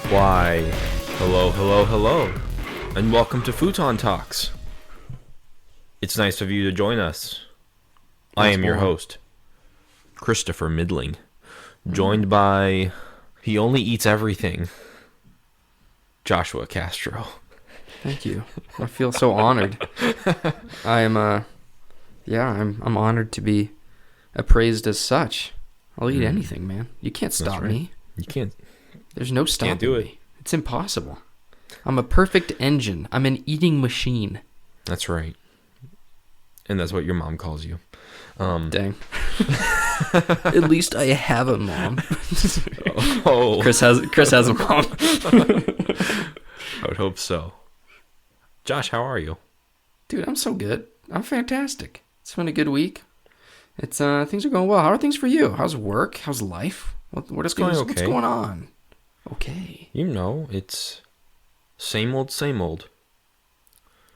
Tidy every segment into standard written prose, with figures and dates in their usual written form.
Why, hello, hello, hello, and welcome to Futon Talks. It's nice of you to join us. I am your host, Christopher Midling, joined by, he only eats everything, Joshua Castro. Thank you. I feel so honored. I'm honored to be appraised as such. I'll eat anything, man. You can't stop me. You can't. There's no stopping Can't do it. me. It's impossible. I'm a perfect engine. I'm an eating machine. That's right. And that's what your mom calls you. Dang. At least I have a mom. Oh. Chris has a mom. I would hope so. Josh, how are you? Dude, I'm so good. I'm fantastic. It's been a good week. It's things are going well. How are things for you? How's work? How's life? What's going on? Okay. You know, it's same old, same old.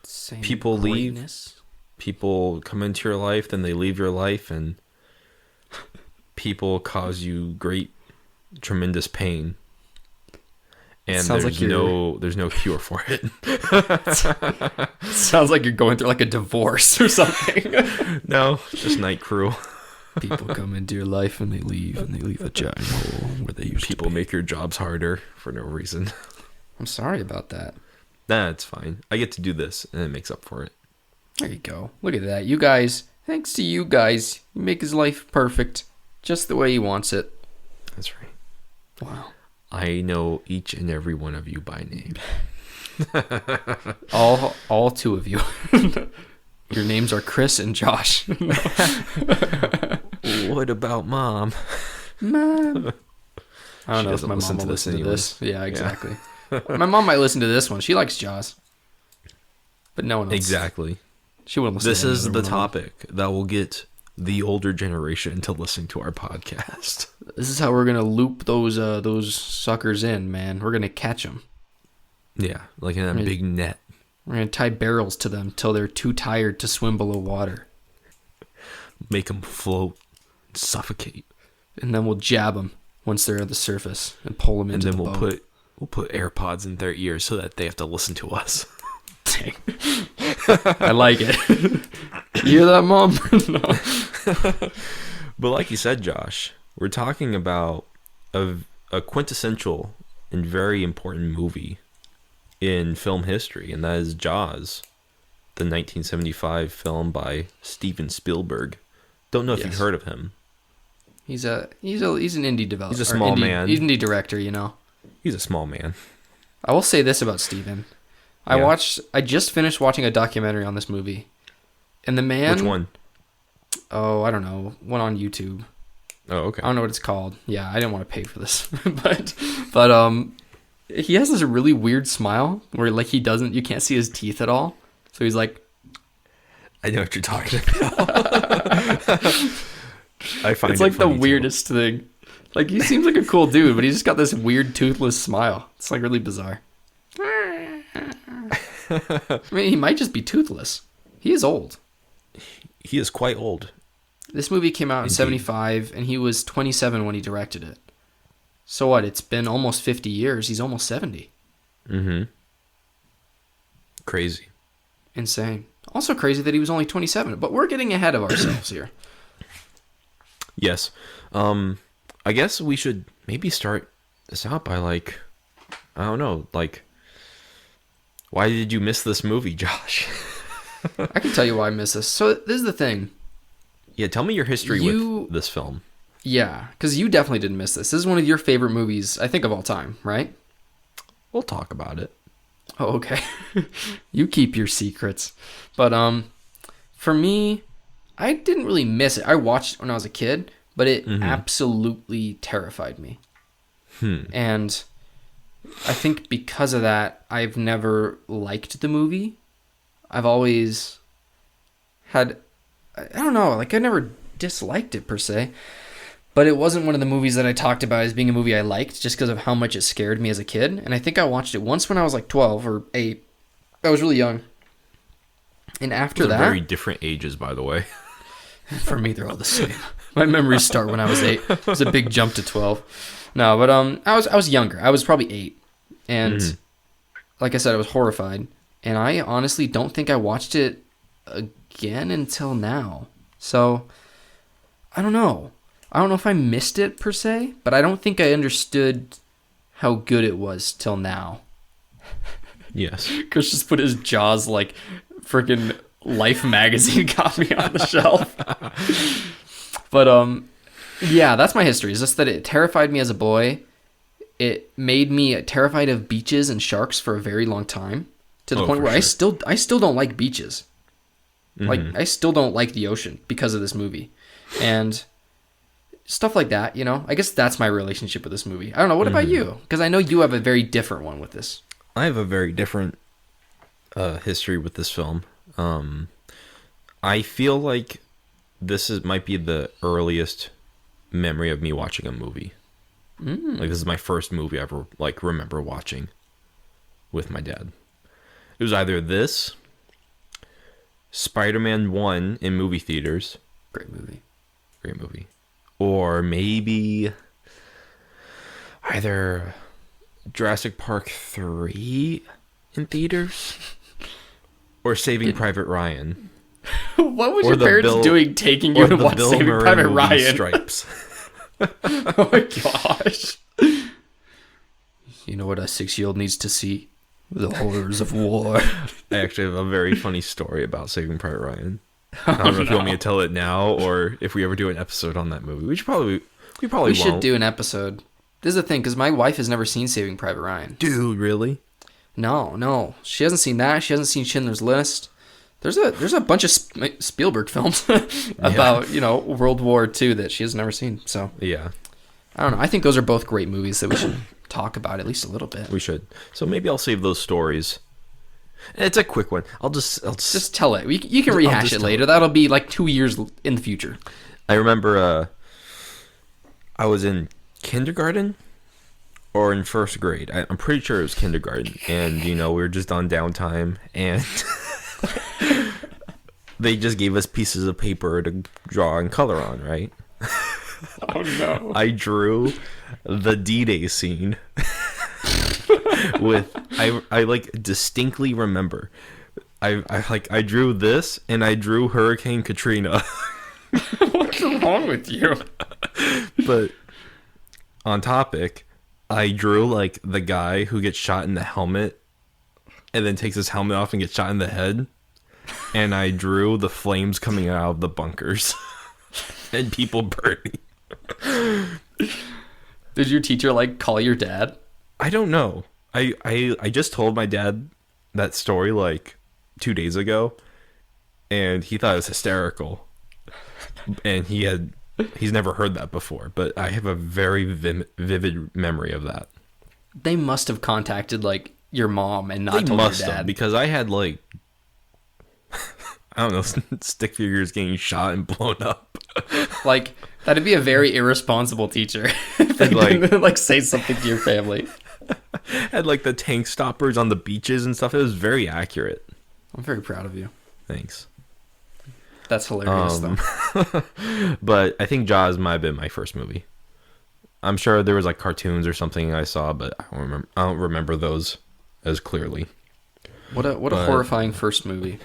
Same People greatness. leave. People come into your life, then they leave your life, and people cause you tremendous pain. And there's no cure for it. Sounds like you're going through like a divorce or something. No, it's just night crew. People come into your life and they leave a giant hole where they used People make your jobs harder for no reason. I'm sorry about that. Nah, it's fine. I get to do this, and it makes up for it. There you go. Look at that. You guys, thanks to you guys, you make his life perfect, just the way he wants it. That's right. Wow. I know each and every one of you by name. All two of you. Your names are Chris and Josh. What about Mom? Mom. I don't know if my mom will listen to this. Yeah, exactly. My mom might listen to this one. She likes Jaws. But no one else. Exactly. She wouldn't listen This to is the topic that will get the older generation to listen to our podcast. This is how we're going to loop those suckers in, man. We're going to catch them. Yeah, like in a big net. We're going to tie barrels to them till they're too tired to swim below water. Make them float, suffocate. And then we'll jab them once they're at the surface and pull them into the boat. And then we'll put AirPods in their ears so that they have to listen to us. Dang. I like it. You hear that, Mom? No. But like you said, Josh, we're talking about a quintessential and very important movie in film history, and that is Jaws, the 1975 film by Steven Spielberg. Don't know if you've heard of him. He's an indie developer. He's a small man. He's an indie director, you know. He's a small man. I will say this about Steven. I just finished watching a documentary on this movie. And the man... Which one? Oh, I don't know. One on YouTube. Oh, okay. I don't know what it's called. Yeah, I didn't want to pay for this. but he has this really weird smile where like you can't see his teeth at all. So he's like... I know what you're talking about. I find it's like the weirdest thing. Like he seems like a cool dude, but he's just got this weird toothless smile. It's like really bizarre. I mean, he might just be toothless. He is old. He is quite old. This movie came out in 75, and he was 27 when he directed it. So what? It's been almost 50 years. He's almost 70. Mm-hmm. Crazy. Insane. Also crazy that he was only 27, but we're getting ahead of ourselves here. Yes. I guess we should maybe start this out by I don't know, why did you miss this movie, Josh? I can tell you why I miss this. So this is the thing. Yeah, tell me your history with this film. Yeah, because you definitely didn't miss this. This is one of your favorite movies, I think, of all time, right? We'll talk about it. Oh, okay. You keep your secrets. But for me, I didn't really miss it. I watched it when I was a kid, but it absolutely terrified me. And I think because of that, I've never liked the movie. I've always had, I don't know, I never disliked it per se. But it wasn't one of the movies that I talked about as being a movie I liked just because of how much it scared me as a kid. And I think I watched it once when I was 12 or 8. I was really young. And after that... very different ages, by the way. For me, they're all the same. My memories start when I was 8. It was a big jump to 12. No, but I was younger. I was probably 8. And like I said, I was horrified. And I honestly don't think I watched it again until now. So, I don't know. I don't know if I missed it per se, but I don't think I understood how good it was till now. Yes. Chris just put his Jaws like freaking Life magazine copy on the shelf. But yeah, that's my history. It's just that it terrified me as a boy. It made me terrified of beaches and sharks for a very long time, to the point where sure. I still don't like beaches. Like I still don't like the ocean because of this movie. And stuff like that, you know. I guess that's my relationship with this movie. I don't know. What about you? Because I know you have a very different one with this. I have a very different history with this film. I feel like might be the earliest memory of me watching a movie. Like this is my first movie I ever remember watching with my dad. It was either this, Spider-Man 1 in movie theaters. Great movie. Or maybe either Jurassic Park 3 in theaters or Saving Private Ryan. What was your parents doing taking you to watch Saving Private Ryan? Stripes. Oh my gosh. You know what a 6-year-old needs to see? The horrors of war. I actually have a very funny story about Saving Private Ryan. I don't know if you want me to tell it now or if we ever do an episode on that movie. We probably should do an episode. This is the thing, because my wife has never seen Saving Private Ryan. Dude, really? No. She hasn't seen that. She hasn't seen Schindler's List. There's a bunch of Spielberg films about, World War II that she has never seen. So yeah. I don't know. I think those are both great movies that we should talk about at least a little bit. We should. So maybe I'll save those stories. It's a quick one. I'll just tell it. You can rehash it later. That'll be like 2 years in the future. I remember I was in kindergarten or in first grade. I'm pretty sure it was kindergarten. And, we were just on downtime. And they just gave us pieces of paper to draw and color on, right? Oh, no. I drew the D-Day scene. I distinctly remember I drew this and I drew Hurricane Katrina. What's wrong with you? But on topic, I drew the guy who gets shot in the helmet and then takes his helmet off and gets shot in the head, and I drew the flames coming out of the bunkers and people burning. Did your teacher call your dad? I don't know. I just told my dad that story 2 days ago, and he thought it was hysterical. And he's never heard that before, but I have a very vivid memory of that. They must have contacted your mom and not told your dad. Because I had I don't know, stick figures getting shot and blown up. That'd be a very irresponsible teacher if they didn't say something to your family. Had the tank stoppers on the beaches and stuff. It was very accurate. I'm very proud of you. Thanks. That's hilarious, though. But I think Jaws might have been my first movie. I'm sure there was cartoons or something I saw, but I don't remember those as clearly. What a horrifying first movie.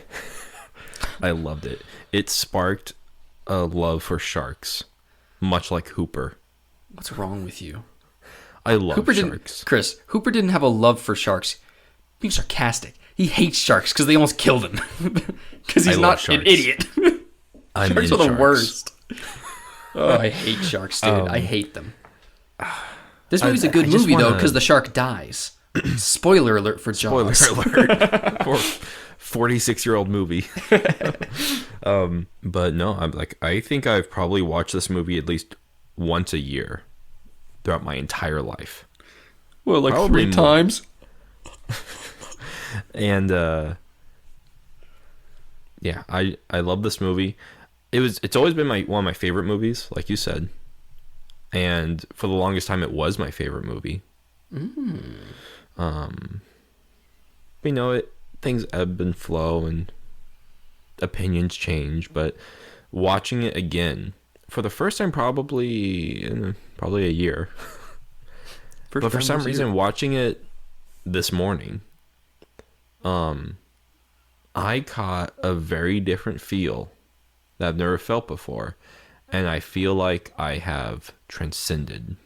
I loved it. It sparked a love for sharks, much like Hooper. What's wrong with you? I love sharks. Chris, Hooper didn't have a love for sharks. Being sarcastic. He hates sharks because they almost killed him. Because he's not an idiot. Sharks are the worst. Oh, I hate sharks, dude. I hate them. This movie's a good movie, though, because the shark dies. Spoiler alert for Jaws. Spoiler alert. For 46-year-old movie. But no, I think I've probably watched this movie at least once a year throughout my entire life. Well, probably 3 times. And yeah, I love this movie. It's always been one of my favorite movies, like you said. And for the longest time it was my favorite movie. Things ebb and flow and opinions change, but watching it again for the first time probably a year. But for some reason watching it this morning, I caught a very different feel that I've never felt before, and I feel like I have transcended.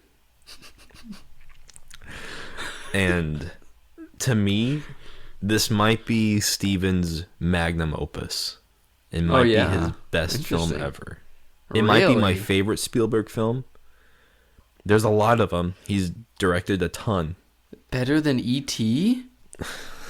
And to me, this might be Steven's magnum opus. It might be his best film ever. It might be my favorite Spielberg film. There's a lot of them. He's directed a ton. Better than E.T.?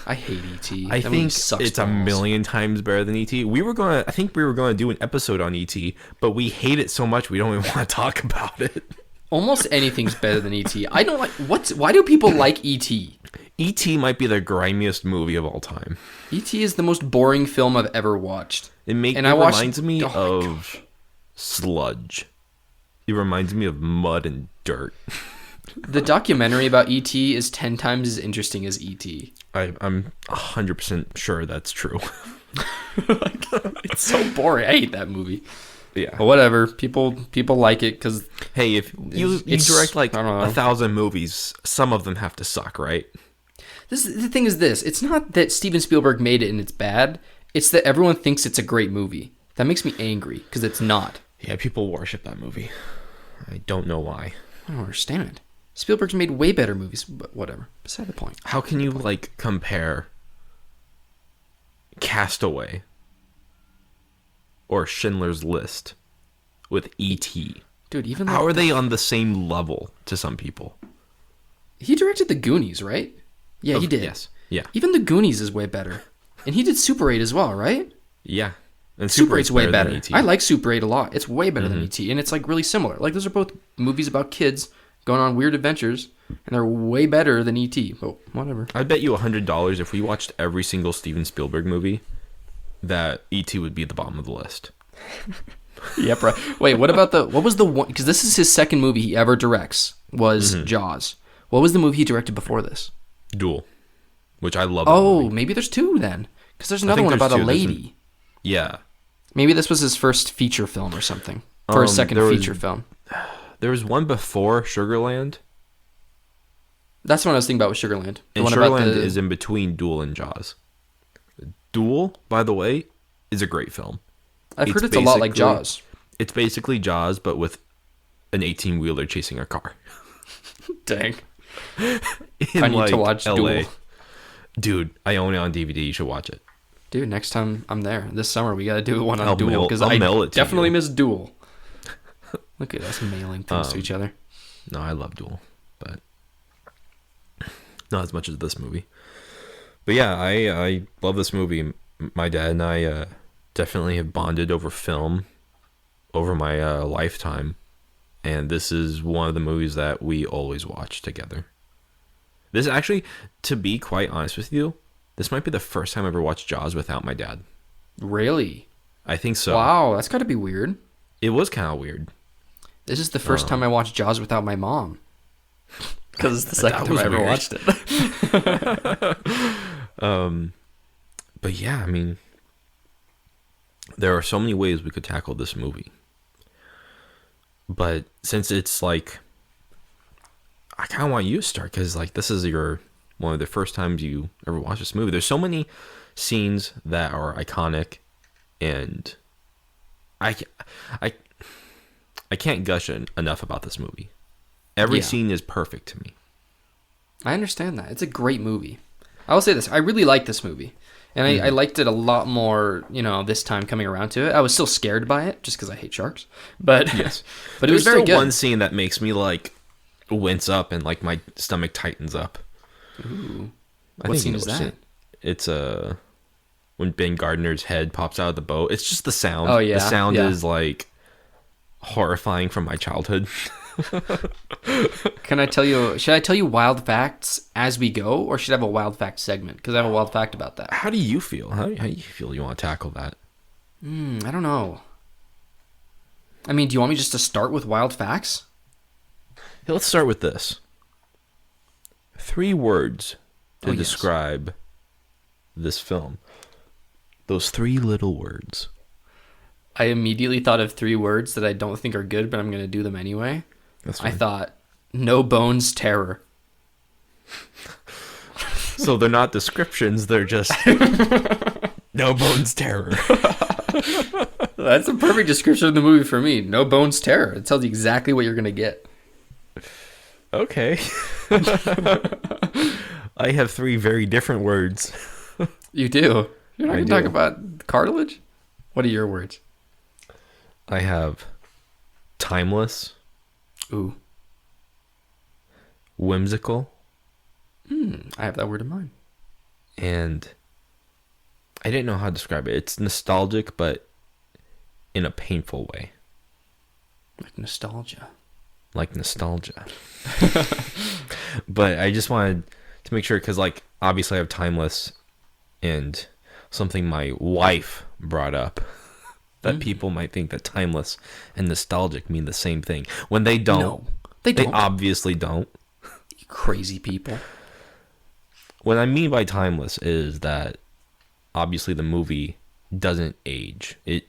I hate E.T. I think it's a million times better than E.T. I think we were gonna do an episode on E.T., but we hate it so much we don't even want to talk about it. Almost anything's better than E.T. I don't like why do people like E.T.? E.T. might be the grimiest movie of all time. E.T. is the most boring film I've ever watched. It reminds me of sludge. It reminds me of mud and dirt. The documentary about E.T. is 10 times as interesting as E.T. I'm 100% sure that's true. It's so boring. I hate that movie. Yeah. But whatever. People like it because... Hey, if you direct like 1,000 movies, some of them have to suck, right? The thing is this. It's not that Steven Spielberg made it and it's bad. It's that everyone thinks it's a great movie. That makes me angry because it's not. Yeah, people worship that movie. I don't know why. I don't understand it. Spielberg's made way better movies, but whatever. Beside the point. How can you like compare Castaway or Schindler's List with E.T.? Dude, even how are they on the same level to some people? He directed The Goonies, right? Yeah, he did. Yes. Yeah. Even The Goonies is way better. And he did Super 8 as well, right? Yeah. And Super 8's way better. I like Super 8 a lot. It's way better than E.T. And it's like really similar. Like those are both movies about kids going on weird adventures, and they're way better than E.T. But whatever. I'd bet you $100 if we watched every single Steven Spielberg movie that E.T. would be at the bottom of the list. Yep, right. Wait, what was the one? Because this is his second movie he ever directs, was Jaws. What was the movie he directed before this? Duel, which I love. Oh, maybe there's two then. Because there's another one about a lady. Yeah. Maybe this was his first feature film or something. For his second feature film. There was one before Sugarland. That's what I was thinking about with Sugarland. And Sugarland is in between Duel and Jaws. Duel, by the way, is a great film. I've heard it's a lot like Jaws. It's basically Jaws, but with an 18-wheeler chasing a car. Dang. I need to watch LA. Duel. Dude, I own it on DVD. You should watch it. Dude, next time I'm there, this summer, we got to do one on Duel, because I definitely miss Duel. Look at us mailing things to each other. No, I love Duel, but not as much as this movie. But yeah, I love this movie. My dad and I definitely have bonded over film over my lifetime, and this is one of the movies that we always watch together. This actually, to be quite honest with you, this might be the first time I ever watched Jaws without my dad. Really? I think so. Wow, that's got to be weird. It was kind of weird. This is the first time I watched Jaws without my mom. Because it's the second time I ever watched it. But yeah, I mean, there are so many ways we could tackle this movie. But since it's like, I kind of want you to start, because like this is one of the first times you ever watched this movie. There's so many scenes that are iconic, and I can't gush enough about this movie. Every scene is perfect to me. I understand that. It's a great movie. I will say this. I really like this movie. And I liked it a lot more, this time coming around to it. I was still scared by it, just because I hate sharks. But yes, but it was very good. There's one scene that makes me like wince up and like my stomach tightens up. Ooh. What scene is that? It's when Ben Gardner's head pops out of the boat. It's just the sound. Oh yeah. The sound is like horrifying from my childhood. Should I tell you wild facts as we go, or should I have a wild fact segment? Because I have a wild fact about that. How do you feel? How do you feel you want to tackle that? I don't know. I mean, do you want me just to start with wild facts? Hey, let's start with this. 3 words to describe this film. Those 3 little words. I immediately thought of 3 words that I don't think are good, but I'm going to do them anyway. That's fine. I thought, no bones terror. So they're not descriptions, they're just no bones terror. That's a perfect description of the movie for me. No bones terror. It tells you exactly what you're going to get. Okay. I have 3 very different words. You do. You're not I going to talk do. about cartilage? What are your words? I have timeless, Ooh. whimsical, I have that word in mind. and I didn't know how to describe it. It's nostalgic, but in a painful way. Like nostalgia. Like nostalgia. But I just wanted to make sure, because like obviously I have timeless and something my wife brought up that people might think that timeless and nostalgic mean the same thing when they don't. No, they They don't. obviously don't. You crazy people. What I mean by timeless is that obviously the movie doesn't age. It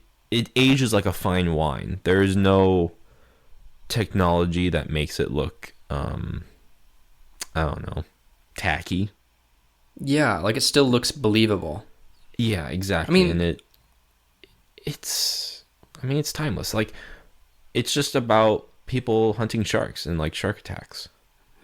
ages like a fine wine. There is no technology that makes it look I don't know, tacky. Yeah, like it still looks believable. Yeah, exactly. I mean- and it's timeless. Like, it's just about people hunting sharks and like shark attacks.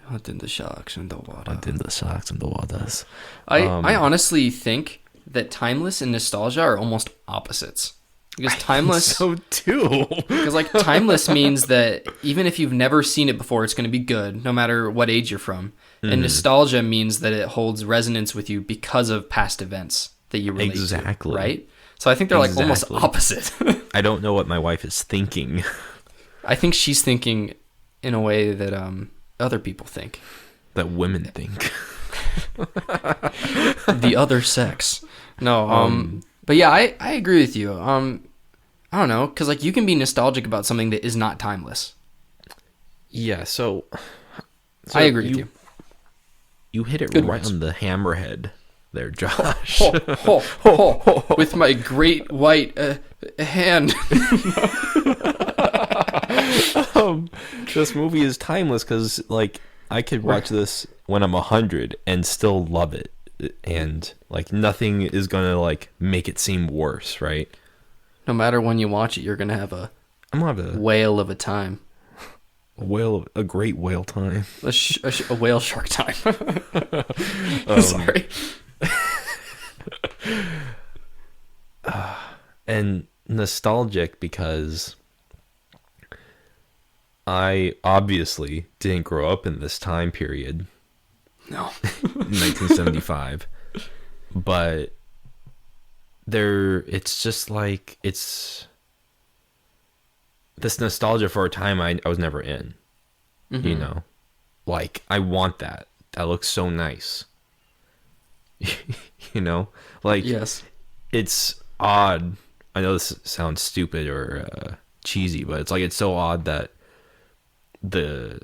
Hunting the sharks in the water. Hunting the sharks in the waters. I honestly think that timeless and nostalgia are almost opposites. Because timeless, So too. because like timeless means that even if you've never seen it before, it's going to be good, no matter what age you're from. And nostalgia means that it holds resonance with you because of past events that you relate Exactly. to, right? So I think they're like almost Exactly. opposite. I don't know what my wife is thinking. I think she's thinking in a way that other people think. That women think. The other sex. No, but yeah, I agree with you. I don't know, because like you can be nostalgic about something that is not timeless. Yeah, so I agree with you. You hit it Good right words. on the hammerhead there, Josh. Ho, ho, ho, with my great white hand. This movie is timeless because, like, I could watch this when I'm 100 and still love it, and like nothing is gonna like make it seem worse, right? No matter when you watch it, you're gonna have a I'm gonna have whale of a time, a great whale time. a whale shark time. Sorry. And nostalgic because I obviously didn't grow up in this time period. No. 1975, but it's just like it's this nostalgia for a time I was never in. You know, like I want that looks so nice. You know, like Yes. it's odd. I know this sounds stupid or cheesy, but it's like it's so odd that the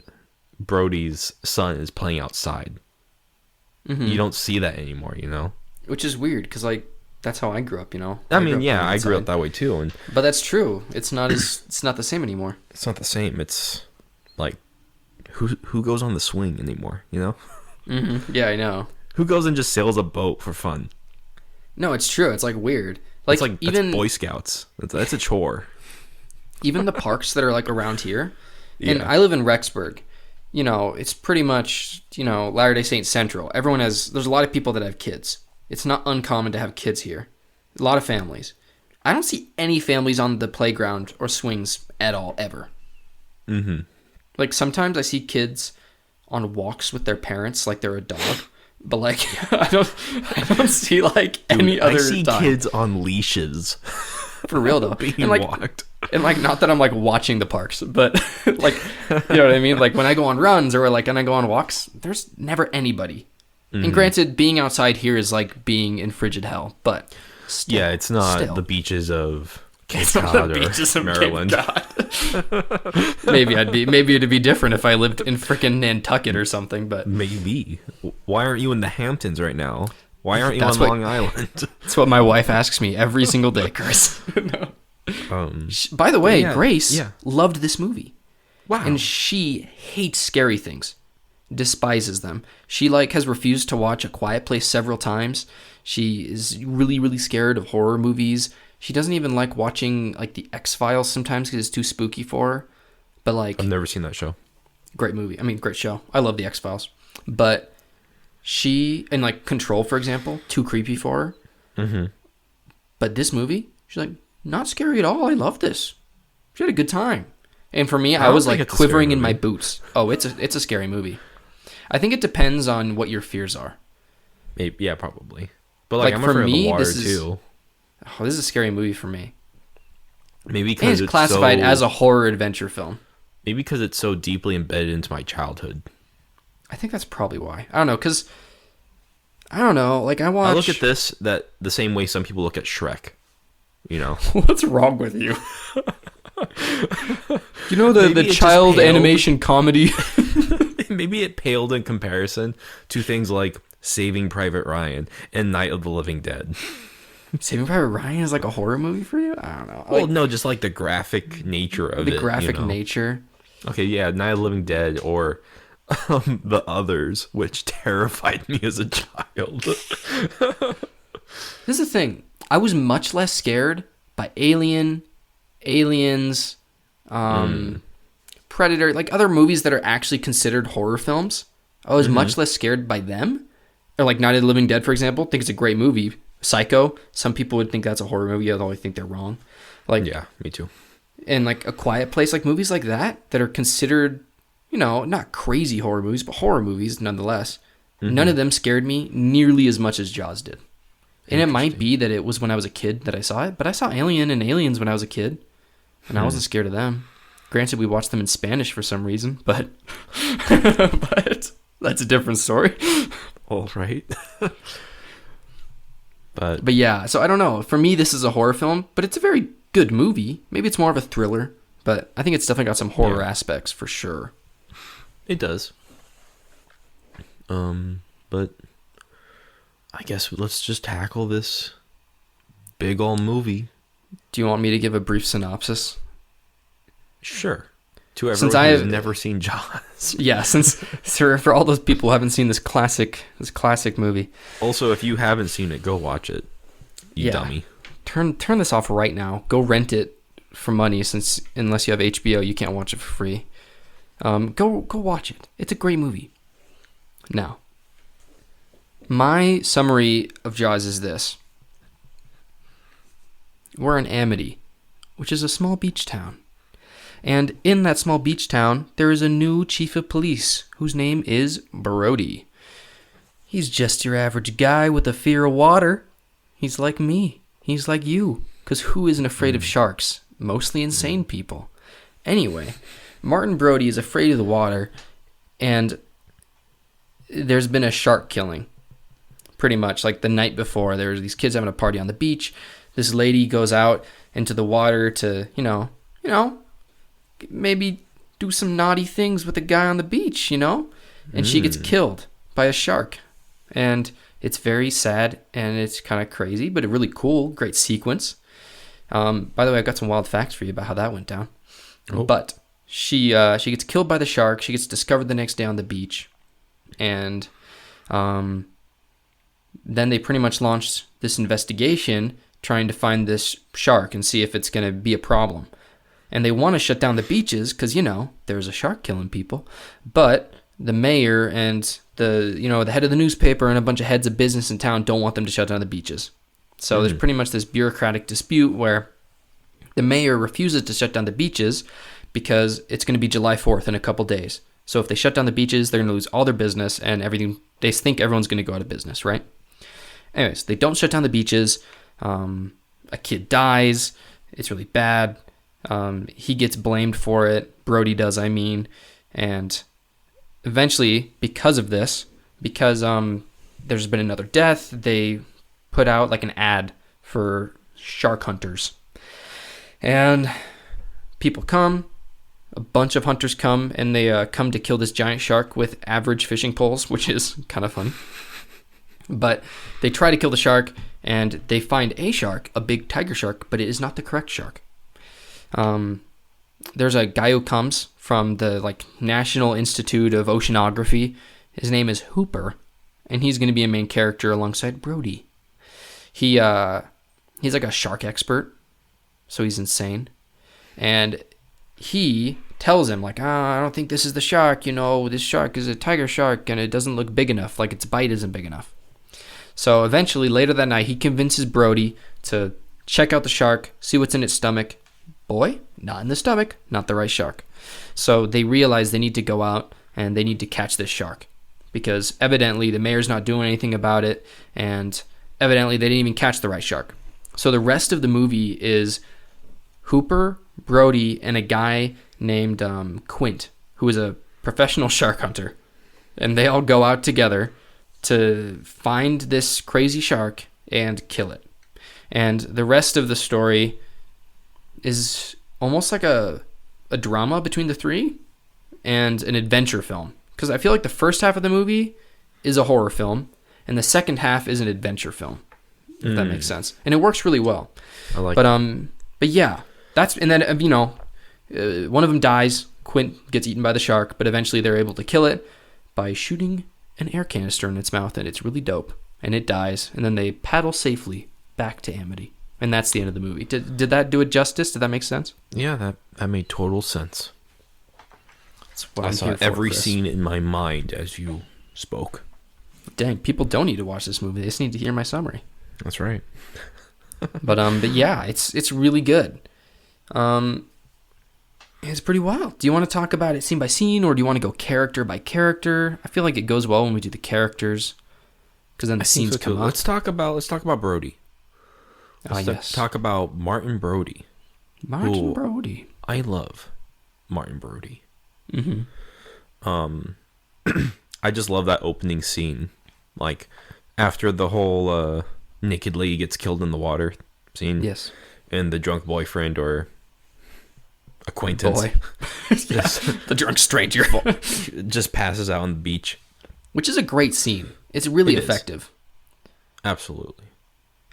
Brody's son is playing outside. You don't see that anymore, you know? Which is weird, because like that's how I grew up. You know. I mean, yeah, playing I grew up outside. that way too, and But that's true. It's not the same anymore. it's not the same. It's like who goes on the swing anymore, you know? Yeah, I know. Who goes and just sails a boat for fun? No, it's true. It's like weird. Like, It's like even that's Boy Scouts. That's a chore. even the parks that are like around here. And Yeah. I live in Rexburg. You know, it's pretty much, Latter-day Saint Central. There's a lot of people that have kids. It's not uncommon to have kids here. A lot of families. I don't see any families on the playground or swings at all, ever. Like, sometimes I see kids on walks with their parents like they're a dog. But, like, I don't see, like, any other I see time. kids on leashes For real, though. being And, like, walked. and like, not that I'm like watching the parks, but like, you know what I mean? Like when I go on runs or like when I go on walks, there's never anybody. And granted, being outside here is like being in frigid hell, but still, Yeah, it's not still. the beaches of Cape It's not Cod the beaches or of Cape Maryland. Cod. maybe it'd be different if I lived in frickin' Nantucket or something, but Maybe. Why aren't you in the Hamptons right now? Why aren't you That's on what- Long Island? that's what my wife asks me every single day, Chris. No. By the way, Yeah, Grace yeah. loved this movie. Wow. And she hates scary things. despises them. She like has refused to watch A Quiet Place several times. She is really, really scared of horror movies. She doesn't even like watching like the X-Files sometimes because it's too spooky for her. But like, I've never seen that show. great movie. I mean, great show. I love the X-Files. But she, and like Control, for example, too creepy for her. Mm-hmm. But this movie, she's like, not scary at all. I love this. She had a good time. And for me, I was like quivering in my boots. Oh, it's a scary movie. I think it depends on what your fears are. Maybe, yeah, probably. But like I'm for afraid of me, the water this is, too. Oh, this is a scary movie for me. Maybe And because it's classified so, as a horror adventure film. maybe because it's so deeply embedded into my childhood. I think that's probably why. I don't know, because I don't know. Like I watch. I look at this that the same way some people look at Shrek. You know, What's wrong with you? You know Maybe the it just child paled. animation comedy. maybe it paled in comparison to things like Saving Private Ryan and Night of the Living Dead. Saving Private Ryan is like a horror movie for you? I don't know. Well, Like, no, just like the graphic nature of it. the graphic you know? nature. Okay, yeah, Night of the Living Dead or The Others, which terrified me as a child. This is the thing. I was much less scared by Alien, Aliens, Predator, like other movies that are actually considered horror films. I was much less scared by them. Or like Night of the Living Dead, for example. I think it's a great movie. Psycho. Some people would think that's a horror movie, although I think they're wrong. Like, Yeah, me too. and like A Quiet Place, like movies like that are considered, you know, not crazy horror movies, but horror movies nonetheless. None of them scared me nearly as much as Jaws did. And it might be that it was when I was a kid that I saw it, but I saw Alien and Aliens when I was a kid, and I wasn't scared of them. Granted, we watched them in Spanish for some reason, but but that's a different story. All right. But yeah, so I don't know. For me, this is a horror film, but it's a very good movie. Maybe it's more of a thriller, but I think it's definitely got some horror aspects for sure. It does. But I guess let's just tackle this big ol' movie. Do you want me to give a brief synopsis? Sure. To everyone Since who's I've never seen Jaws. Yeah, since for all those people who haven't seen this classic movie, Also, if you haven't seen it, go watch it. You dummy. turn this off right now. Go rent it for money, since unless you have HBO, you can't watch it for free. Go watch it. It's a great movie. Now, my summary of Jaws is this. We're in Amity, which is a small beach town. And in that small beach town, there is a new chief of police whose name is Brody. He's just your average guy with a fear of water. He's like me. He's like you. Because who isn't afraid of sharks? Mostly insane people. Anyway, Martin Brody is afraid of the water, and there's been a shark killing. Pretty much, like the night before, there's these kids having a party on the beach. This lady goes out into the water to, you know, maybe do some naughty things with a guy on the beach, and she gets killed by a shark. And it's very sad, and it's kind of crazy, but really cool. Great sequence. By the way, I've got some wild facts for you about how that went down. Oh. But she gets killed by the shark. She gets discovered the next day on the beach. And then they pretty much launched this investigation trying to find this shark and see if it's going to be a problem. And they want to shut down the beaches because, there's a shark killing people. But the mayor and the head of the newspaper and a bunch of heads of business in town don't want them to shut down the beaches. So there's pretty much this bureaucratic dispute where the mayor refuses to shut down the beaches because it's going to be July 4th in a couple days. So if they shut down the beaches, they're going to lose all their business and everything. They think everyone's going to go out of business, right? Anyways, they don't shut down the beaches. A kid dies. It's really bad. He gets blamed for it. Brody does, I mean. And eventually, because of this, because there's been another death, they put out like an ad for shark hunters. And people come. A bunch of hunters come, and they come to kill this giant shark with average fishing poles, which is kind of funny. But they try to kill the shark, and they find a shark, a big tiger shark, but it is not the correct shark. there's a guy who comes from the like National Institute of Oceanography. His name is Hooper, and he's going to be a main character alongside Brody. He's like a shark expert, so he's insane. And he tells him like, I don't think this is the shark. This shark is a tiger shark, and it doesn't look big enough. Like its bite isn't big enough. So eventually, later that night, he convinces Brody to check out the shark, see what's in its stomach. Boy, not in the stomach, not the right shark. So they realize they need to go out and they need to catch this shark, because evidently the mayor's not doing anything about it, and evidently they didn't even catch the right shark. So the rest of the movie is Hooper, Brody, and a guy named Quint, who is a professional shark hunter. And they all go out together to find this crazy shark and kill it. And the rest of the story is almost like a drama between the three and an adventure film. Because I feel like the first half of the movie is a horror film, and the second half is an adventure film, if that makes sense. And it works really well. I like But yeah, and then, one of them dies. Quint gets eaten by the shark, but eventually they're able to kill it by shooting an air canister in its mouth, and it's really dope. And it dies, and then they paddle safely back to Amity. And that's the end of the movie. Did that do it justice? Did that make sense? Yeah, that made total sense. That's what I I'm saw here for, every Chris. scene in my mind as you spoke. Dang, people don't need to watch this movie. They just need to hear my summary. That's right. But yeah, it's really good. It's pretty wild. Do you want to talk about it scene by scene, or do you want to go character by character? I feel like it goes well when we do the characters, because then the scenes come up. Let's talk about Brody. Yes. Talk about Martin Brody. Martin Brody. I love Martin Brody. Mm-hmm. I just love that opening scene. Like, after the whole naked lady gets killed in the water scene. Yes. And the drunk boyfriend or acquaintance. Boy. The drunk stranger. just passes out on the beach. Which is a great scene. It's really effective. Absolutely.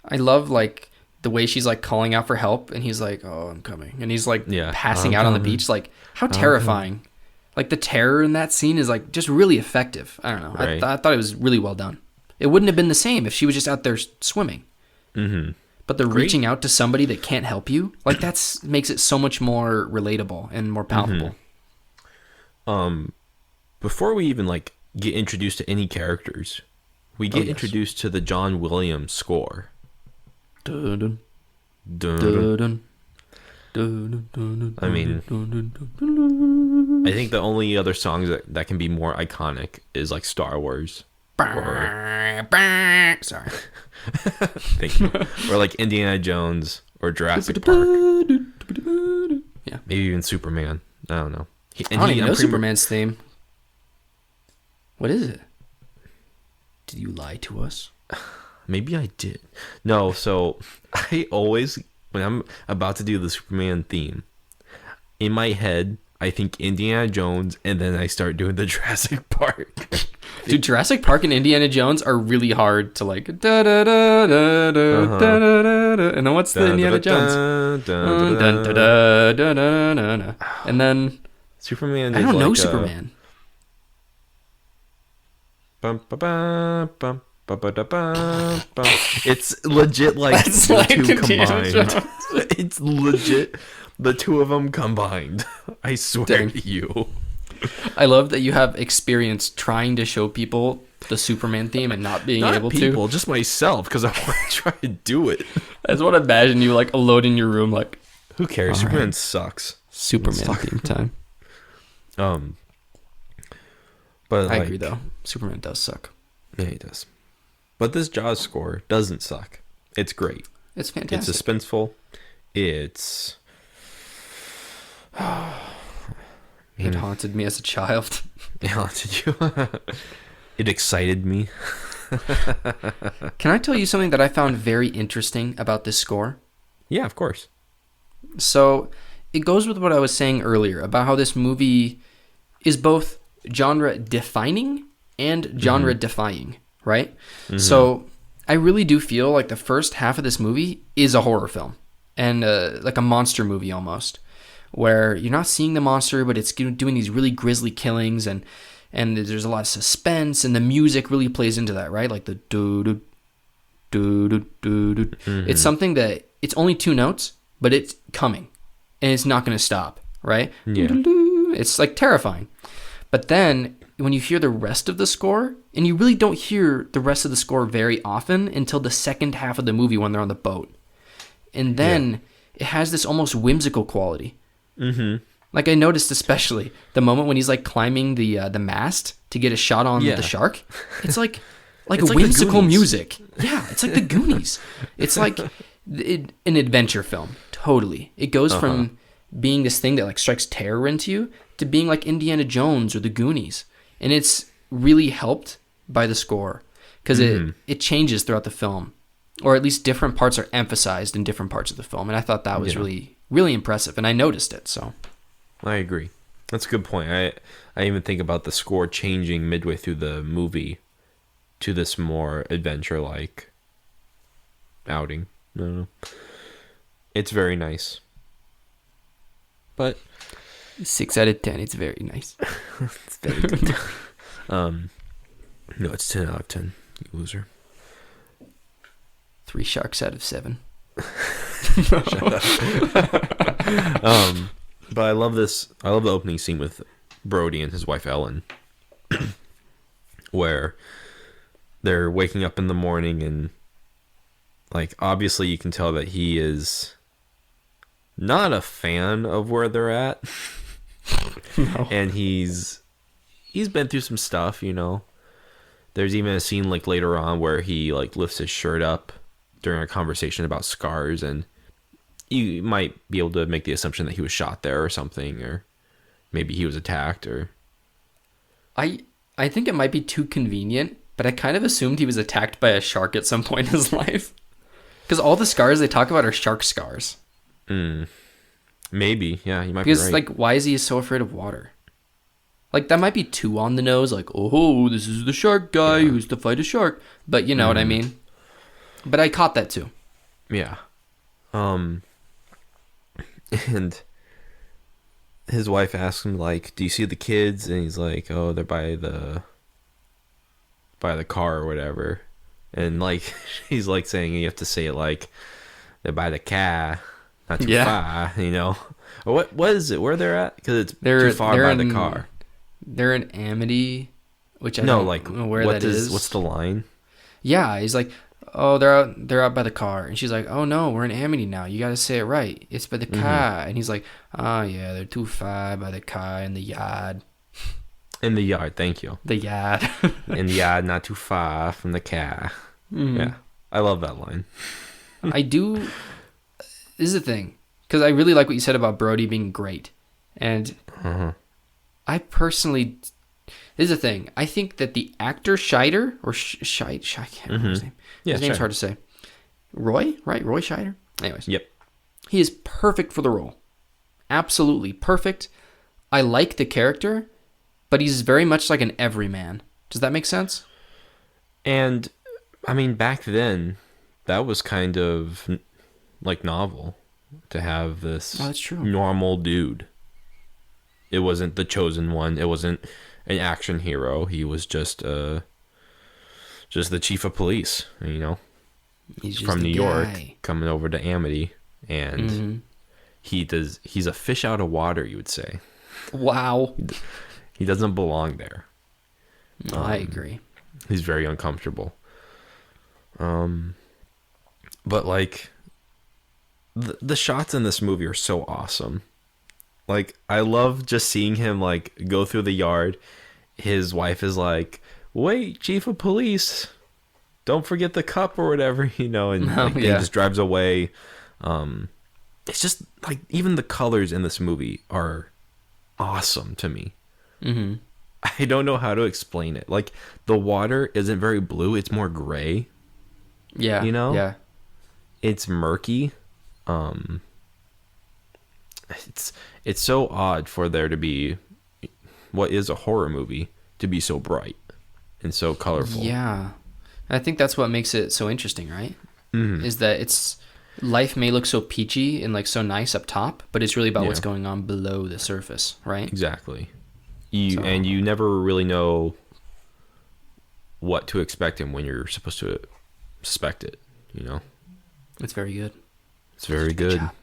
I love, like, the way she's, like, calling out for help, and he's like, oh, I'm coming. And he's, like, passing out on the beach. Like, how terrifying. Like, the terror in that scene is, like, just really effective. I don't know. Right. I thought it was really well done. It wouldn't have been the same if she was just out there swimming. Mm-hmm. But the reaching out to somebody that can't help you, like, that's makes it so much more relatable and more palpable. Mm-hmm. Before we even, like, get introduced to any characters, we get introduced to the John Williams score. Dun, Dun. dun, dun. I mean, I think the only other songs that can be more iconic is like Star Wars. Sorry. Thank you. Or like Indiana Jones or Jurassic Park. Yeah. Maybe even Superman. I don't know. I don't even know Superman's theme. What is it? Did you lie to us? Maybe I did. No, so I always, when I'm about to do the Superman theme, in my head, I think Indiana Jones, and then I start doing the Jurassic Park. Dude, Jurassic Park and Indiana Jones are really hard to like. Da, da, da, da, da, da, da, da. And then what's the Indiana Jones? And then Superman. I don't know like Superman. Bum, ba, ba, bum, ba, ba, da, bum, bum. It's legit like That's the like two Indiana combined. It's legit the two of them combined. I swear Dang. to you. I love that you have experience trying to show people the Superman theme and not being Not able people, to. just myself, because I want to try to do it. I just want to imagine you like alone in your room, like Who cares? All Superman right. sucks. Superman Let's talk- theme time. But I like, agree, though. Superman does suck. Yeah, he does. But this Jaws score doesn't suck. It's great. It's fantastic. It's suspenseful. It's It haunted me as a child. it haunted you. It excited me. Can I tell you something that I found very interesting about this score? Yeah, of course. So it goes with what I was saying earlier about how this movie is both genre defining and genre defying, right? Mm-hmm. So I really do feel like the first half of this movie is a horror film and like a monster movie almost, where you're not seeing the monster, but it's doing these really grisly killings, and there's a lot of suspense, and the music really plays into that, right? Like the do do do do do. It's something that it's only 2 notes, but it's coming, and it's not going to stop, right? Yeah. It's like terrifying. But then when you hear the rest of the score, and you really don't hear the rest of the score very often until the second half of the movie when they're on the boat, and then it has this almost whimsical quality. Like I noticed especially the moment when he's like climbing the mast to get a shot on the shark. It's like It's a like whimsical the Goonies. music. Yeah, it's like the Goonies. It's like an adventure film. Totally. It goes from being this thing that like strikes terror into you to being like Indiana Jones or the Goonies. And it's really helped by the score because it changes throughout the film, or at least different parts are emphasized in different parts of the film. And I thought that was really, really impressive. And I noticed it. So I agree. That's a good point. I even think about the score changing midway through the movie to this more adventure-like outing. I don't know. It's very nice. But 6 out of 10. It's very nice. it's very good. No, it's 10 out of 10. You loser. 3 sharks out of 7. But I love this. I love the opening scene with Brody and his wife Ellen, where they're waking up in the morning and, like, obviously you can tell that he is not a fan of where they're at. No. And he's been through some stuff, you know. There's even a scene like later on where he like lifts his shirt up during a conversation about scars, and you might be able to make the assumption that he was shot there or something, or maybe he was attacked, or I think it might be too convenient, but I kind of assumed he was attacked by a shark at some point in his life. Because all the scars they talk about are shark scars. Maybe, yeah, you might Because, be right. like, why is he so afraid of water? Like, that might be too on the nose, like, oh, this is the shark guy who used to fight a shark. But you know what I mean? But I caught that too. Yeah. And his wife asks him, like, do you see the kids? And he's like, oh, they're by the car or whatever. And, like, he's, like, saying you have to say it like, they're by the car, not too far, you know? Or what is it? Where they're at? Because it's too far by the car. They're in Amity, which I No, don't like, know where that is. What's the line? Yeah, he's like, oh, they're out by the car. And she's like, oh, no, we're in Amity now. You got to say it right. It's by the car. And he's like, oh, yeah, they're too far by the car in the yard. In the yard, thank you. The yard. In the yard, not too far from the car. Yeah, I love that line. I do. This is the thing. Because I really like what you said about Brody being great. And I personally... This is the thing. I think that the actor Scheider, or I can't remember his name. Yeah, his name's Scheider. hard to say. Roy? Right? Roy Scheider? Anyways. Yep. He is perfect for the role. Absolutely perfect. I like the character, but he's very much like an everyman. Does that make sense? And, I mean, back then, that was kind of, like, novel to have this that's true. normal dude. It wasn't the chosen one. It wasn't an action hero. He was just the chief of police, you know, He's just from a New York, guy. coming over to Amity, and he's a fish out of water, you would say. Wow. He doesn't belong there. I agree. He's very uncomfortable. But like the shots in this movie are so awesome. Like, I love just seeing him like go through the yard. His wife is like, "Wait, chief of police, don't forget the cup," or whatever, you know, and he just drives away. It's just like, even the colors in this movie are awesome to me. I don't know how to explain it. Like, the water isn't very blue; it's more gray. Yeah. You know? Yeah. It's murky. It's so odd for there to be what is a horror movie to be so bright and so colorful. Yeah. I think that's what makes it so interesting, right? Is that it's life may look so peachy and like so nice up top, but it's really about Yeah. what's going on below the surface, right? Exactly. So- And you never really know what to expect and when you're supposed to suspect it. You know, It's very good. it's very good. job.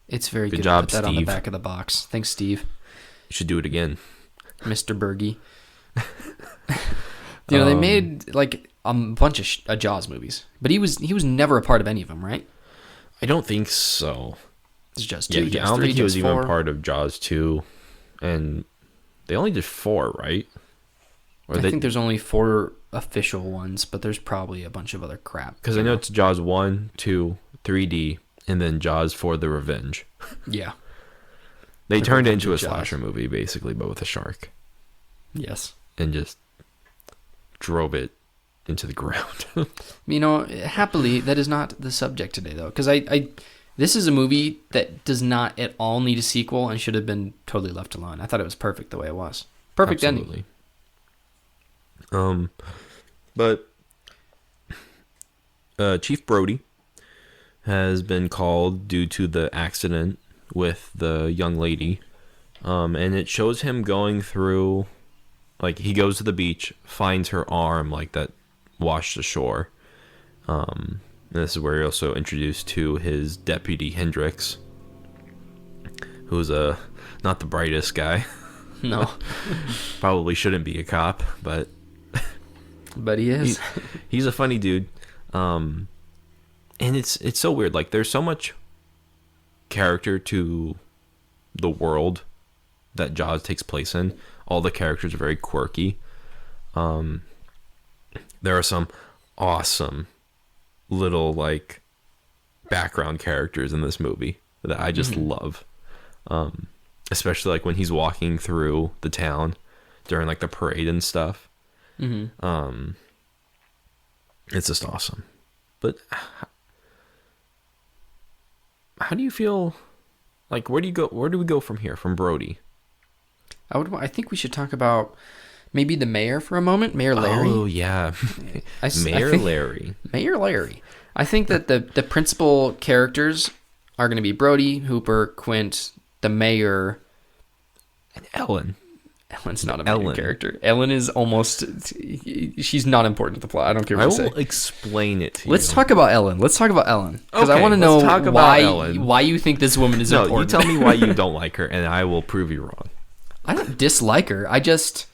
It's very Good good. job, Put that on the Steve. back of the box. Thanks, Steve. You should do it again. Mr. Bergie. They made like a bunch of Jaws movies, but he was never a part of any of them, right? I don't think so. It's just Yeah, two, I Jaws don't 3, think he was Jaws even 4. part of Jaws 2, and they only did 4, right? Or I they, think there's only 4 official ones, but there's probably a bunch of other crap. because I know it's Jaws 1, 2, 3D, and then Jaws for the Revenge. Yeah. They The turned it Revenge into a of Jaws. slasher movie, basically, but with a shark, Yes. and just drove it into the ground. Happily, that is not the subject today, though, because this is a movie that does not at all need a sequel and should have been totally left alone. I thought it was perfect the way it was. Perfect ending. But Chief Brody has been called due to the accident with the young lady, and it shows him going through, like, he goes to the beach, finds her arm, like, that washed ashore. And this is where you're also introduced to his deputy Hendrix, who's not the brightest guy. No, Probably shouldn't be a cop, but but he is. he's a funny dude. And it's so weird. Like, there's so much character to the world that Jaws takes place in. All the characters are very quirky. There are some awesome little, like, background characters in this movie that I just love. Especially, like, when he's walking through the town during, like, the parade and stuff. Mm-hmm. It's just awesome. But how do you feel? Like, where do we go from here? From Brody? I think we should talk about maybe the mayor for a moment. Mayor Larry. Oh yeah, I Mayor think- Larry. Mayor Larry. I think that the principal characters are going to be Brody, Hooper, Quint, the mayor. And Ellen. Ellen's not a main Ellen. character. Ellen is almost... She's not important to the plot. I don't care I what you will say. explain it to Let's you. talk about Ellen. Because I Okay, want to let's know talk about why Ellen. why you think this woman is No, important. you tell me why you don't like her, and I will prove you wrong. I don't dislike her. I just...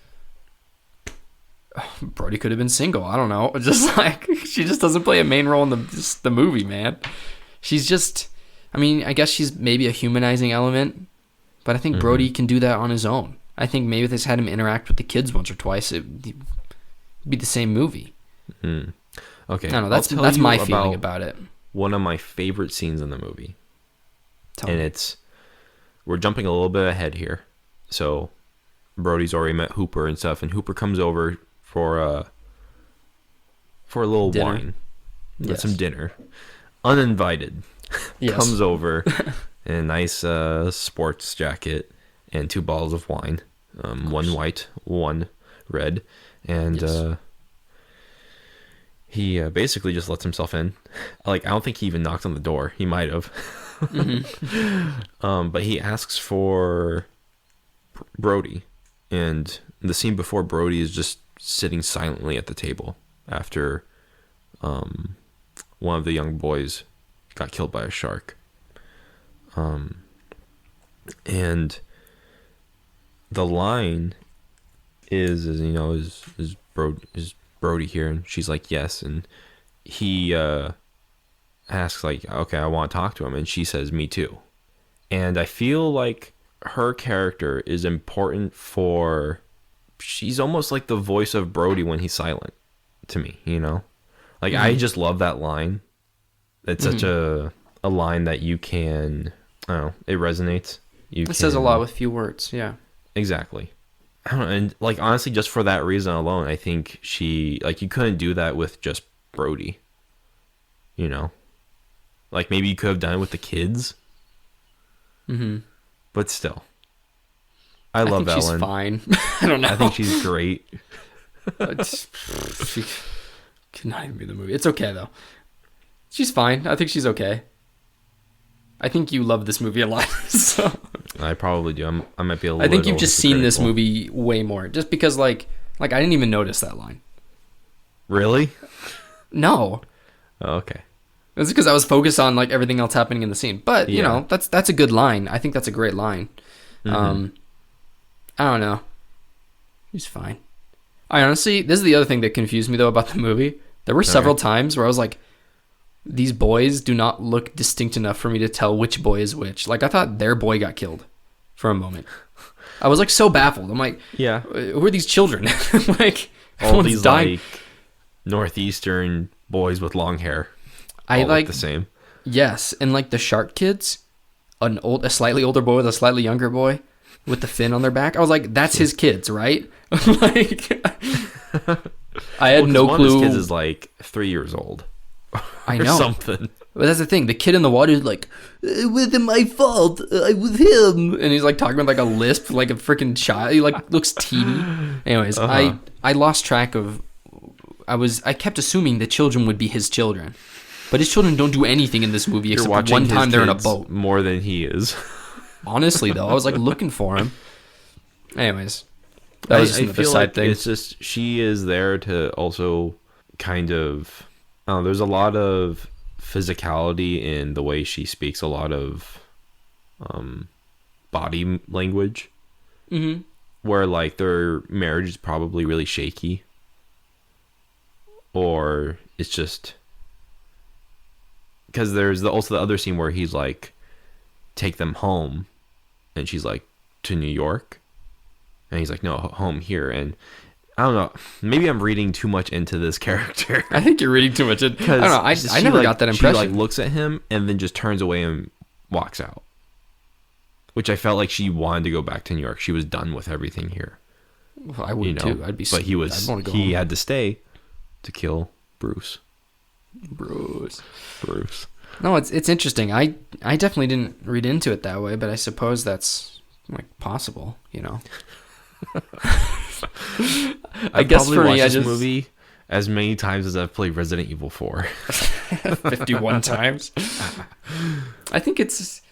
Brody could have been single. I don't know. Just like... She just doesn't play a main role in the movie, man. She's just... I mean, I guess she's maybe a humanizing element, but I think Brody can do that on his own. I think maybe if they just had him interact with the kids once or twice, it'd be the same movie. Okay, I don't know. I'll That's tell you my feeling about it. one of my favorite scenes in the movie. Tell And me. we're jumping a little bit ahead here. So Brody's already met Hooper and stuff, and Hooper comes over for a little Dinner. wine. Yes. Some dinner. Uninvited. Yes. Comes over in a nice sports jacket and 2 bottles of wine. One white, one red. And Yes. he basically just lets himself in. Like, I don't think he even knocked on the door. He might have. But he asks for Brody. And the scene before, Brody is just sitting silently at the table after one of the young boys got killed by a shark. And the line is Brody here? And she's like, yes. And he asks, like, okay, I want to talk to him. And she says, me too. And I feel like her character is important for... She's almost like the voice of Brody when he's silent to me, you know? Like, I just love that line. It's such a line that you can... I don't know. It resonates. It says a lot with few words, yeah. Exactly. I don't know, and, like, honestly, just for that reason alone, I think she, like, you couldn't do that with just Brody. You know? Like, maybe you could have done it with the kids. Mm-hmm. But still. I love think Ellen. she's fine. I don't know. I think she's great. She could not even be in the movie. It's okay, though. She's fine. I think she's okay. I think you love this movie a lot. So I probably do. I might be a little. I think you've just seen this hypocritical. movie way more, just because like I didn't even notice that line. Really? No, Oh, okay. it's because I was focused on like everything else happening in the scene. But you Yeah. know, that's a good line. I think that's a great line. I don't know. He's fine. I honestly, this is the other thing that confused me though about the movie. There were several times where I was like, these boys do not look distinct enough for me to tell which boy is which. Like I thought their boy got killed for a moment. I was like so baffled. I'm like, Yeah. who are these children? Like All everyone's these dying. like northeastern boys with long hair. I all look like the same. Yes, and like the shark kids, a slightly older boy with a slightly younger boy with the fin on their back. I was like, that's his kids, right? Like, I had no One of his clue. kids is like 3 years old. I Or know. something. But that's the thing. The kid in the water is like, it wasn't my fault. I was him. And he's like talking with like a lisp, like a freaking child. He like looks teeny. Anyways, I lost track of. I kept assuming the children would be his children, but his children don't do anything in this movie You're except watching one his time they're in a kids boat. more than he is. Honestly, though, I was like looking for him. Anyways, that was just I another feel side like thing. it's just she is there to also kind of. There's a lot of physicality in the way she speaks. A lot of body language. Mm-hmm. Where like their marriage is probably really shaky, or it's just because there's also the other scene where he's like, take them home, and she's like, to New York, and he's like, no, home here. And I don't know, maybe I'm reading too much into this character. I think you're reading too much. I don't know. I never got that impression. She like looks at him and then just turns away and walks out, which I felt like she wanted to go back to New York. She was done with everything here. Well, I would too. I'd be. But he was. I'd want to go He home. had to stay to kill Bruce. Bruce. No, it's interesting. I definitely didn't read into it that way, but I suppose that's like possible. You know. I guess probably for me, watched I this just movie as many times as I've played Resident Evil 4. 51 times. I think it's.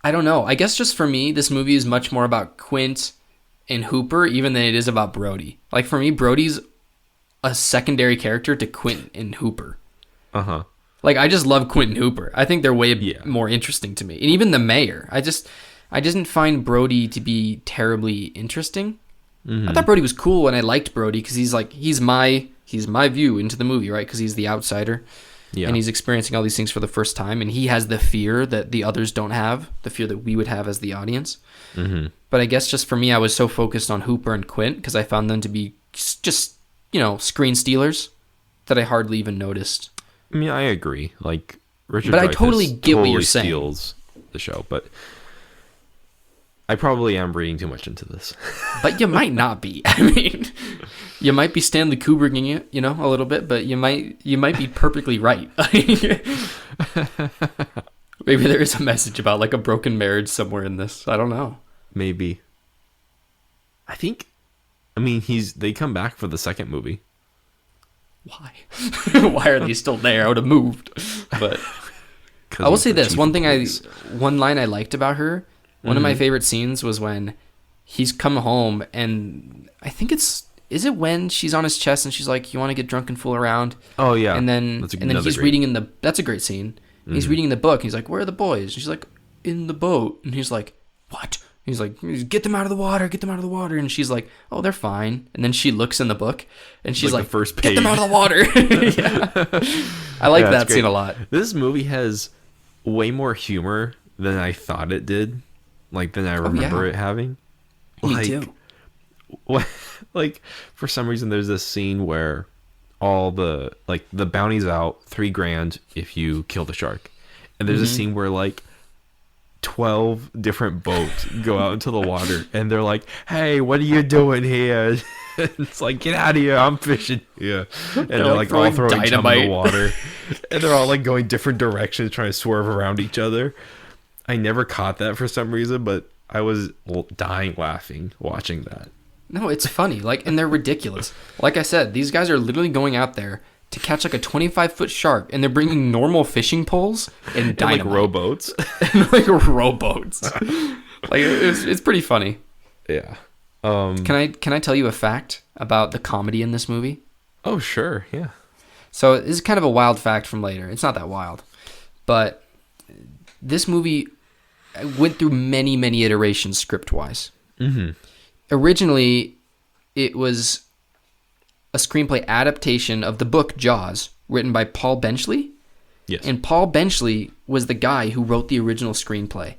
I don't know. I guess just for me, this movie is much more about Quint and Hooper, even than it is about Brody. Like for me, Brody's a secondary character to Quint and Hooper. Uh-huh. Like I just love Quint and Hooper. I think they're way Yeah. more interesting to me, and even the mayor. I didn't find Brody to be terribly interesting. I thought Brody was cool, and I liked Brody because he's my view into the movie, right? Because he's the outsider, Yeah. and he's experiencing all these things for the first time, and he has the fear that the others don't have, the fear that we would have as the audience. Mm-hmm. But I guess just for me, I was so focused on Hooper and Quint because I found them to be just screen stealers that I hardly even noticed. I mean, I agree. Like Richard But I Dreyfuss totally get what you're saying. steals the show, but I probably am reading too much into this. But you might not be. I mean, you might be Stanley Kubricking it, a little bit, but you might be perfectly right. Maybe there is a message about like a broken marriage somewhere in this. I don't know. Maybe. They come back for the second movie. Why? Why are they still there? I would have moved. But I will say this: one line I liked about her. One of my favorite scenes was when he's come home, and I think is it when she's on his chest and she's like, "You want to get drunk and fool around?" Oh yeah. And then he's reading in the. That's a great scene. And he's reading in the book. And he's like, "Where are the boys?" And she's like, "In the boat." And he's like, "What?" He's like, "Get them out of the water. Get them out of the water." And she's like, "Oh, they're fine." And then she looks in the book, and she's Like like, the first "Get them page. out of the water." Yeah. I like Yeah, that that's scene great. a lot. This movie has way more humor than I thought it did. Like than I remember it having. Me too. What, like for some reason there's this scene where all the bounty's out $3,000 if you kill the shark, and there's a scene where like 12 different boats go out into the water, and they're like, "Hey, what are you doing here?" It's like, "Get out of here, I'm fishing here." And they're like all throwing dynamite in the water, and they're all like going different directions trying to swerve around each other. I never caught that for some reason, but I was dying laughing watching that. No, it's funny. Like, and they're ridiculous. Like I said, these guys are literally going out there to catch like a 25-foot shark, and they're bringing normal fishing poles and dynamite. Like rowboats. And like rowboats. Like it's pretty funny. Yeah. Can I tell you a fact about the comedy in this movie? Oh, sure. Yeah. So this is kind of a wild fact from later. It's not that wild, but this movie went through many, many iterations script-wise. Mm-hmm. Originally, it was a screenplay adaptation of the book Jaws, written by Paul Benchley. Yes. And Paul Benchley was the guy who wrote the original screenplay,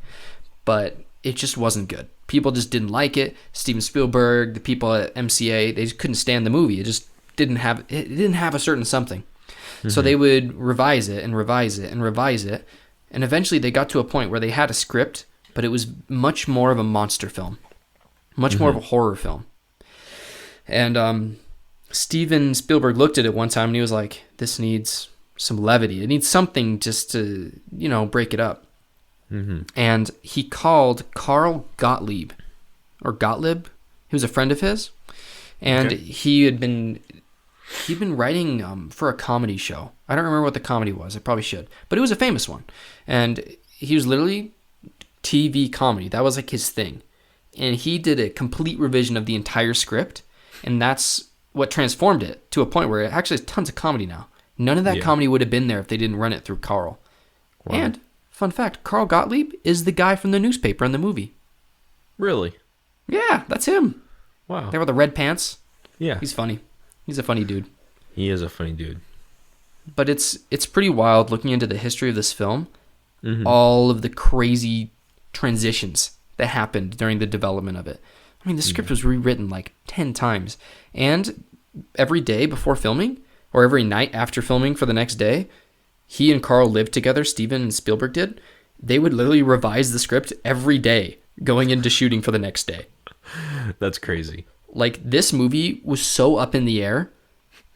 but it just wasn't good. People just didn't like it. Steven Spielberg, the people at MCA, they just couldn't stand the movie. It just didn't have a certain something. Mm-hmm. So they would revise it and revise it and revise it. And eventually they got to a point where they had a script, but it was much more of a monster film, much more of a horror film. And Steven Spielberg looked at it one time and he was like, this needs some levity. It needs something just to, break it up. Mm-hmm. And he called Carl Gottlieb, or Gottlieb. He was a friend of his. And he'd been writing for a comedy show. I don't remember what the comedy was. I probably should. But it was a famous one. And he was literally TV comedy. That was like his thing. And he did a complete revision of the entire script. And that's what transformed it to a point where it actually has tons of comedy now. None of that comedy would have been there if they didn't run it through Carl. Wow. And, fun fact, Carl Gottlieb is the guy from the newspaper in the movie. Really? Yeah, that's him. Wow. There with the red pants. Yeah. He's funny. He's a funny dude. He is a funny dude. But it's pretty wild looking into the history of this film. Mm-hmm. All of the crazy transitions that happened during the development of it. I mean, the script was rewritten like 10 times. And every day before filming, or every night after filming for the next day, he and Carl lived together, Steven and Spielberg did. They would literally revise the script every day going into shooting for the next day. That's crazy. Like, this movie was so up in the air.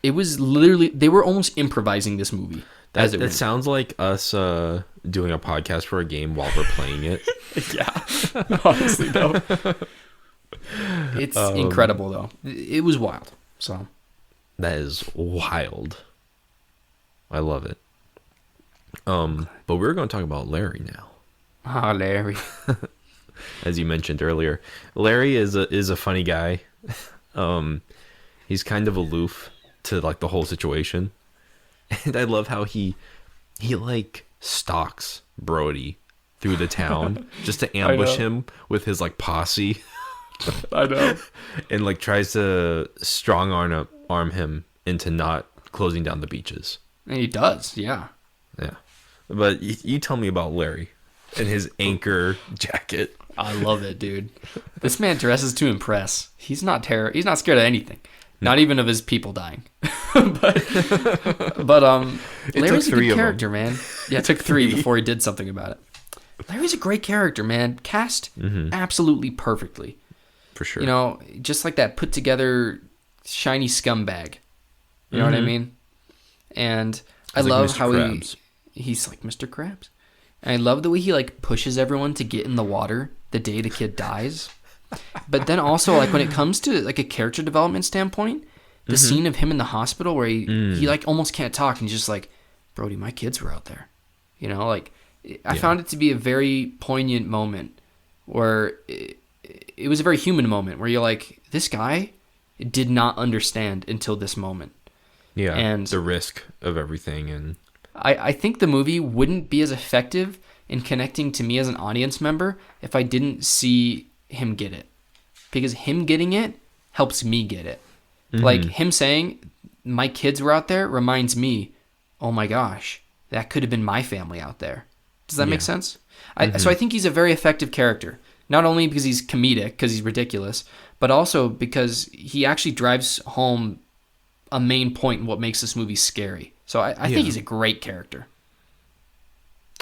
It was literally, they were almost improvising this movie. That sounds like us doing a podcast for a game while we're playing it. Yeah. Honestly, though. It's incredible, though. It was wild. So that is wild. I love it. But we're going to talk about Larry now. Ah, Larry. As you mentioned earlier, Larry is a funny guy. He's kind of aloof to like the whole situation, and I love how he like stalks Brody through the town just to ambush him with his like posse. I know. And like tries to strong arm him into not closing down the beaches. And he does, yeah. Yeah. But you tell me about Larry and his anchor jacket. I love it, dude. This man dresses to impress. He's not He's not scared of anything. Not even of his people dying. but Larry's a good character, man. Yeah, it took 3 before he did something about it. Larry's a great character, man. Cast absolutely perfectly. For sure. Just like that put together shiny scumbag. You know what I mean? And I love like how he's like Mr. Krabs. And I love the way he like pushes everyone to get in the water the day the kid dies. But then also like when it comes to like a character development standpoint, the scene of him in the hospital where he like almost can't talk and he's just like, Brody, my kids were out there. I found it to be a very poignant moment where it was a very human moment where you're like, this guy did not understand until this moment. Yeah, and the risk of everything. And I think the movie wouldn't be as effective in connecting to me as an audience member if I didn't see him get it. Because him getting it helps me get it. Like him saying, my kids were out there reminds me, oh my gosh, that could have been my family out there. Does that make sense? So I think he's a very effective character. Not only because he's comedic, because he's ridiculous, but also because he actually drives home a main point in what makes this movie scary. So I think he's a great character.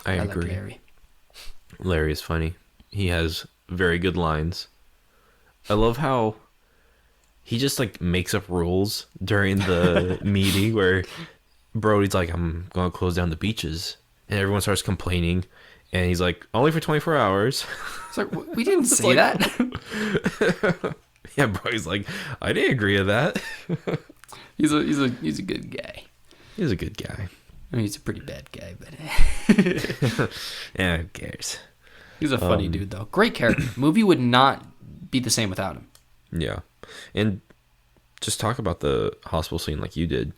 I agree. Like Larry. Larry is funny. He has very good lines. I love how he just like makes up rules during the meeting where Brody's like, I'm going to close down the beaches. And everyone starts complaining. And he's like, only for 24 hours. It's like, we didn't say that. Yeah, Brody's like, I didn't agree to that. He's a good guy. He's a good guy. I mean, he's a pretty bad guy, but Yeah, who cares? he's a funny dude, though. Great character. Movie would not be the same without him. Yeah. And just talk about the hospital scene like you did.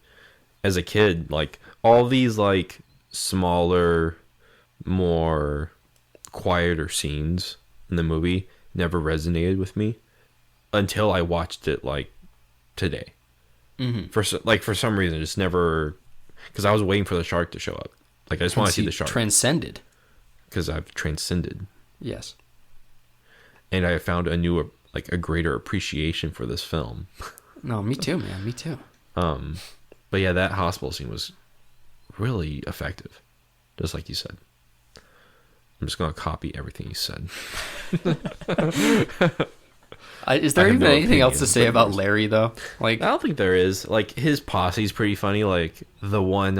As a kid, like, all these, like, smaller, more quieter scenes in the movie never resonated with me until I watched it, like, today. Mm-hmm. For some reason, just never... Because I was waiting for the shark to show up. Like, I just want to see the shark. Transcended. Because I've transcended. Yes. And I found a greater appreciation for this film. No, me too, man. Me too. But yeah, that hospital scene was really effective. Just like you said. I'm just going to copy everything you said. Is there even anything else to say about Larry, though? Like, I don't think there is. Like, his posse's pretty funny. Like, the one,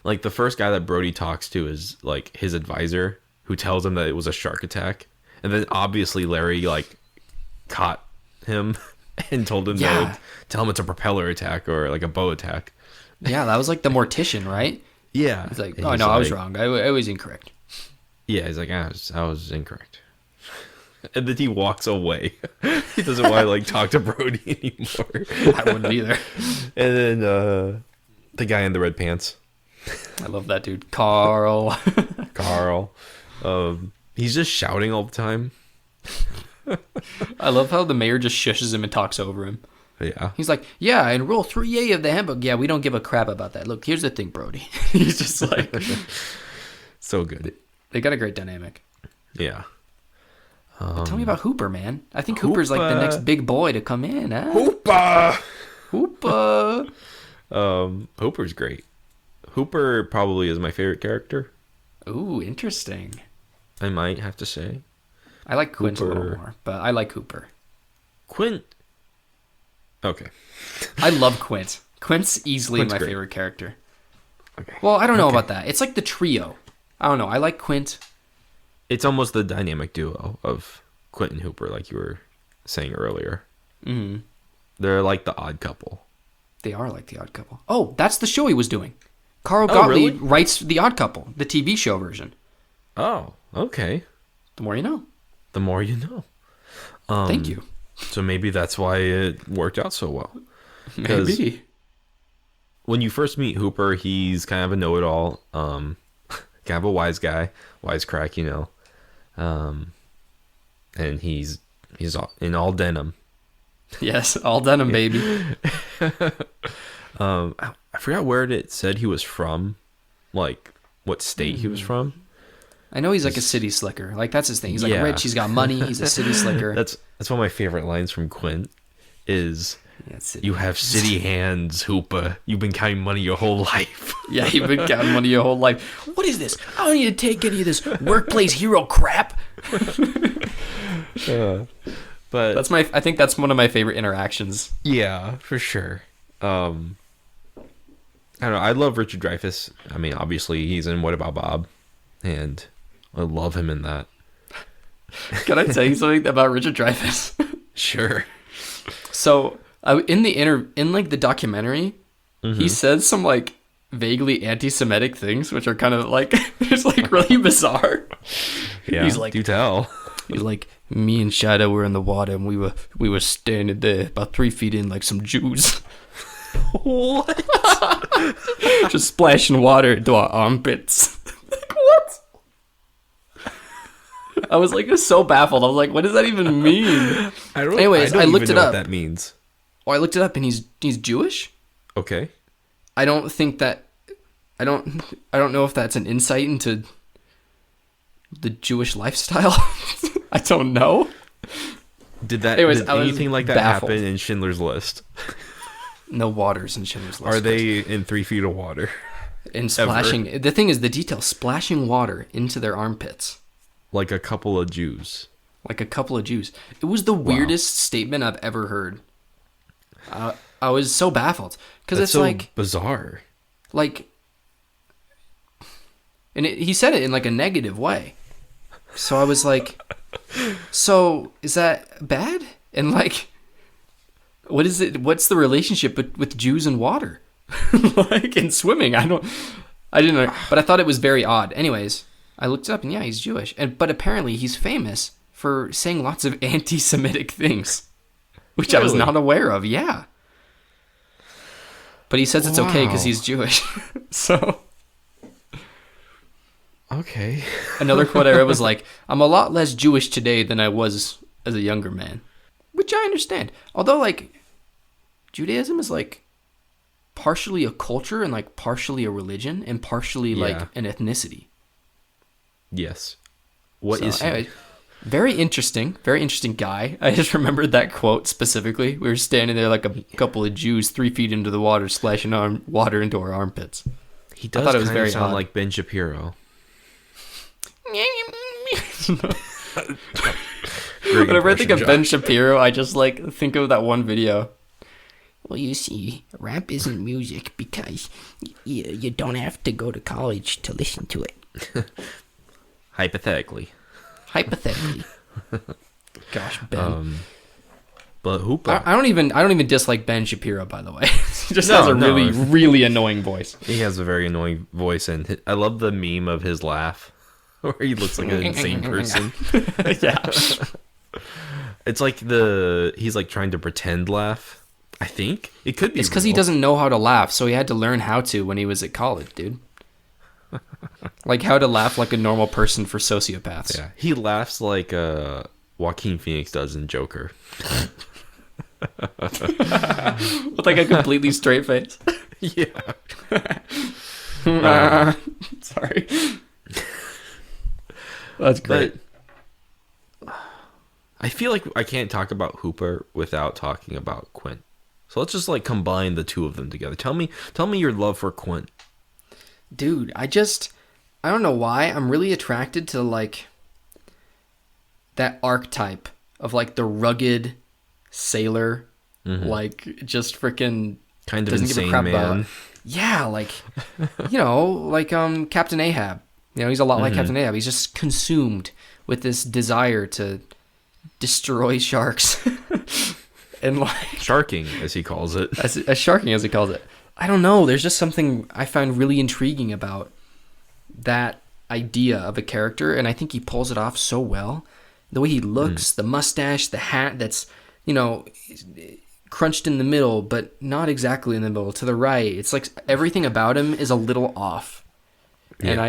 like, the first guy that Brody talks to is, like, his advisor, who tells him that it was a shark attack. And then, obviously, Larry, like, caught him and told him to tell him it's a propeller attack or, like, a bow attack. Yeah, that was, like, the mortician, right? Yeah. He's like, oh, no, I was wrong. I was incorrect. Yeah, he's like, I was incorrect. And then he walks away. He doesn't want to, like, talk to Brody anymore. I wouldn't either. And then the guy in the red pants. I love that dude. Carl. He's just shouting all the time. I love how the mayor just shushes him and talks over him. Yeah. He's like, yeah, in rule 3A of the handbook, yeah, we don't give a crap about that. Look, here's the thing, Brody. He's just like... So good. They got a great dynamic. Yeah. Tell me about Hooper, man. I think Hooper's like the next big boy to come in, huh? Hooper! Hooper's great. Hooper probably is my favorite character. Ooh, interesting. I might have to say. I like Quint a little more, but I like Hooper. Quint. Okay. I love Quint. Quint's easily Quint's my great. favorite character. Okay. Well, I don't know about that. It's like the trio. I don't know. I like Quint. It's almost the dynamic duo of Quint and Hooper, like you were saying earlier. Mm-hmm. They're like the odd couple. They are like the Odd Couple. Oh, that's the show he was doing. Carl Gottlieb writes The Odd Couple, the TV show version. Oh, okay. The more you know. The more you know. Thank you. So maybe that's why it worked out so well. Maybe. When you first meet Hooper, he's kind of a know-it-all, kind of a wise guy, wisecrack, you know. And he's in all denim. Yes, all denim, baby. I forgot where it said he was from, like what state he was from. I know he's like a city slicker. Like that's his thing. He's like rich. He's got money. He's a city slicker. That's one of my favorite lines from Quint. Is city you have city hands, Hooper. You've been counting money your whole life. Yeah, you've been counting money your whole life. What is this? I don't need to take any of this workplace hero crap. But I think that's one of my favorite interactions. Yeah, for sure. I don't know. I love Richard Dreyfuss. I mean, obviously he's in What About Bob, and I love him in that. Can I tell you something about Richard Dreyfuss? Sure. So in the documentary, he says some like vaguely anti-Semitic things, which are kind of like it's like really bizarre. Yeah, he's like, do tell. He's like, me and Shada were in the water, and we were standing there about 3 feet in like some Jews. What? Just splashing water into our armpits. Like, what? I was like so baffled. I was like, what does that even mean? Anyways, I looked it up. What that means. Oh, I looked it up, and he's Jewish. Okay. I don't know if that's an insight into the Jewish lifestyle. I don't know. Did anything like that happen in Schindler's List? No waters in Schindler's List. Are they in 3 feet of water? And splashing. Ever? The thing is, the detail, splashing water into their armpits. Like a couple of Jews. It was the weirdest statement I've ever heard. I was so baffled. Because it's so like... bizarre. Like... And he said it in like a negative way. So I was like... So, is that bad? And like... What is it? What's the relationship with Jews and water? like in swimming. I didn't know, but I thought it was very odd. Anyways, I looked up and yeah, he's Jewish. But apparently he's famous for saying lots of anti-Semitic things, which I was not aware of. Yeah. But he says it's okay because he's Jewish. So. Okay. Another quote I read was like, I'm a lot less Jewish today than I was as a younger man. Which I understand. Although, like, Judaism is, like, partially a culture and, like, partially a religion and partially, like, an ethnicity. Yes. What is he? Anyway, very interesting guy. I just remembered that quote specifically. We were standing there like a couple of Jews 3 feet into the water, splashing water into our armpiits. He does kind of sound like Ben Shapiro. Whenever I think of Ben Shapiro, I just like think of that one video. Well, you see, rap isn't music because you don't have to go to college to listen to it. Hypothetically. Gosh, Ben. But Hooper. I don't even dislike Ben Shapiro, by the way. He just has a really annoying voice. He has a very annoying voice, and I love the meme of his laugh. Where he looks like an insane person. Yeah. It's like he's like trying to pretend laugh. I think it could be. It's because he doesn't know how to laugh, so he had to learn how to when he was at college, dude. Like how to laugh like a normal person for sociopaths. Yeah, he laughs like Joaquin Phoenix does in Joker. With like a completely straight face. Yeah. Sorry. That's great. But I feel like I can't talk about Hooper without talking about Quint. So let's just like combine the two of them together. Tell me your love for Quint. Dude, I don't know why. I'm really attracted to like that archetype of like the rugged sailor, like just freaking kind of doesn't insane give a crap man. about. Yeah, like like Captain Ahab. He's a lot like Captain Ahab. He's just consumed with this desire to destroy sharks. And like sharking, as he calls it. As sharking, as he calls it. I don't know. There's just something I find really intriguing about that idea of a character, and I think he pulls it off so well. The way he looks, the mustache, the hat that's, crunched in the middle, but not exactly in the middle, to the right. It's like everything about him is a little off. Yeah.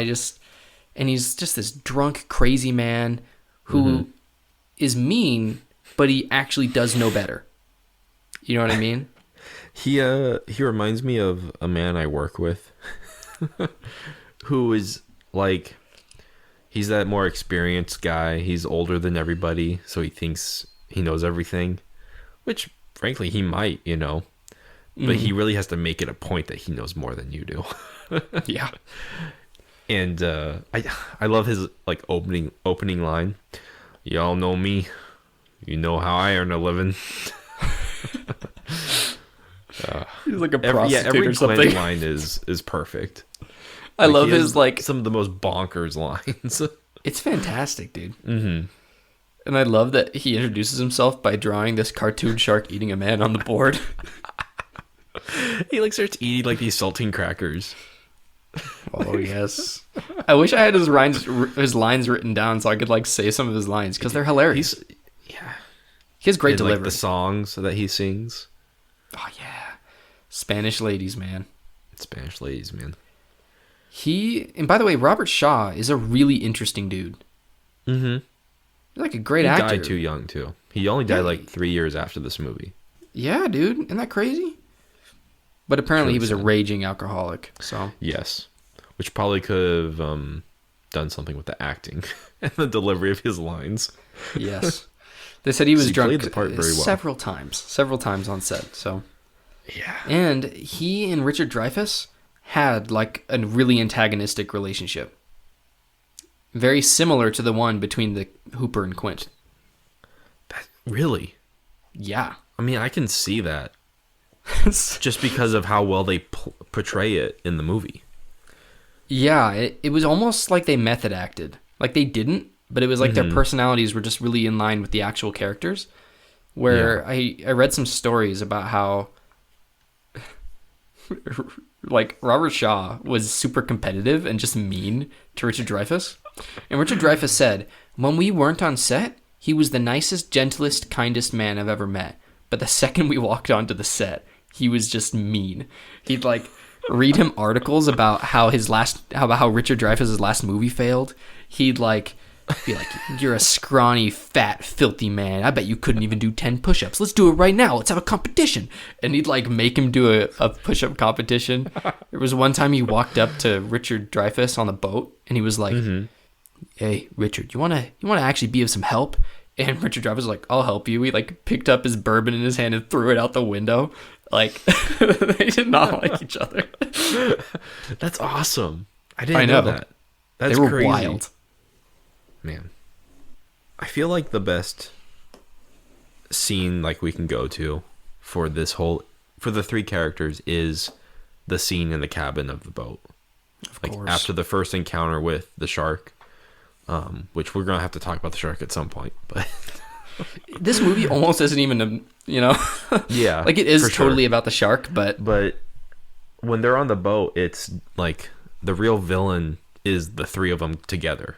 And he's just this drunk, crazy man who is mean, but he actually does know better. You know what I mean? He reminds me of a man I work with who is like, he's that more experienced guy. He's older than everybody, so he thinks he knows everything, which frankly he might, but he really has to make it a point that he knows more than you do. Yeah. And I love his like opening line. Y'all know me. You know how I earn a living. He's like a prostitute every or something. Quentin line is perfect. I love his like some of the most bonkers lines. It's fantastic, dude. Mm-hmm. And I love that he introduces himself by drawing this cartoon shark eating a man on the board. He like starts eating like these saltine crackers. Oh yes. I wish I had his lines written down so I could like say some of his lines because they're hilarious. He has great delivery. Like the songs that he sings. Oh yeah, Spanish ladies, man. And by the way, Robert Shaw is a really interesting dude. Mm-hmm. He's like a great actor. He died too young too. He only died like 3 years after this movie. Yeah, dude, isn't that crazy? But apparently he was a raging alcoholic. So yes, which probably could have done something with the acting and the delivery of his lines. Yes, they said he was drunk played the part very well. several times on set. So yeah, and he and Richard Dreyfuss had like a really antagonistic relationship, very similar to the one between the Hooper and Quint. Really? Yeah. I mean, I can see that. Just because of how well they portray it in the movie. Yeah, it was almost like they method acted. Like they didn't, but it was like their personalities were just really in line with the actual characters. Where I read some stories about how like Robert Shaw was super competitive and just mean to Richard Dreyfuss. And Richard Dreyfuss said, when we weren't on set, he was the nicest, gentlest, kindest man I've ever met. But the second we walked onto the set, he was just mean. He'd like read him articles about how how Richard Dreyfuss's last movie failed. He'd like be like, you're a scrawny, fat, filthy man. I bet you couldn't even do 10 push-ups. Let's do it right now. Let's have a competition. And he'd like make him do a push-up competition. There was one time he walked up to Richard Dreyfuss on the boat and he was like, hey, Richard, you wanna actually be of some help? And Richard Dreyfuss was like, I'll help you. He like picked up his bourbon in his hand and threw it out the window. Like they did not like each other. That's awesome. I didn't know that. That's they were crazy. wild. Man, I feel like the best scene like we can go to for the three characters is the scene in the cabin of the boat. Of like course. after the first encounter with the shark, which we're gonna have to talk about the shark at some point. But this movie almost isn't even yeah, like it is for sure. totally about the shark, but when they're on the boat, it's like the real villain is the three of them together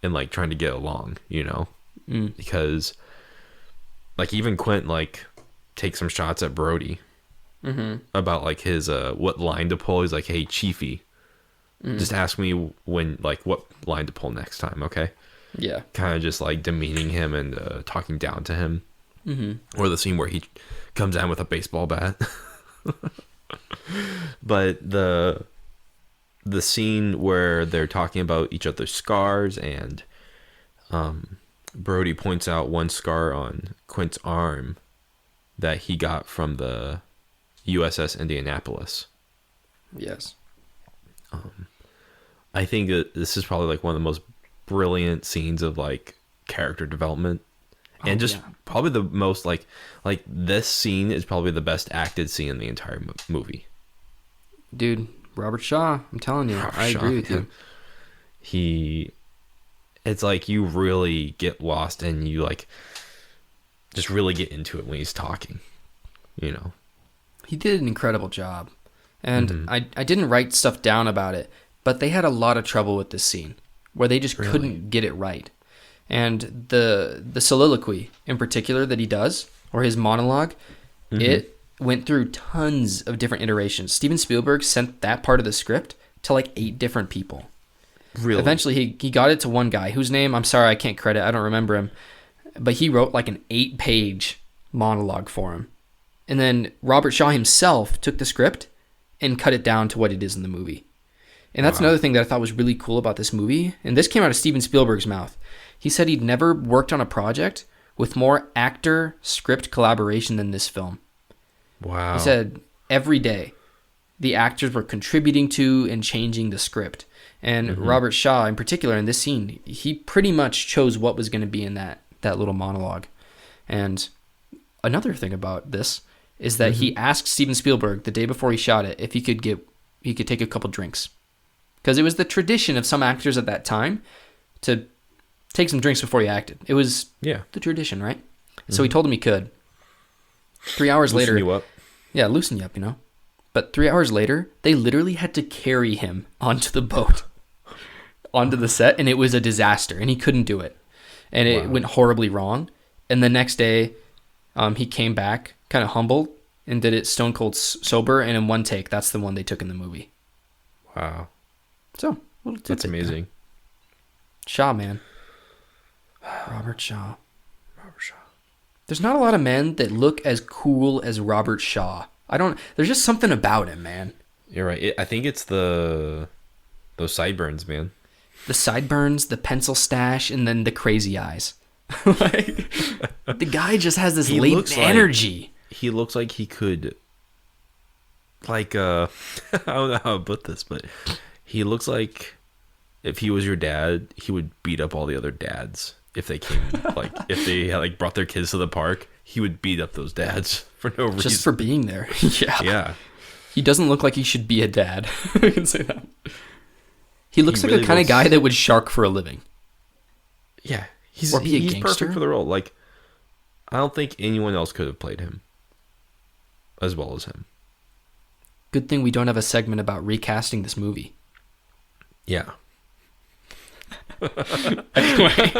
and like trying to get along, because like even Quint like takes some shots at Brody about like his what line to pull. He's like, hey Chiefy, just ask me when like what line to pull next time, okay? yeah, Kind of just like demeaning him and talking down to him. Or the scene where he comes down with a baseball bat. But the scene where they're talking about each other's scars and Brody points out one scar on Quint's arm that he got from the USS Indianapolis. yes, I think that this is probably like one of the most brilliant scenes of like character development. And just probably the most like this scene is probably the best acted scene in the entire movie. dude, Robert Shaw, I'm telling you, I agree with you. It's like you really get lost and you like just really get into it when he's talking, He did an incredible job. And I didn't write stuff down about it, but they had a lot of trouble with this scene where they just couldn't get it right. And the soliloquy in particular that he does, or his monologue, it went through tons of different iterations. Steven Spielberg sent that part of the script to like 8 different people. Really? Eventually he got it to one guy whose name, I'm sorry, I can't credit, I don't remember him. But he wrote like an 8-page monologue for him. And then Robert Shaw himself took the script and cut it down to what it is in the movie. And that's another thing that I thought was really cool about this movie. And this came out of Steven Spielberg's mouth. He said he'd never worked on a project with more actor-script collaboration than this film. Wow. He said every day the actors were contributing to and changing the script. And Robert Shaw, in particular, in this scene, he pretty much chose what was going to be in that little monologue. And another thing about this is that he asked Steven Spielberg the day before he shot it if he could take a couple drinks. Because it was the tradition of some actors at that time to take some drinks before you acted. It was the tradition, right? So he told him he could. 3 hours later... Loosen you up. Yeah, loosen you up, But 3 hours later, they literally had to carry him onto the boat, onto the set, and it was a disaster, and he couldn't do it. And it went horribly wrong. And the next day, he came back kind of humbled and did it stone cold sober, and in one take, that's the one they took in the movie. Wow. So, That's amazing. Shaw, man. Robert Shaw. There's not a lot of men that look as cool as Robert Shaw. There's just something about him, man. You're right. I think it's those sideburns, man. The sideburns, the pencil stash, and then the crazy eyes. Like, the guy just has this latent energy. He looks like he could, like, I don't know how to put this, but he looks like if he was your dad, he would beat up all the other dads. If they came, like, if they like brought their kids to the park, he would beat up those dads for no reason. Just for being there. Yeah. He doesn't look like he should be a dad. I can say that. He looks like really the kind of looks- guy that would shark for a living. Yeah. He's Or be a he's gangster? perfect for the role. Like, I don't think anyone else could have played him as well as him. Good thing we don't have a segment about recasting this movie. Yeah. Anyway,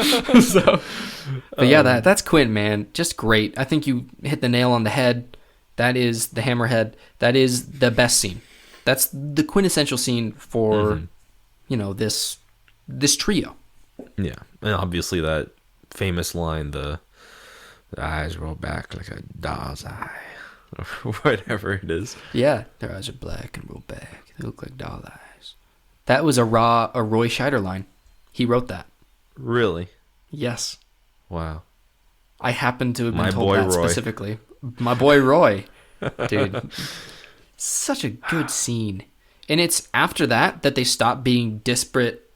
but yeah, that's Quint, man. Just great. I think you hit the nail on the head. That is the hammerhead. That is the best scene. That's the quintessential scene for, this trio. Yeah. And obviously that famous line, the eyes roll back like a doll's eye. Or whatever it is. Yeah. Their eyes are black and roll back. They look like doll eyes. That was a Roy Scheider line. He wrote that. Really? Yes. Wow. I happen to have been My told boy that Roy. specifically. My boy Roy. Dude. Such a good scene. And it's after that they stop being disparate,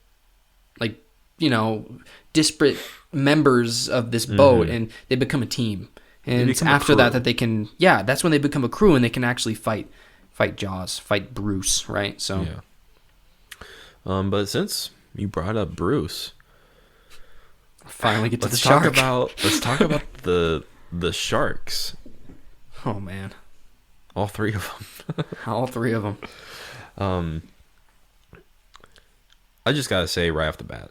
disparate members of this boat, and they become a team. And it's after that they can, that's when they become a crew and they can actually fight Jaws, fight Bruce, right? So yeah. But since you brought up Bruce, finally get to the let's shark. talk about the sharks. Oh man, all three of them. All three of them. I just gotta say right off the bat,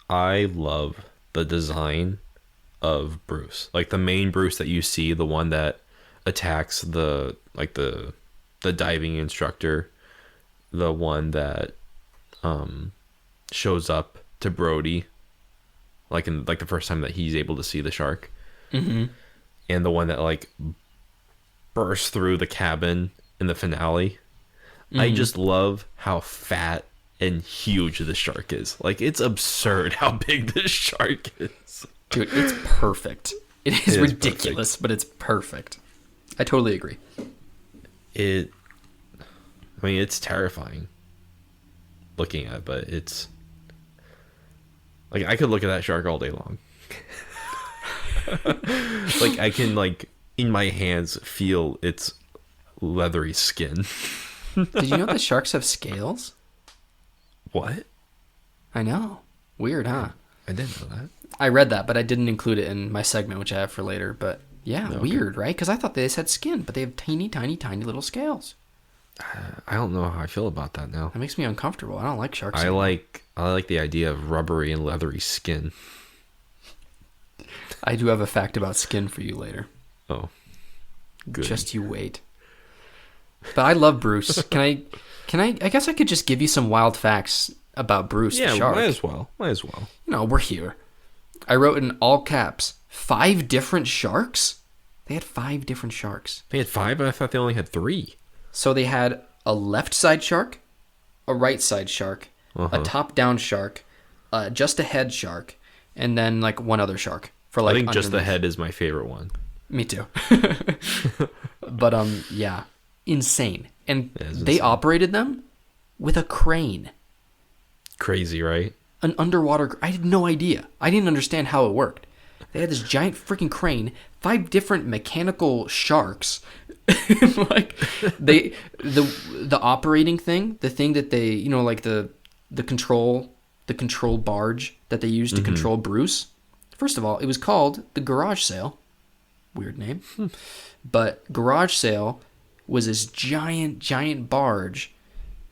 I love the design of Bruce. Like the main Bruce that you see, the one that attacks the diving instructor, the one that shows up to Brody, in the first time that he's able to see the shark, and the one that bursts through the cabin in the finale. I just love how fat and huge the shark is. It's absurd how big this shark is. Dude, it's perfect. It is ridiculous, but it's perfect. I totally agree. It's terrifying looking at, but it's I could look at that shark all day long. I can in my hands feel its leathery skin. Did you know that sharks have scales? What? I know. Weird, huh? I didn't know that. I read that, but I didn't include it in my segment, which I have for later. But yeah, okay. Weird, right? Because I thought they just had skin, but they have teeny, tiny, tiny little scales. I don't know how I feel about that now. That makes me uncomfortable. I don't like sharks. I like the idea of rubbery and leathery skin. I do have a fact about skin for you later. Oh, good. Just you wait. But I love Bruce. Can I guess I could just give you some wild facts about Bruce the shark. Might as well. We're here. I wrote in all caps, 5 different sharks? They had 5 different sharks. They had 5? I thought they only had 3. So they had a left side shark, a right side shark, a top down shark, just a head shark, and then one other shark. I think just the head is my favorite one. Me too. But yeah. Insane. And they insane. operated them with a crane. Crazy, right? An underwater... I had no idea. I didn't understand how it worked. They had this giant freaking crane, 5 different mechanical sharks. The operating thing, the thing that they, the control barge that they used to control Bruce. First of all, it was called the Garage Sail. Weird name. But Garage Sail was this giant barge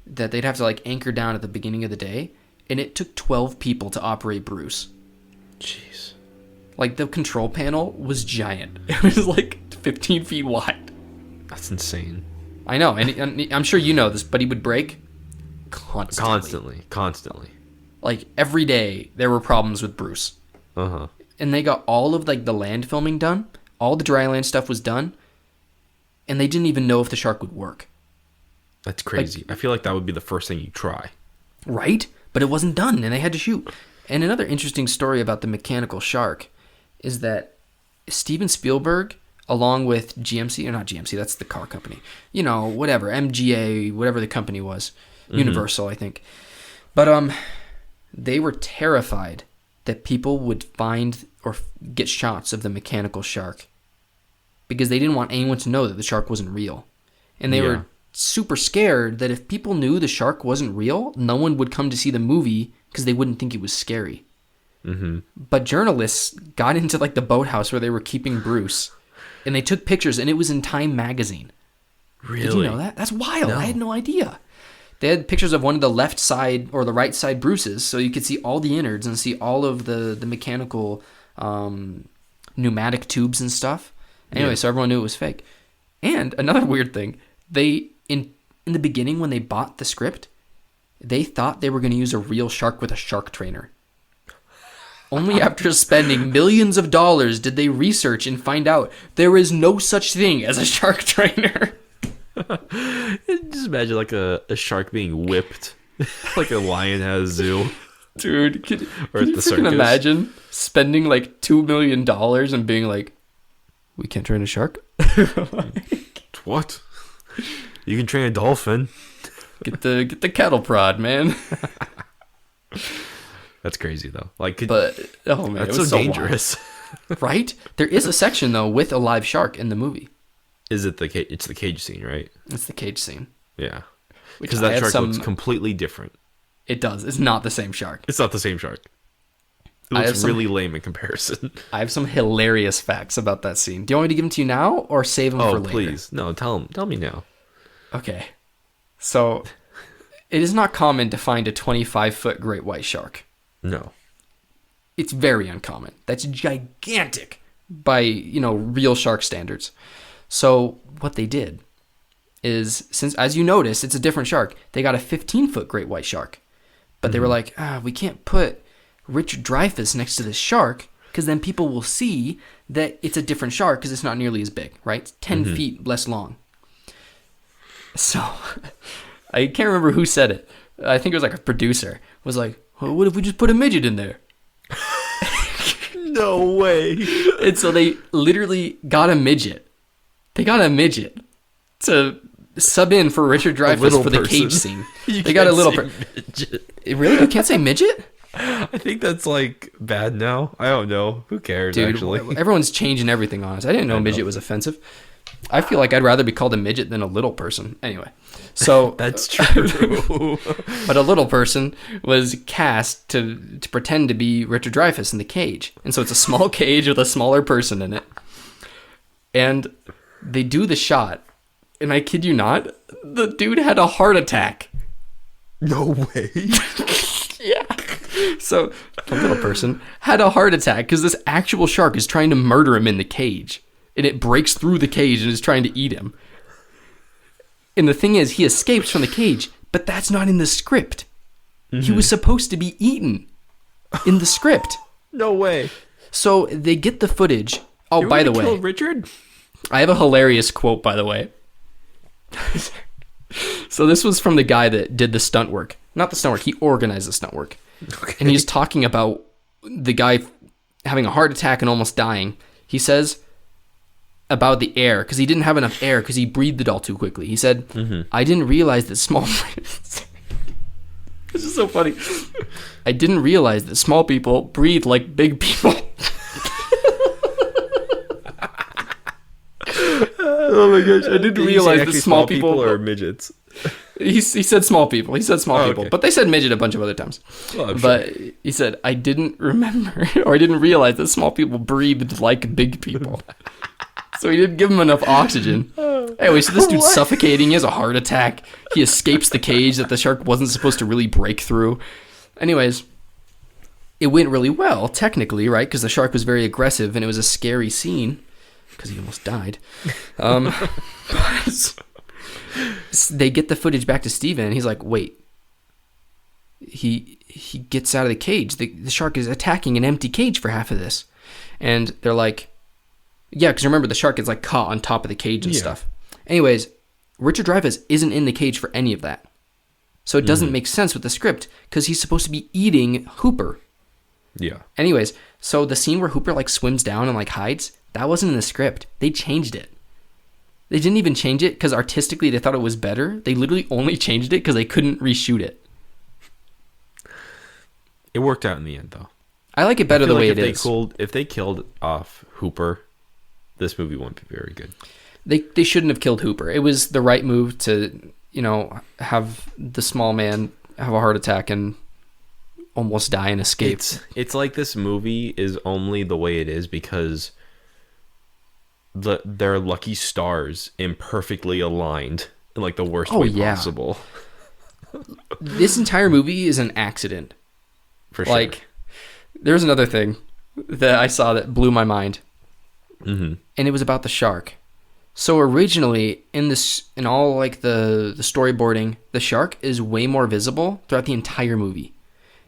that they'd have to anchor down at the beginning of the day, and it took 12 people to operate Bruce. Jeez. The control panel was giant. It was 15 feet wide. That's insane. I know, and I'm sure you know this, but he would break constantly. Every day there were problems with Bruce. And they got all of the land filming done, all the dry land stuff was done, and they didn't even know if the shark would work. That's crazy. I feel like that would be the first thing you try. Right? But it wasn't done, and they had to shoot. And another interesting story about the mechanical shark is that Steven Spielberg, along with GMC, or not GMC, that's the car company, whatever, MGA, whatever the company was, Universal, I think. But they were terrified that people would find or get shots of the mechanical shark because they didn't want anyone to know that the shark wasn't real. And they were super scared that if people knew the shark wasn't real, no one would come to see the movie because they wouldn't think it was scary. But journalists got into the boathouse where they were keeping Bruce, and they took pictures, and it was in Time magazine. Really? Did you know that? That's wild. No. I had no idea. They had pictures of one of the left side or the right side Bruce's, so you could see all the innards and see all of the mechanical pneumatic tubes and stuff. Anyway, so everyone knew it was fake. And another weird thing, they in the beginning when they bought the script, they thought they were going to use a real shark with a shark trainer. Only after spending millions of dollars did they research and find out there is no such thing as a shark trainer. Just imagine like a shark being whipped, like a lion at a zoo. Dude, can Or at you the freaking circus. imagine spending like $2 million and being like, we can't train a shark? What? You can train a dolphin. Get the cattle prod, man. That's crazy though. Like, But oh man, that's it was so so dangerous. wild. Right? There is a section though with a live shark in the movie. Is it the cage? It's the cage scene, right? It's the cage scene. Yeah. Which Because I that have shark some- looks completely different. It does. It's not the same shark. It's not the same shark. It I have looks some- really lame in comparison. I have some hilarious facts about that scene. Do you want me to give them to you now or save them for Oh, later? please. No, tell me now. Okay. So, it is not common to find a 25-foot great white shark. No. It's very uncommon. That's gigantic by, real shark standards. So, what they did is, since, as you notice, it's a different shark, they got a 15-foot great white shark. But they were like, we can't put Richard Dreyfuss next to this shark because then people will see that it's a different shark because it's not nearly as big, right? It's 10 feet less long. So, I can't remember who said it. I think it was like a producer. Was like, well, what if we just put a midget in there? No way. And so they literally got a midget. They got a midget to sub in for Richard Dreyfuss little for the person. cage scene. You They got a can't little... say midget. Really? You can't say midget? I think that's like bad now. I don't know. Who cares, Dude, actually? everyone's changing everything on us. I didn't know midget was offensive. I feel like I'd rather be called a midget than a little person. Anyway, so... That's true. But a little person was cast to pretend to be Richard Dreyfuss in the cage. And so it's a small cage with a smaller person in it. And they do the shot. And I kid you not, the dude had a heart attack. No way. Yeah. So the little person had a heart attack because this actual shark is trying to murder him in the cage. And it breaks through the cage and is trying to eat him. And the thing is, he escapes from the cage, but that's not in the script. He was supposed to be eaten in the script. No way. So they get the footage. Oh, You by the wanna kill way, Richard? I have a hilarious quote, by the way. So this was from the guy that did the stunt work. Not the stunt work, he organized the stunt work. Okay. And he's talking about the guy having a heart attack and almost dying. He says about the air, because he didn't have enough air because he breathed it all too quickly. He said, I didn't realize that small... This is so funny. I didn't realize that small people breathe like big people. Oh my gosh, I didn't Did you say realize that actually small people... or midgets? He said small people. He said small Oh, people. okay. But they said midget a bunch of other times. Well, I'm But he said, I didn't remember or I didn't realize that small people breathed like big people. So he didn't give him enough oxygen. Anyway, so this dude's suffocating. He has a heart attack. He escapes the cage that the shark wasn't supposed to really break through. Anyways, it went really well, technically, right? Because the shark was very aggressive and it was a scary scene because he almost died. But they get the footage back to Steven and he's like, wait. He gets out of the cage. The shark is attacking an empty cage for half of this. And they're like, yeah, because remember, the shark is like caught on top of the cage and stuff. Anyways, Richard Dreyfuss isn't in the cage for any of that. So it doesn't make sense with the script because he's supposed to be eating Hooper. Yeah. Anyways, so the scene where Hooper like swims down and like hides, that wasn't in the script. They changed it. They didn't even change it because artistically they thought it was better. They literally only changed it because they couldn't reshoot it. It worked out in the end, though. I like it better the way it is. If they killed off Hooper, this movie wouldn't be very good. They shouldn't have killed Hooper. It was the right move to, have the small man have a heart attack and almost die and escape. It's like this movie is only the way it is because their lucky stars imperfectly aligned in like the worst Oh, way yeah. possible. This entire movie is an accident. For sure. Like, there's another thing that I saw that blew my mind, Mm-hmm. and it was about the shark. So originally, in all like the storyboarding, the shark is way more visible throughout the entire movie.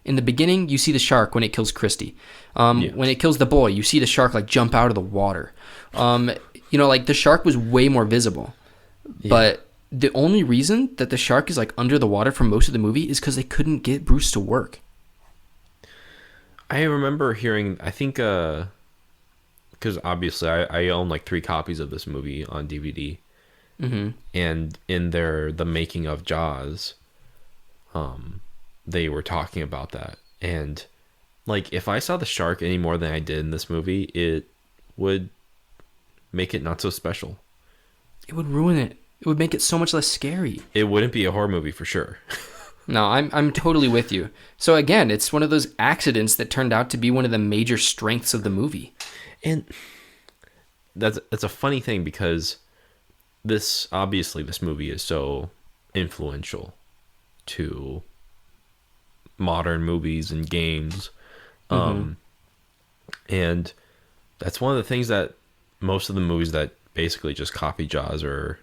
In the beginning, you see the shark when it kills Christy. When it kills the boy, you see the shark like jump out of the water. Like the shark was way more visible. Yeah. But the only reason that the shark is like under the water for most of the movie is because they couldn't get Bruce to work. I remember hearing, I think, because obviously I own like 3 copies of this movie on DVD. Mm-hmm. And in the making of Jaws, they were talking about that. And like, if I saw the shark any more than I did in this movie, it would make it not so special. It would ruin it. It would make it so much less scary. It wouldn't be a horror movie for sure. No, I'm totally with you. So again, it's one of those accidents that turned out to be one of the major strengths of the movie. And that's a funny thing because this movie is so influential to modern movies and games. And that's one of the things that most of the movies that basically just copy Jaws, or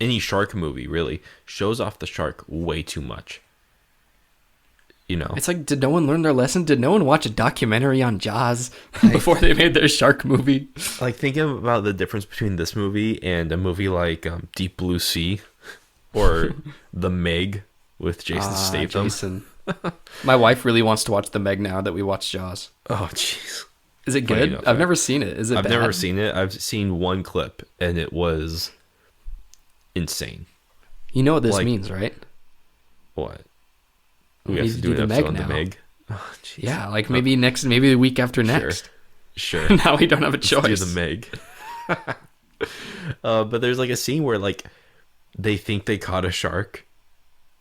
any shark movie really, shows off the shark way too much. You know, It's like, did no one learn their lesson? Did no one watch a documentary on Jaws before they made their shark movie? like thinking about the difference between this movie and a movie like Deep Blue Sea or The Meg with Jason Statham. Jason. My wife really wants to watch The Meg now that we watched Jaws. Oh, jeez. Is it Funny good? enough, I've never seen it. Is it I've bad? never seen it. I've seen one clip and it was insane. You know what this Like- means, right? What? We We have need to to do do an The episode Meg on The now. Meg. Oh, jeez. Yeah, like maybe the week after Sure. next. Sure. Now we don't have a Let's choice. do The Meg. But there's like a scene where like they think they caught a shark,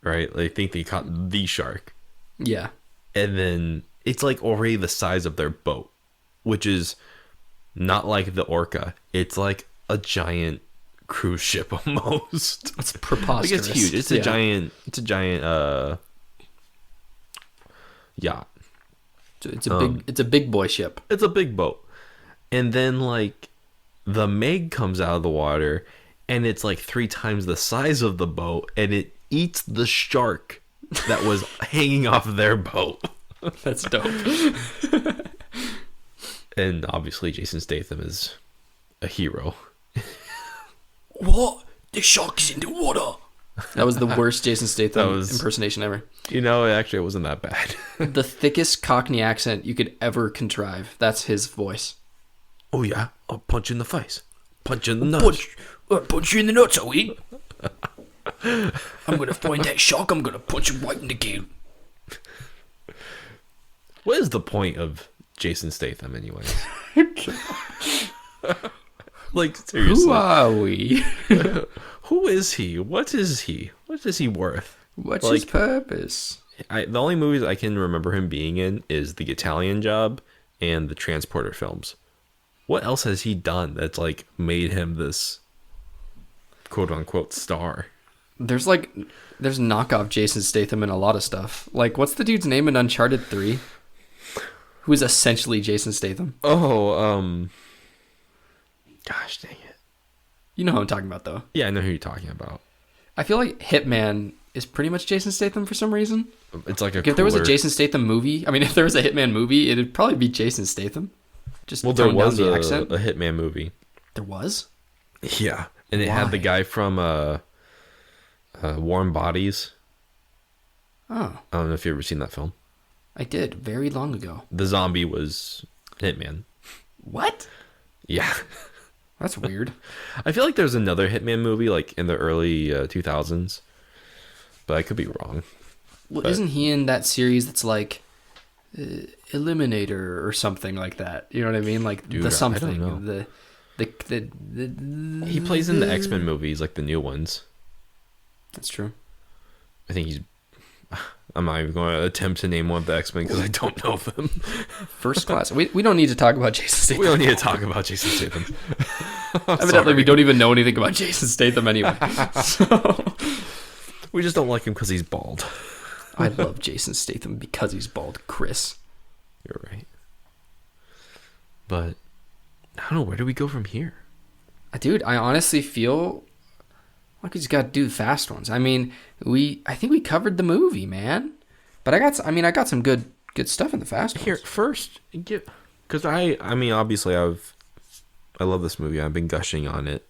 right? They think they caught the shark. Yeah. And then it's like already the size of their boat, which is not like the Orca. It's like a giant cruise ship almost. It's Like preposterous. it's huge. It's a giant yacht. It's a big boy ship. It's a big boat. And then like the Meg comes out of the water and it's like 3 times the size of the boat and it eats the shark that was hanging off their boat. That's dope. And obviously Jason Statham is a hero. What? The shark is in the water. That was the worst Jason Statham That was- impersonation ever. You know, actually it wasn't that bad. The thickest Cockney accent you could ever contrive. That's his voice. Oh yeah, I'll punch you in the face. Punch you in the nuts. Punch you in the nuts, I'll eat. I'm gonna find that shark. I'm gonna punch him right in the gill. What is the point of Jason Statham anyways? Like seriously. Who are we? Who is he? What is he? What is he worth? What's his Like- purpose? The only movies I can remember him being in is The Italian Job and the Transporter films. What else has he done that's like made him this quote unquote star? There's knockoff Jason Statham in a lot of stuff. Like, what's the dude's name in Uncharted 3? Who is essentially Jason Statham. Oh, gosh dang it. You know who I'm talking about, though. Yeah, I know who you're talking about. I feel like Hitman is pretty much Jason Statham for some reason. It's like a Like, if there was a cooler- Jason Statham movie, I mean, if there was a Hitman movie, it'd probably be Jason Statham. Just Well, there throwing down was the a accent. Hitman movie. There was? Yeah, and it had the Why? guy from Warm Bodies. Oh, I don't know if you've ever seen that film. I did very long ago. The zombie was Hitman. What? Yeah. That's weird. I feel like there's another Hitman movie like in the early 2000s, but I could be wrong. Well, But- isn't he in that series that's like Eliminator or something like that? You know what I mean? Like Dude, I the don't something. know. The He plays in the X-Men movies, like the new ones. That's true. I think he's I'm not even going to attempt to name one of the X-Men because I don't know them. First Class. We don't need to talk about Jason Statham. We don't need to talk about Jason Statham. Evidently, we don't even know anything about Jason Statham anyway. So We just don't like him because he's bald. I love Jason Statham because he's bald, Chris. You're right. But I don't know. Where do we go from here? Dude, I honestly feel like we just got to do the fast ones. I mean, I think we covered the movie, man. But I got some good stuff in the fast ones. Here, first, because I mean, obviously, I love this movie. I've been gushing on it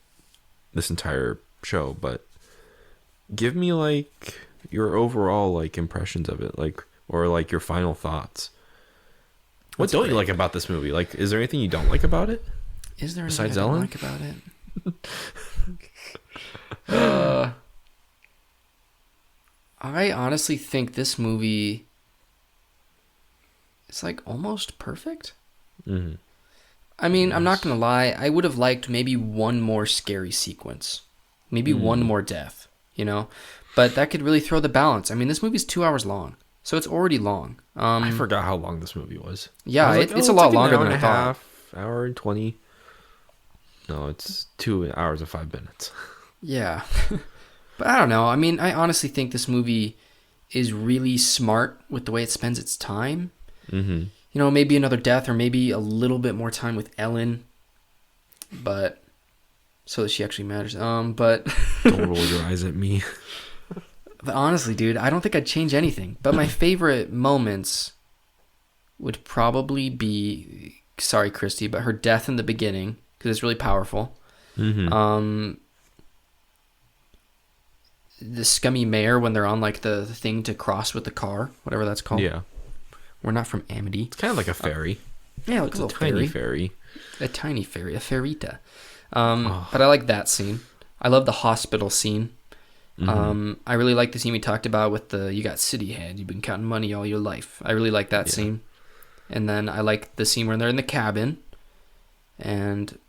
this entire show, but give me like your overall like impressions of it, like, or like your final thoughts. What don't you like about this movie? Like, is there anything you don't like about it? Is there besides anything I Ellen? don't like about it? I honestly think this movie is like almost perfect. Mm-hmm. I mean, I'm not gonna lie. I would have liked maybe one more scary sequence, maybe one more death. You know, but that could really throw the balance. I mean, this movie's 2 hours long, so it's already long. I forgot how long this movie was. Yeah, I was like, it's a lot like longer an hour than I and a thought. half, hour and 20. No, it's 2 hours and 5 minutes. Yeah. But I don't know. I mean, I honestly think this movie is really smart with the way it spends its time. Mm-hmm. You know, maybe another death or maybe a little bit more time with Ellen. But so that she actually matters. But Don't roll your eyes at me. But honestly, dude, I don't think I'd change anything. But my favorite moments would probably be, sorry, Christy, but her death in the beginning, because it's really powerful. Mm-hmm. The scummy mayor when they're on like the thing to cross with the car, whatever that's called. Yeah. We're not from Amity. It's kind of like a ferry. Yeah, like It's a a little tiny ferry. ferry. A tiny ferry, a ferrita. But I like that scene. I love the hospital scene. Mm-hmm. I really like the scene we talked about with you got city head, you've been counting money all your life. I really like that scene. And then I like the scene where they're in the cabin. And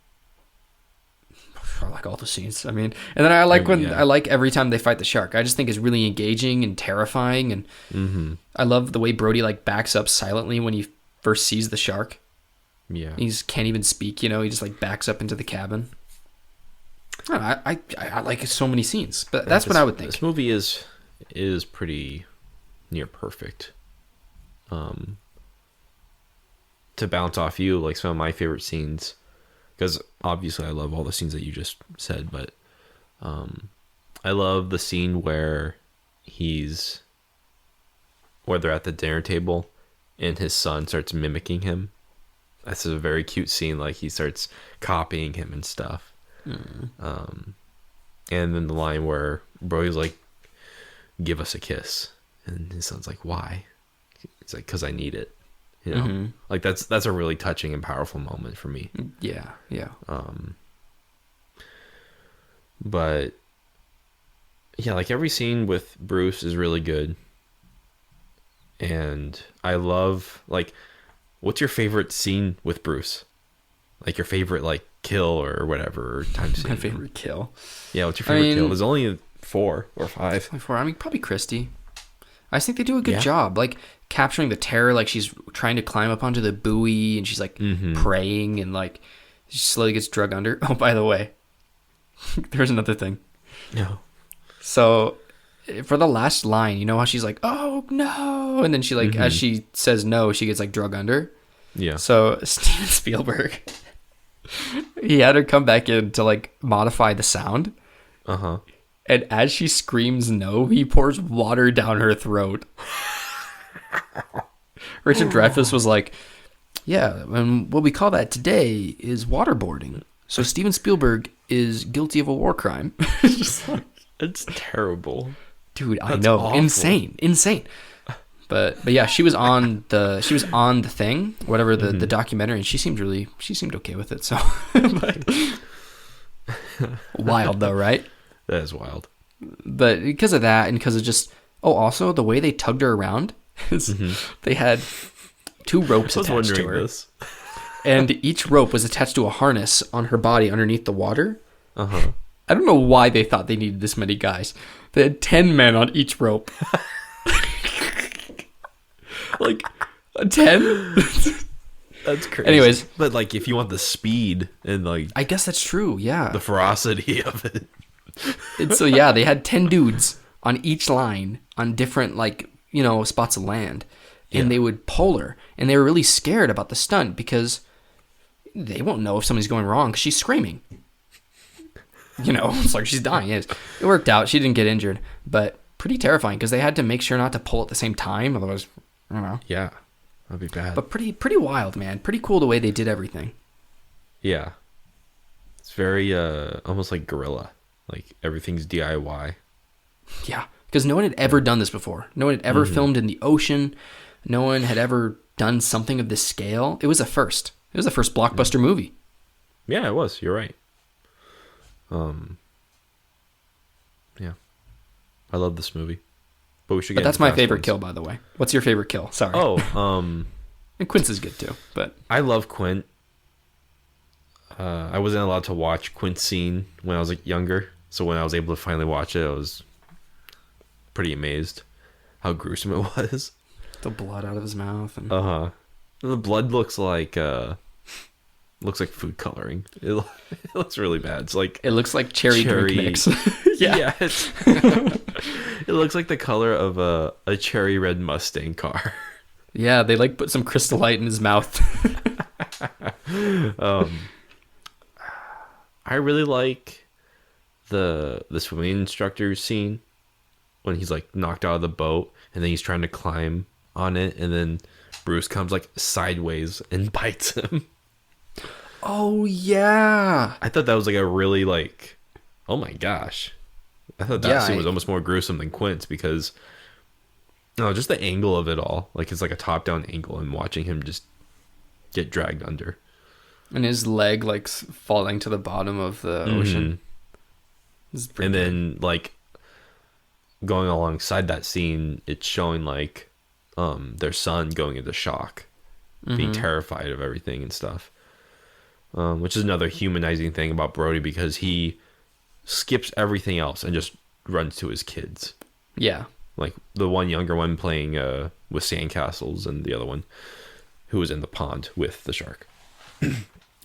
I like all the scenes. I mean, and then I like I like every time they fight the shark. I just think it's really engaging and terrifying. And Mm-hmm. I love the way Brody like backs up silently when he first sees the shark. Yeah. He just can't even speak, you know. He just like backs up into the cabin. I don't know, I like so many scenes, but that's what I would think. This movie is pretty near perfect. To bounce off you, like some of my favorite scenes, because obviously I love all the scenes that you just said, but I love the scene where they're at the dinner table and his son starts mimicking him. That's a very cute scene. Like he starts copying him and stuff. And then the line where Brody's like, "Give us a kiss," and his son's like, "Why?" It's like, "'Cause I need it." You know, Mm-hmm. like that's a really touching and powerful moment for me. Yeah. But yeah, like every scene with Bruce is really good, and I love like, what's your favorite scene with Bruce? Like your favorite like kill or whatever or time scene. My favorite kill. Yeah, what's your favorite kill? There's only 4 or 5. I mean, probably Christy. I just think they do a good job, like capturing the terror. Like she's trying to climb up onto the buoy, and she's like praying, and like she slowly gets drug under. Oh, by the way, there's another thing. No. So for the last line, you know how she's like, "Oh no," and then she like as she says no, she gets like drug under. Yeah. So Steven Spielberg, he had her come back in to like modify the sound. Uh-huh. And as she screams no, he pours water down her throat. Richard Dreyfuss was like, "Yeah, and what we call that today is waterboarding. So Steven Spielberg is guilty of a war crime." It's terrible. Dude, I That's know. awful. Insane. But yeah, she was on the thing, whatever the documentary, and she seemed okay with it. So but, wild though, right? That is wild. But because of that, and because of just also the way they tugged her around, is they had 2 ropes attached to her, this. and each rope was attached to a harness on her body underneath the water. Uh-huh. I don't know why they thought they needed this many guys. They had 10 men on each rope. Like a 10? That's crazy. Anyways. But like if you want the speed and like I guess that's true, yeah. the ferocity of it. And so yeah, they had 10 dudes on each line on different like, spots of land. And Yeah. they would pull her. And they were really scared about the stunt because they won't know if something's going wrong because she's screaming. It's like she's dying. It worked out. She didn't get injured. But pretty terrifying because they had to make sure not to pull at the same time. Otherwise, I don't know. Yeah. That'd be bad. But pretty wild, man. Pretty cool the way they did everything. Yeah. It's very almost like Gorilla. Like everything's DIY. Yeah. Because no one had ever done this before. No one had ever filmed in the ocean. No one had ever done something of this scale. It was a first. It was the first blockbuster movie. Yeah, it was. You're right. Yeah. I love this movie. But we should get But that's into my fast favorite ones. kill, by the way. What's your favorite kill? Sorry. Oh, And Quince is good too. But I love Quint. I wasn't allowed to watch Quint's scene when I was like younger. So when I was able to finally watch it, I was pretty amazed how gruesome it was. the blood out of his mouth. And The blood looks like food coloring. It looks really bad. It's like it looks like cherry drink mix. yeah. It looks like the color of a cherry red Mustang car. Yeah, they like put some crystal light in his mouth. I really like the swimming instructor scene when he's like knocked out of the boat and then he's trying to climb on it and then Bruce comes like sideways and bites him. Oh yeah. I thought that was like a really like, oh my gosh. I thought that scene was almost more gruesome than Quint's because just the angle of it all. Like it's like a top down angle and watching him just get dragged under. And his leg like falling to the bottom of the ocean. And then like going alongside that scene, it's showing like their son going into shock, being terrified of everything and stuff. Which is another humanizing thing about Brody because he skips everything else and just runs to his kids. Yeah. Like the one younger one playing with sandcastles and the other one who was in the pond with the shark.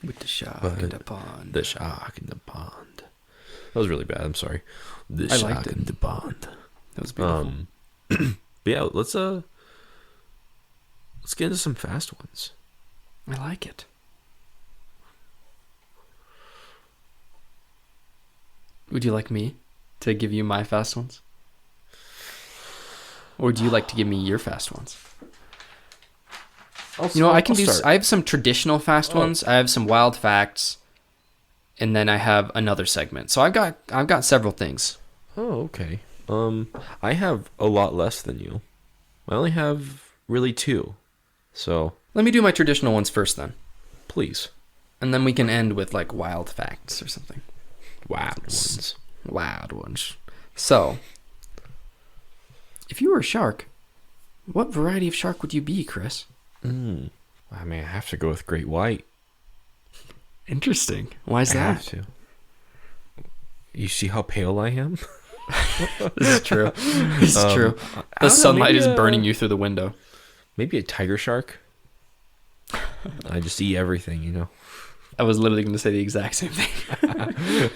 With the shark in the pond. The shark in the pond. That was really bad. I'm sorry. The I shark liked it. in the pond. That was beautiful. But yeah, let's get into some fast ones. I like it. Would you like me to give you my fast ones? Or would you like to give me your fast ones? I can do. start. I have some traditional fast ones. I have some wild facts, and then I have another segment. So I've got several things. Oh, okay. I have a lot less than you. I only have really 2. So Let me do my traditional ones first, then, please. and then we can end with like wild facts or something. Wild ones. Wild ones. So, if you were a shark, what variety of shark would you be, Chris? I mean, I have to go with great white. Interesting. Why is I that? have to. You see how pale I am? This is true. This is true. I The don't know, sunlight maybe is burning you through the window. Maybe a tiger shark. I just eat everything, I was literally going to say the exact same thing.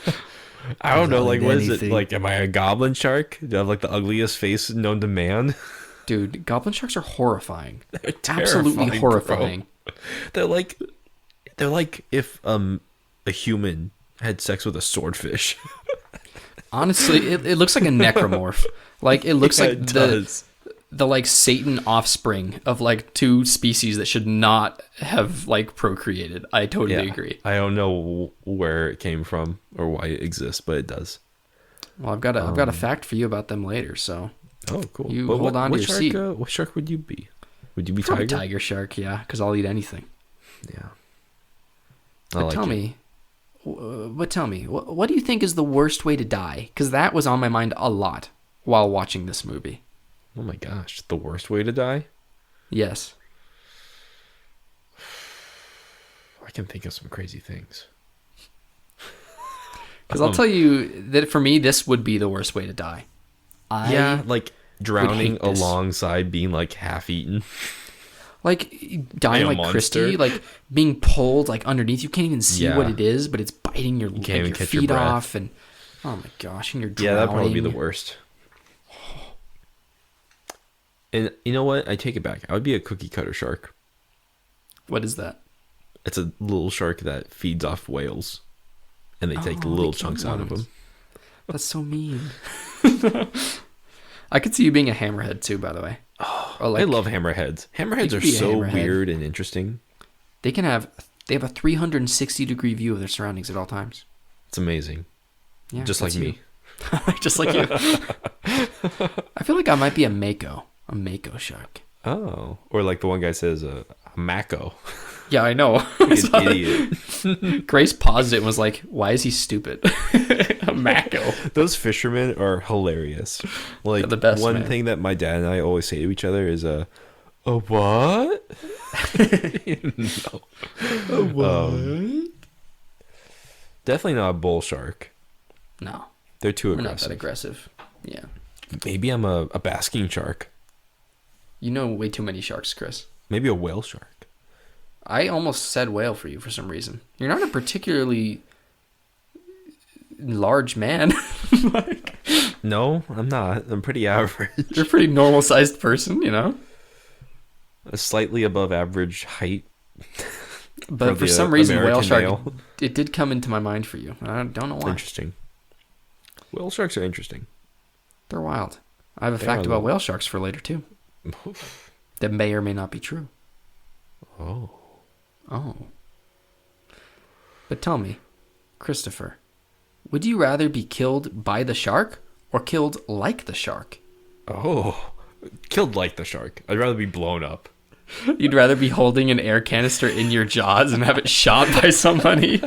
I don't know, like, eat what is it? anything. Like, am I a goblin shark? Do I have, like, the ugliest face known to man? Dude, goblin sharks are horrifying. They're Absolutely terrifying, horrifying. bro. They're like if a human had sex with a swordfish. Honestly, it looks like a necromorph. Like, it looks Yeah, like it the does. like Satan offspring of like 2 species that should not have like procreated. I totally agree. I don't know where it came from or why it exists, but it does. Well, I've got a fact for you about them later, so Oh, cool. You But hold on to your shark, seat. What shark would you be? Would you be probably tiger? tiger shark, yeah, because I'll eat anything. Yeah. But tell me, what do you think is the worst way to die? Because that was on my mind a lot while watching this movie. Oh my gosh, the worst way to die? Yes. I can think of some crazy things. Because I'll tell you that for me, this would be the worst way to die. Yeah, like drowning this. alongside being like half eaten. Like dying Like a like Christy, monster. like being pulled like underneath. You can't even see Yeah. what it is, but it's biting your, can't like, even your catch your feet breath. off, and oh my gosh, and you're drowning. Yeah, that'd probably be the worst. And you know what? I take it back. I would be a cookie cutter shark. What is that? It's a little shark that feeds off whales, and they take Oh, little the cute chunks out of ones. them. That's so mean. I could see you being a hammerhead too, by the way. Or I love hammerheads. Hammerheads could are be a so hammerhead. weird and interesting. They have a 360-degree view of their surroundings at all times. It's amazing. Yeah, Just like that's me. you. Just like you. I feel like I might be a mako shark. Oh, or like the one guy says, a mako. Yeah, I know. Like an idiot. Grace paused it and was like, "Why is he stupid?" A mako. Those fishermen are hilarious. Like They're the best, one man. thing that my dad and I always say to each other is a what? No. A what? Definitely not a bull shark. No, They're too we're not that aggressive. aggressive. Yeah, Maybe I'm a basking shark. you know way too many sharks, Chris. Maybe a whale shark. I almost said whale for you for some reason. You're not a particularly large man. Like, No, I'm not. I'm pretty average. you're a pretty normal sized person, you know? A slightly above average height. But for the some reason, whale American shark, male. it did come into my mind for you. I don't know why. Interesting. Whale sharks are interesting. They're wild. I have a They fact are, about though. whale sharks for later, too. That may or may not be true. Oh. Oh. But tell me, Christopher, would you rather be killed by the shark or killed like the shark? Oh. Killed like the shark. I'd rather be blown up. You'd rather be holding an air canister in your jaws and have it shot by somebody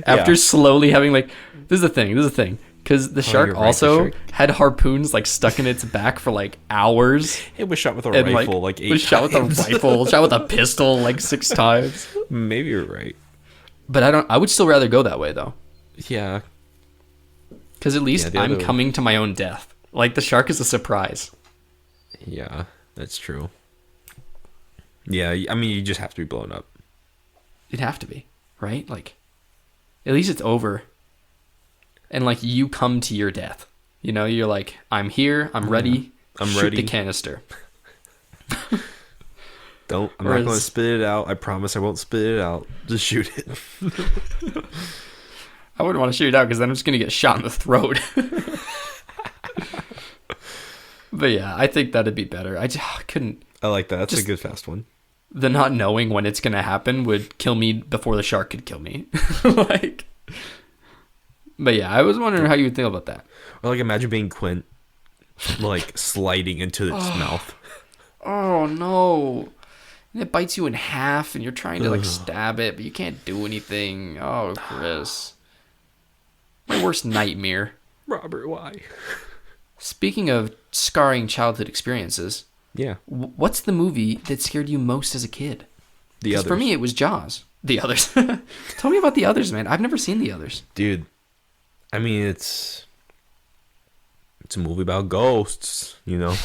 after slowly having this is the thing. Because the shark you're right, the also shark. had harpoons stuck in its back for hours. It was shot with a And rifle like 8 was shot with a times. rifle, shot with a pistol 6 times. Maybe you're right. But I would still rather go that way though. Yeah. Because at least the I'm other- coming to my own death. The shark is a surprise. Yeah, that's true. Yeah, I mean, you just have to be blown up. It'd have to be, right? At least it's over. And you come to your death. You know, you're like, I'm here, I'm ready. I'm shoot ready. the canister. I'm not Whereas- going to spit it out. I promise I won't spit it out. Just shoot it. I wouldn't want to shoot it out because then I'm just going to get shot in the throat. But yeah, I think that'd be better. I just couldn't. I like that. That's Just- a good fast one. The not knowing when it's going to happen would kill me before the shark could kill me. But yeah, I was wondering how you would think about that. Or imagine being Quint, sliding into its mouth. Oh no. And it bites you in half and you're trying to stab it, but you can't do anything. Oh, Chris. My worst nightmare. Robert, why? Speaking of scarring childhood experiences, Yeah. what's the movie that scared you most as a kid? The 'Cause others. for me, it was Jaws. The Others. Tell me about The Others, man. I've never seen The Others. Dude, I mean, it's a movie about ghosts, you know?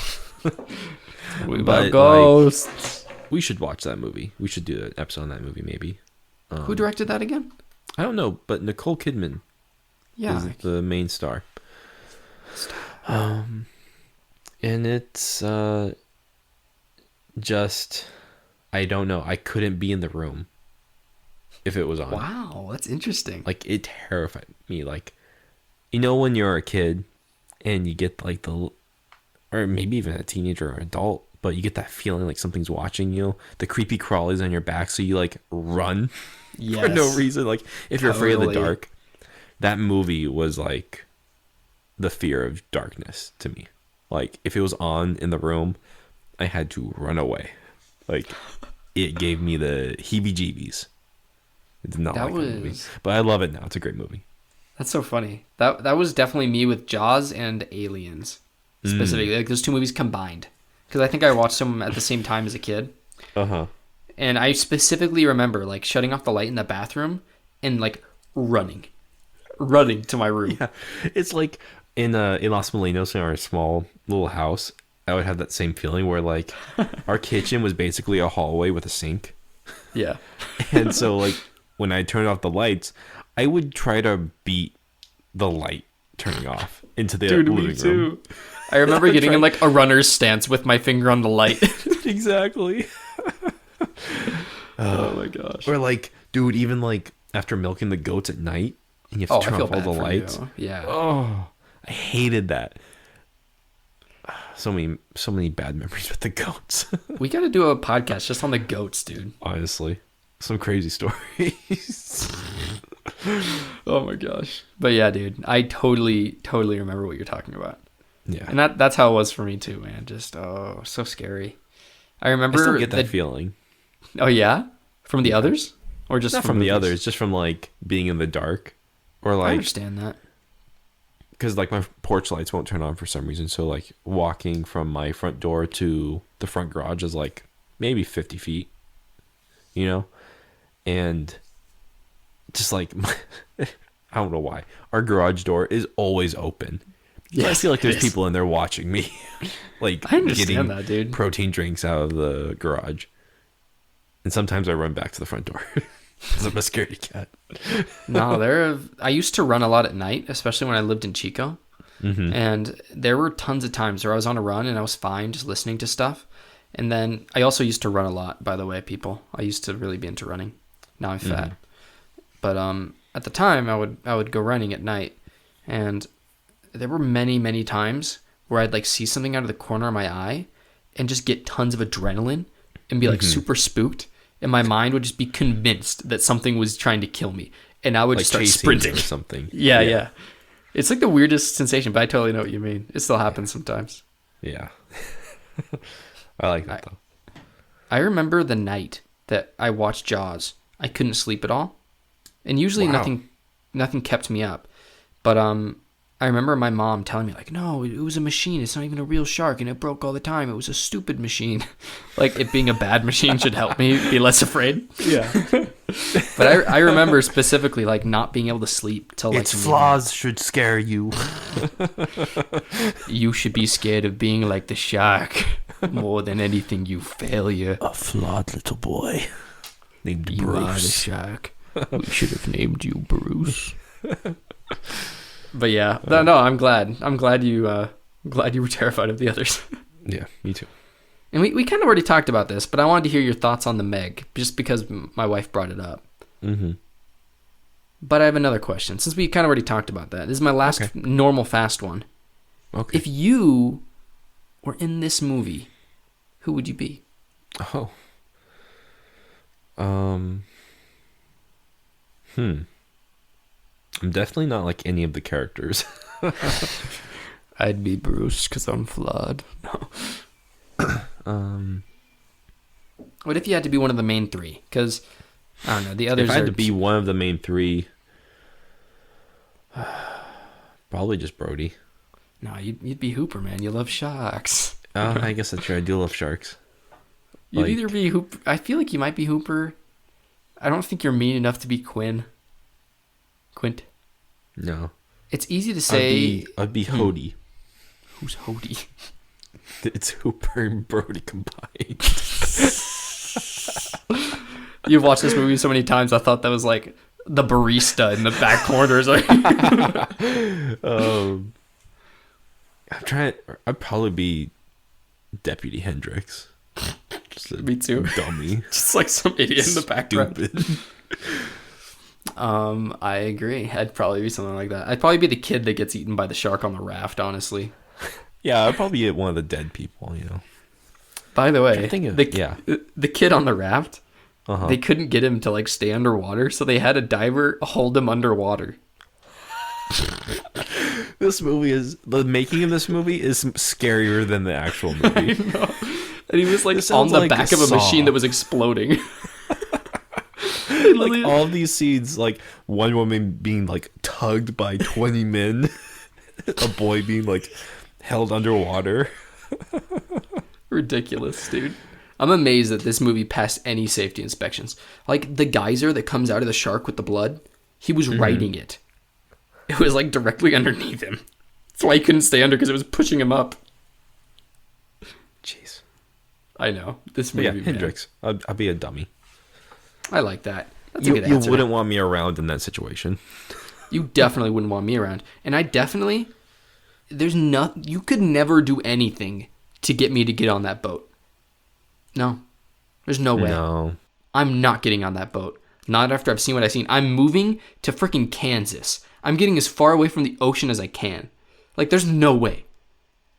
Movie But, about ghosts. We should watch that movie. We should do an episode on that movie, maybe. Who directed that again? I don't know, but Nicole Kidman Yeah. is the main star. And it's just, I don't know. I couldn't be in the room if it was on. Wow, that's interesting. It terrified me. When you're a kid and you get or maybe even a teenager or adult, but you get that feeling something's watching you. The creepy crawlies on your back, so you run for no reason. If you're afraid of the Totally. dark, that movie was the fear of darkness to me. If it was on in the room, I had to run away. It gave me the heebie-jeebies. I did not like that movie, but I love it now. It's a great movie. That's so funny. That was definitely me with Jaws and Aliens, specifically. Those two movies combined. Because I think I watched them at the same time as a kid. Uh-huh. And I specifically remember shutting off the light in the bathroom and running to my room. Yeah. It's in Los Molinos, in our small little house, I would have that same feeling where like our kitchen was basically a hallway with a sink. Yeah. And so like when I turned off the lights, I would try to beat the light turning off into the living room. I remember getting in like a runner's stance with my finger on the light. Exactly. Oh my gosh. Or like, dude, even like after milking the goats at night and you have to turn off all the lights. Yeah. Oh, I hated that. So many bad memories with the goats. We got to do a podcast just on the goats, dude. Honestly, some crazy stories. Oh my gosh. But yeah, dude, I totally remember what you're talking about. Yeah. And that's how it was for me too, man. Just so scary. I remember I still get that feeling. Oh yeah? From the others? Or just not from the others, just from like being in the dark. Or like I understand that. Because like my porch lights won't turn on for some reason, so like walking from my front door to the front garage is like maybe 50 feet, you know, and just like I don't know why our garage door is always open. Yeah, I feel like there's people in there watching me, like I understand getting that, dude. protein drinks out of the garage, and sometimes I run back to the front door. Because I'm a scaredy cat. No, I used to run a lot at night, especially when I lived in Chico. Mm-hmm. And there were tons of times where I was on a run and I was fine just listening to stuff. And then I also used to run a lot, by the way, people. I used to really be into running. Now I'm fat. Mm-hmm. But at the time, I would go running at night. And there were many, many times where I'd like see something out of the corner of my eye and just get tons of adrenaline and be like super spooked. And my mind would just be convinced that something was trying to kill me. And I would like just start sprinting. Or something. Yeah. It's like the weirdest sensation, but I totally know what you mean. It still happens sometimes. Yeah. I like that, though. I remember the night that I watched Jaws. I couldn't sleep at all. And usually nothing kept me up. But I remember my mom telling me, like, no, it was a machine. It's not even a real shark, and it broke all the time. It was a stupid machine. Like, it being a bad machine should help me be less afraid. Yeah. But I remember specifically, like, not being able to sleep till, like, its flaws should scare you. You should be scared of being like the shark more than anything, you failure. A flawed little boy named Bruce. You are the shark. We should have named you Bruce. But yeah, no, I'm glad. I'm glad you were terrified of the others. Yeah, me too. And we kind of already talked about this, but I wanted to hear your thoughts on the Meg, just because my wife brought it up. Mm-hmm. But I have another question, since we kind of already talked about that. This is my last normal fast one. Okay. If you were in this movie, who would you be? Oh. I'm definitely not like any of the characters. I'd be Bruce because I'm flawed. No. What if you had to be one of the main three? Because I don't know, the others. If I had to be one of the main three, probably just Brody. No, you'd be Hooper, man. You love sharks. I guess that's true. I do love sharks. You'd either be Hooper. I feel like you might be Hooper. I don't think you're mean enough to be Quint. No. It's easy to say. I'd be Hody. Who's Hody? It's Hooper and Brody combined. You've watched this movie so many times. I thought that was like the barista in the back corners. I'm trying. I'd probably be Deputy Hendrix. Me too. Dummy. Just like some idiot in the background. Stupid. I agree. I'd probably be something like that. I'd probably be the kid that gets eaten by the shark on the raft, honestly. Yeah, I'd probably be one of the dead people, you know. By the way, the kid on the raft, they couldn't get him to like stay underwater, so they had a diver hold him underwater. The making of this movie is scarier than the actual movie. I know. And he was like on the back of a machine that was exploding. Like all these scenes, like one woman being like tugged by 20 men, a boy being like held underwater. Ridiculous, dude. I'm amazed that this movie passed any safety inspections. Like the geyser that comes out of the shark with the blood, he was writing it. It was like directly underneath him. That's why he couldn't stay under, because it was pushing him up. Jeez. I know. This Yeah, movie, Hendrix. I'll be a dummy. I like that. That's a You, good you answer. wouldn't want me around in that situation. You definitely wouldn't want me around. And I definitely... You could never do anything to get me to get on that boat. No. There's no way. No. I'm not getting on that boat. Not after I've seen what I've seen. I'm moving to freaking Kansas. I'm getting as far away from the ocean as I can. Like, there's no way.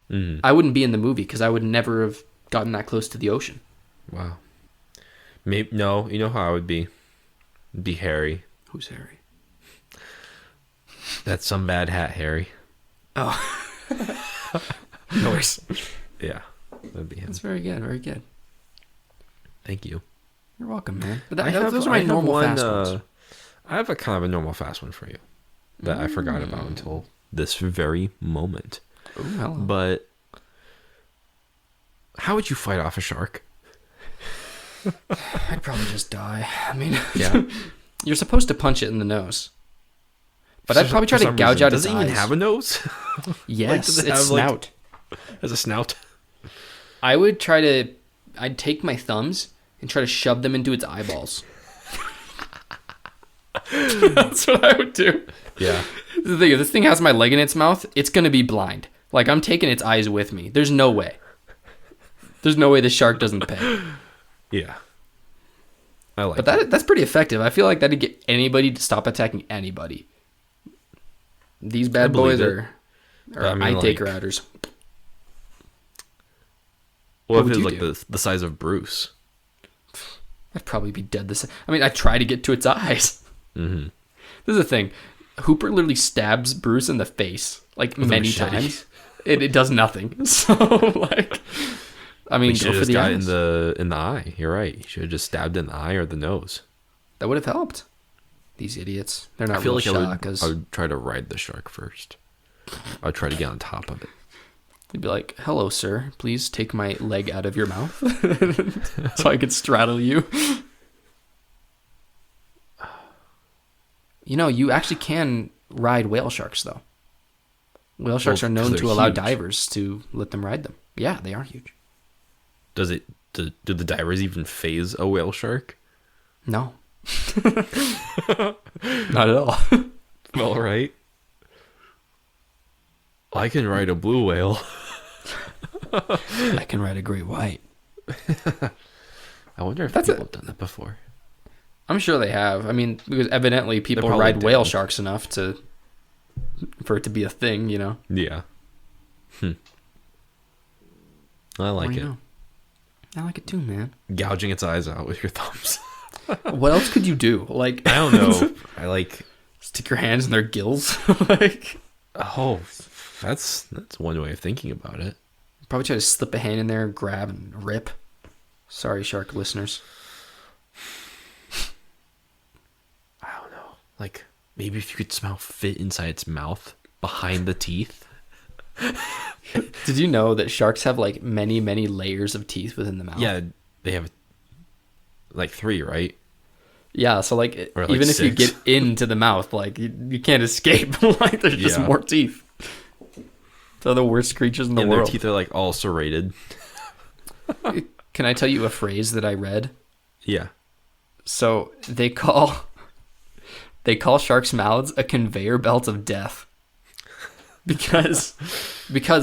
Mm. I wouldn't be in the movie because I would never have gotten that close to the ocean. Wow. Maybe no. You know how I would be? Be Harry. Who's Harry? That's some bad hat, Harry. Oh. Noise. Yeah, that'd be him. That's very good. Very good. Thank you. You're welcome, man. But Those are my normal fast ones. I have a kind of a normal fast one for you that I forgot about until this very moment. Ooh, hello. But how would you fight off a shark? I'd probably just die. I mean, Yeah. you're supposed to punch it in the nose. But I'd probably try to gouge out its eyes. Does it even have a nose? Yes, does it its have, like- snout. As a snout? I'd take my thumbs and try to shove them into its eyeballs. That's what I would do. Yeah. The thing, if this thing has my leg in its mouth, it's going to be blind. Like, I'm taking its eyes with me. There's no way. There's no way the shark doesn't pay. Yeah. I like But that. that's pretty effective. I feel like that'd get anybody to stop attacking anybody. These bad believe boys it. are I mean, eye taker like- outers. What if would it you was like do? the size of Bruce? I'd probably be dead this. I mean, I try to get to its eyes. Mm-hmm. This is the thing. Hooper literally stabs Bruce in the face like With a many machete. times. It does nothing. So like, I mean, You should go have for just the got eyes. in the eye. You're right. You should have just stabbed in the eye or the nose. That would have helped. These idiots. They're not I feel real like shot I would try to ride the shark first. I would try to get on top of it. They'd be like, "Hello, sir. Please take my leg out of your mouth, so I could straddle you." You know, you actually can ride whale sharks, though. Whale sharks Well, are 'cause known they're to allow huge. divers to let them ride them. Yeah, they are huge. Do the divers even phase a whale shark? No. Not at all. Well, right. I can ride a blue whale. I can ride a great white. I wonder if That's people it. have done that before. I'm sure they have. I mean, because evidently people probably ride whale did. sharks enough for it to be a thing, you know? Yeah. I like Well, you it. know. I like it too, man. Gouging its eyes out with your thumbs. What else could you do? Like, I don't know. I like. stick your hands in their gills? Like, Oh, that's one way of thinking about it. probably try to slip a hand in there, grab, and rip. Sorry, shark listeners. I don't know. Like maybe if you could somehow fit inside its mouth behind the teeth. Did you know that sharks have like many, many layers of teeth within the mouth? Yeah, they have like 3, right? Yeah, so like, Or, like, even if you 6. get into the mouth, like you can't escape. Like there's just Yeah. more teeth. They're the worst creatures in the And world. their teeth are like all serrated. Can I tell you a phrase that I read? Yeah. So they call sharks' mouths a conveyor belt of death. Because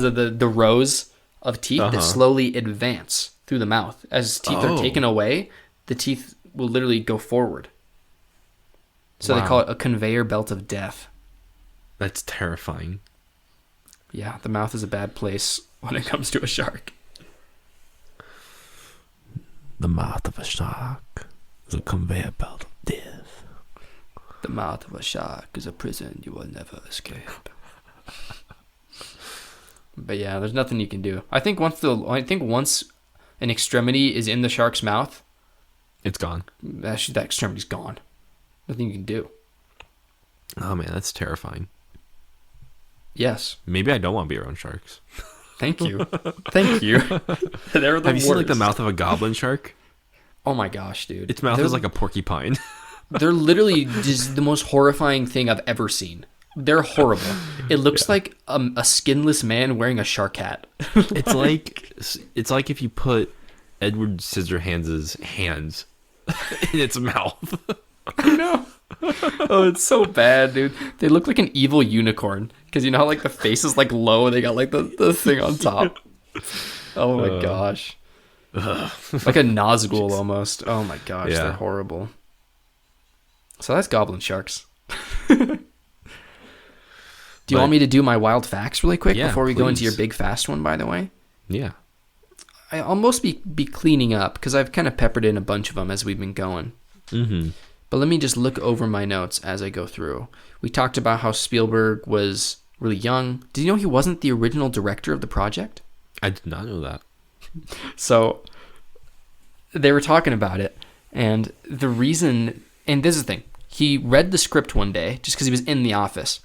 of the rows of teeth Uh-huh. that slowly advance through the mouth. As teeth are Oh. taken away, the teeth will literally go forward. So they Wow. call it a conveyor belt of death. That's terrifying. Yeah, the mouth is a bad place when it comes to a shark. The mouth of a shark is a conveyor belt of death. The mouth of a shark is a prison you will never escape. But yeah, there's nothing you can do. I think once an extremity is in the shark's mouth, It's gone. that extremity's gone. Nothing you can do. Oh man, that's terrifying. Yes. Maybe I don't want to be around sharks. Thank you. Thank you. They're the Have you seen like the worst. mouth of a goblin shark? Oh my gosh, dude. Its mouth They're- is like a porcupine. They're literally just the most horrifying thing I've ever seen. They're horrible. It looks like a skinless man wearing a shark hat. It's like if you put Edward Scissorhands' hands in its mouth. I know. Oh, it's so bad, dude. They look like an evil unicorn because you know how like the face is like low and they got like the thing on top. Oh my gosh. Like a Nazgul almost. Oh my gosh, Yeah. they're horrible. So that's goblin sharks. Do you want me to do my wild facts really quick before we go into your big fast one, by the way? Yeah. I'll almost be cleaning up because I've kind of peppered in a bunch of them as we've been going. Mm-hmm. But let me just look over my notes as I go through. We talked about how Spielberg was really young. Did you know he wasn't the original director of the project? I did not know that. So they were talking about it. And the reason, and this is the thing, he read the script one day just because he was in the office.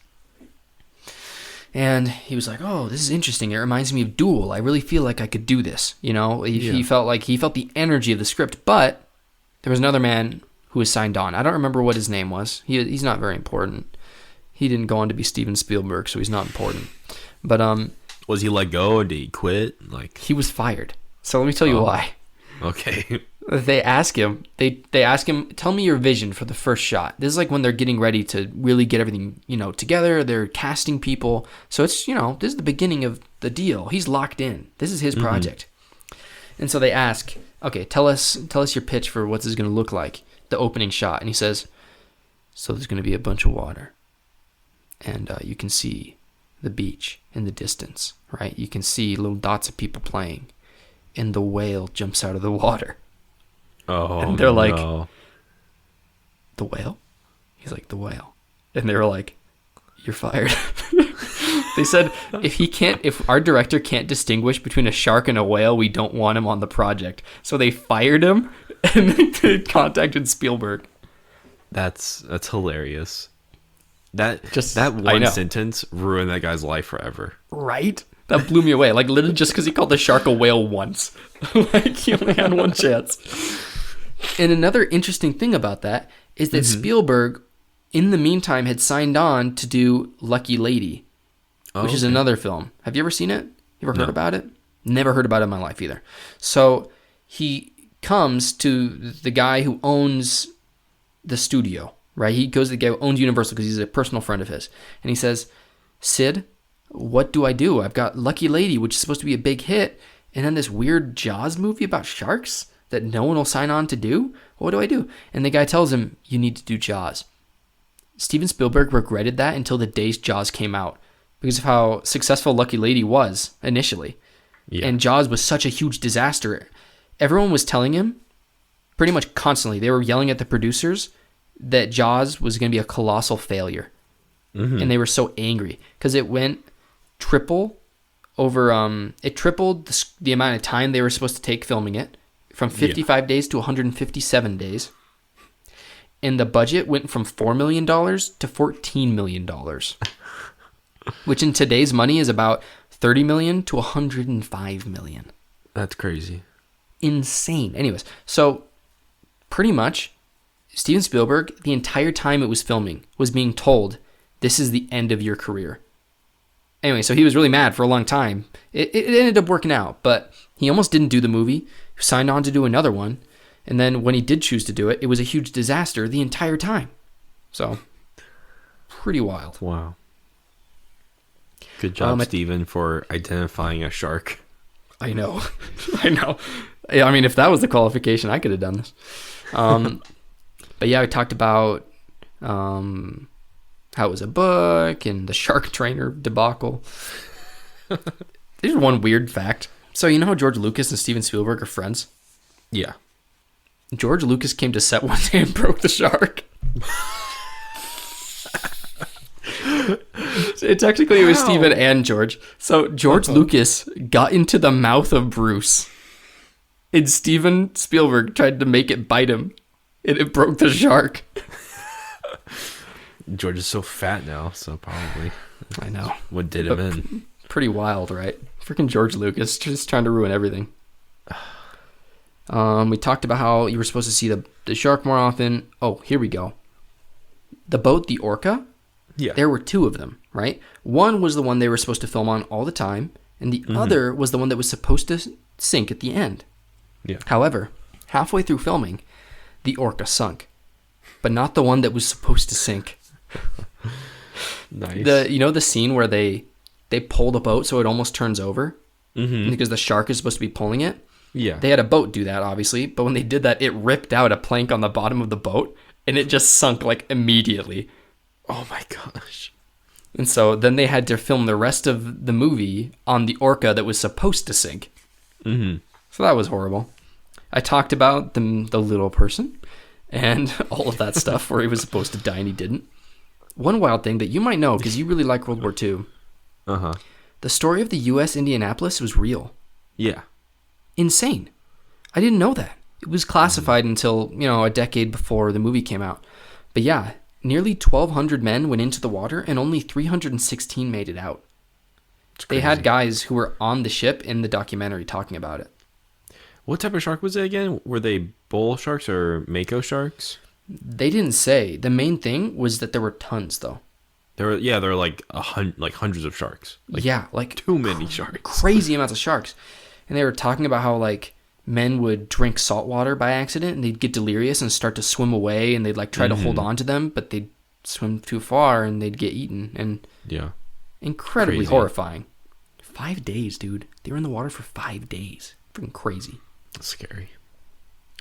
And he was like, oh, this is interesting. It reminds me of Duel. I really feel like I could do this. You know, he felt the energy of the script. But there was another man who was signed on. I don't remember what his name was. He's not very important. He didn't go on to be Steven Spielberg, so he's not important. But was he let go or did he quit? Like he was fired. So let me tell you why. Okay. They ask him, tell me your vision for the first shot. This is like when they're getting ready to really get everything, together. They're casting people. So it's, this is the beginning of the deal. He's locked in. This is his project. And so they ask, okay, tell us your pitch for what this is going to look like, the opening shot. And he says, so there's going to be a bunch of water. And you can see the beach in the distance, right? You can see little dots of people playing. And the whale jumps out of the water. Oh, and they're like, no. The whale? He's like, the whale. And they were like, you're fired. They said, if our director can't distinguish between a shark and a whale, we don't want him on the project. So they fired him and they contacted Spielberg. That's hilarious. That I one know. sentence ruined that guy's life forever. Right? That blew me away. Like literally just because he called the shark a whale once. Like he only had one chance. And another interesting thing about that is that Spielberg, in the meantime, had signed on to do Lucky Lady, which is another film. Have you ever seen it? You ever heard about it? Never heard about it in my life either. So he comes to the guy who owns the studio, right? He goes to the guy who owns Universal because he's a personal friend of his. And he says, Sid, what do I do? I've got Lucky Lady, which is supposed to be a big hit, and then this weird Jaws movie about sharks that no one will sign on to do? What do I do? And the guy tells him, you need to do Jaws. Steven Spielberg regretted that until the day Jaws came out because of how successful Lucky Lady was initially. Yeah. And Jaws was such a huge disaster. Everyone was telling him pretty much constantly, they were yelling at the producers that Jaws was going to be a colossal failure. Mm-hmm. And they were so angry because it went tripled the amount of time they were supposed to take filming it from 55 days to 157 days. And the budget went from $4 million to $14 million, which in today's money is about $30 million to $105 million. That's crazy. Insane. Anyways, so pretty much Steven Spielberg, the entire time it was filming, was being told, this is the end of your career. Anyway, so he was really mad for a long time. It ended up working out, but he almost didn't do the movie. He signed on to do another one. And then when he did choose to do it, it was a huge disaster the entire time. So, pretty wild. Wow. Good job, Steven, for identifying a shark. I know. I know. I mean, if that was the qualification, I could have done this. But yeah, we talked about how it was a book and the shark trainer debacle. There's one weird fact. So you know how George Lucas and Steven Spielberg are friends? Yeah. George Lucas came to set one day and broke the shark. It technically was Steven and George. So George Lucas got into the mouth of Bruce. And Steven Spielberg tried to make it bite him. And it broke the shark. George is so fat now, so probably. I know. What did him in? Pretty wild, right? Freaking George Lucas, just trying to ruin everything. We talked about how you were supposed to see the shark more often. Oh, here we go. The boat, the Orca. Yeah. There were two of them, right? One was the one they were supposed to film on all the time, and the other was the one that was supposed to sink at the end. Yeah. However, halfway through filming, the orca sunk, but not the one that was supposed to sink. Nice. The scene where they pull the boat so it almost turns over because the shark is supposed to be pulling it. Yeah. They had a boat do that, obviously, but when they did that, it ripped out a plank on the bottom of the boat, and it just sunk like immediately. Oh my gosh. And so then they had to film the rest of the movie on the orca that was supposed to sink. Mm-hmm. So that was horrible. I talked about the little person and all of that stuff where he was supposed to die and he didn't. One wild thing that you might know because you really like World War II. Uh-huh. The story of the U.S. Indianapolis was real. Yeah. Insane. I didn't know that. It was classified until, a decade before the movie came out. But yeah, nearly 1,200 men went into the water and only 316 made it out. They had guys who were on the ship in the documentary talking about it. What type of shark was it again? Were they bull sharks or mako sharks? They didn't say. The main thing was that there were tons, though. There were like hundreds of sharks. Like too many sharks. Crazy amounts of sharks. And they were talking about how men would drink salt water by accident and they'd get delirious and start to swim away and they'd try to hold on to them, but they'd swim too far and they'd get eaten. And yeah, incredibly crazy. Horrifying. 5 days, dude. They were in the water for 5 days. Freaking crazy. That's scary.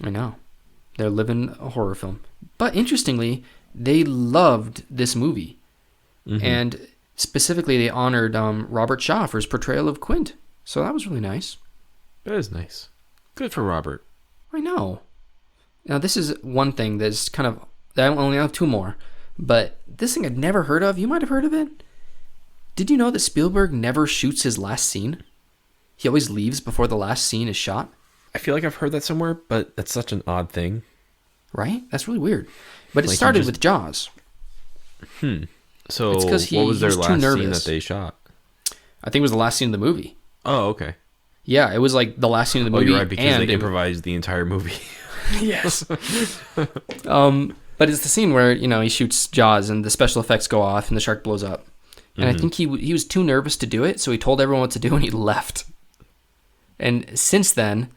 I know. They're living a horror film. But interestingly, they loved this movie. And specifically, they honored Robert Shaw for his portrayal of Quint. So that was really nice. That is nice. Good for Robert. I know. Now, this is one thing that's kind of... I only have 2 more. But this thing I'd never heard of. You might have heard of it. Did you know that Spielberg never shoots his last scene? He always leaves before the last scene is shot. I feel like I've heard that somewhere, but that's such an odd thing. Right? That's really weird. But it started with Jaws. So It's 'cause what was their he was too last scene nervous. that they shot? I think it was the last scene of the movie. Oh, okay. Yeah, it was the last scene of the movie. You're right, because and they improvised the entire movie. Yes. But it's the scene where, he shoots Jaws and the special effects go off and the shark blows up. And I think he was too nervous to do it, so he told everyone what to do and he left. And since then,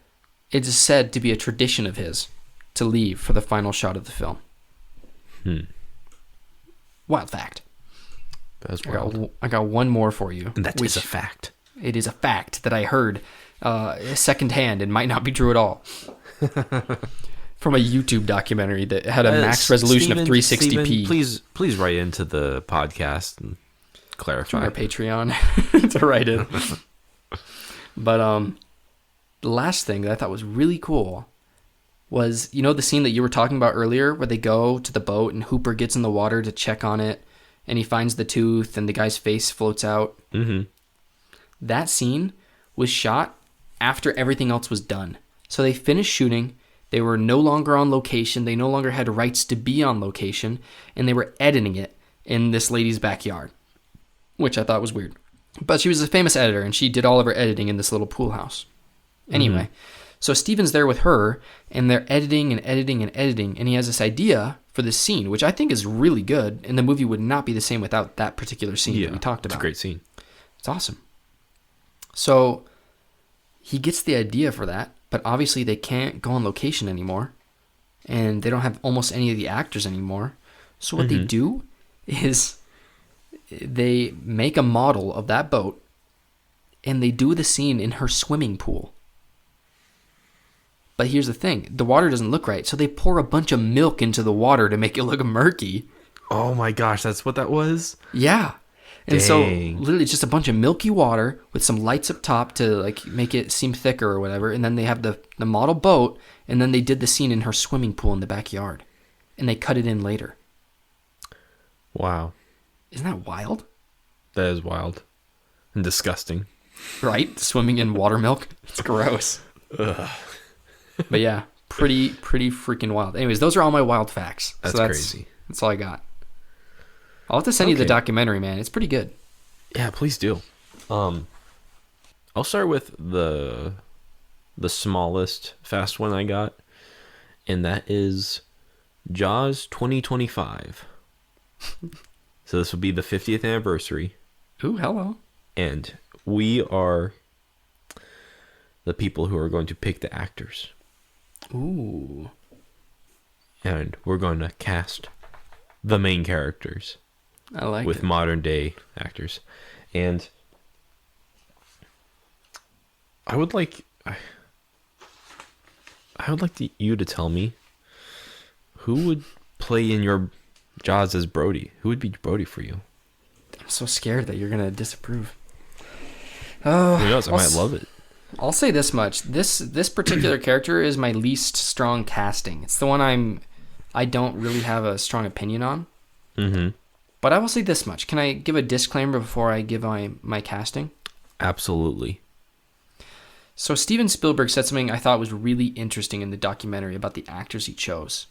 it is said to be a tradition of his to leave for the final shot of the film. Wild fact. That's wild. I got one more for you. And that is a fact. It is a fact that I heard secondhand and might not be true at all. From a YouTube documentary that had a max resolution of 360p. Steven, please write into the podcast and clarify. On our Patreon to write it. But the last thing that I thought was really cool was, the scene that you were talking about earlier where they go to the boat and Hooper gets in the water to check on it and he finds the tooth and the guy's face floats out. That scene was shot after everything else was done. So they finished shooting. They were no longer on location. They no longer had rights to be on location. And they were editing it in this lady's backyard, which I thought was weird. But she was a famous editor, and she did all of her editing in this little pool house. Anyway, so Steven's there with her, and they're editing and editing and editing, and he has this idea for this scene, which I think is really good, and the movie would not be the same without that particular scene that we talked about. It's a great scene. It's awesome. So he gets the idea for that, but obviously they can't go on location anymore, and they don't have almost any of the actors anymore. So what they do is they make a model of that boat, and they do the scene in her swimming pool. But here's the thing. The water doesn't look right, so they pour a bunch of milk into the water to make it look murky. Oh my gosh, that's what that was? Yeah. And so Dang. literally just a bunch of milky water with some lights up top to make it seem thicker or whatever. And then they have the model boat, and then they did the scene in her swimming pool in the backyard. And they cut it in later. Wow. Isn't that wild? That is wild. And disgusting. Right? Swimming in water milk. It's gross. Ugh. But yeah, pretty freaking wild. Anyways, those are all my wild facts. That's crazy. That's all I got. I'll have to send you the documentary, man. It's pretty good. Yeah, please do. I'll start with the smallest fast one I got, and that is Jaws 2025. So this will be the 50th anniversary, Ooh, hello. and we are the people who are going to pick the actors. Ooh. And we're going to cast the main characters I like with it. modern day actors. And I would like you to tell me who would play in your Jaws as Brody. Who would be Brody for you? I'm so scared that you're going to disapprove. Who knows? I might love it. I'll say this much. This particular character is my least strong casting. It's the one I don't really have a strong opinion on. Mm-hmm. But I will say this much. Can I give a disclaimer before I give my casting? Absolutely. So Steven Spielberg said something I thought was really interesting in the documentary about the actors he chose.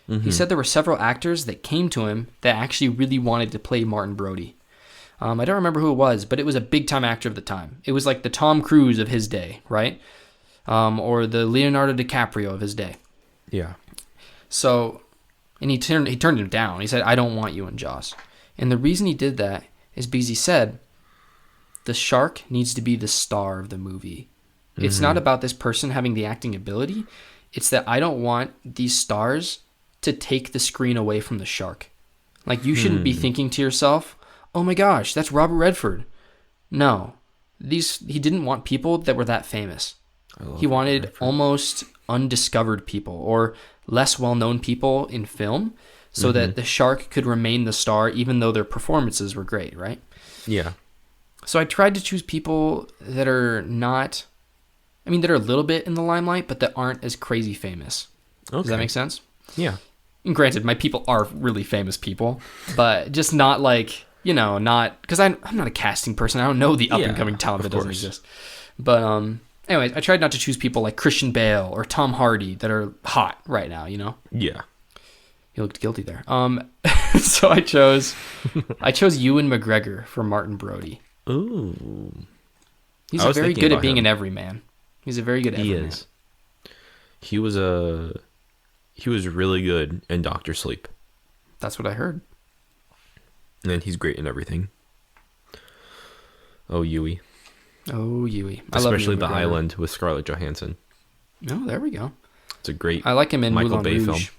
Mm-hmm. He said there were several actors that came to him that actually really wanted to play Martin Brody. I don't remember who it was, but it was a big-time actor of the time. It was like the Tom Cruise of his day, right? Or the Leonardo DiCaprio of his day. Yeah. So, and he turned him down. He said, "I don't want you in Jaws." And the reason he did that is because he said, the shark needs to be the star of the movie. Mm-hmm. It's not about this person having the acting ability. It's that I don't want these stars to take the screen away from the shark. Like, you shouldn't be thinking to yourself, "Oh my gosh, that's Robert Redford." No. He didn't want people that were that famous. He wanted almost undiscovered people or less well-known people in film so that the shark could remain the star even though their performances were great, right? Yeah. So I tried to choose people that are not, that are a little bit in the limelight, but that aren't as crazy famous. Okay. Does that make sense? Yeah. And granted, my people are really famous people, but just not like, not, because I'm not a casting person. I don't know the up-and-coming talent that doesn't exist. But anyways, I tried not to choose people like Christian Bale or Tom Hardy that are hot right now, Yeah. You looked guilty there. So I chose Ewan McGregor for Martin Brody. Ooh. He's very good at being an everyman. He's a very good everyman. He is. He was really good in Doctor Sleep. That's what I heard. And he's great in everything. Oh, Yui. Oh, Yui. Especially The Island with Scarlett Johansson. Oh, there we go. It's a great I like him in Michael Moulin Bay Rouge. film.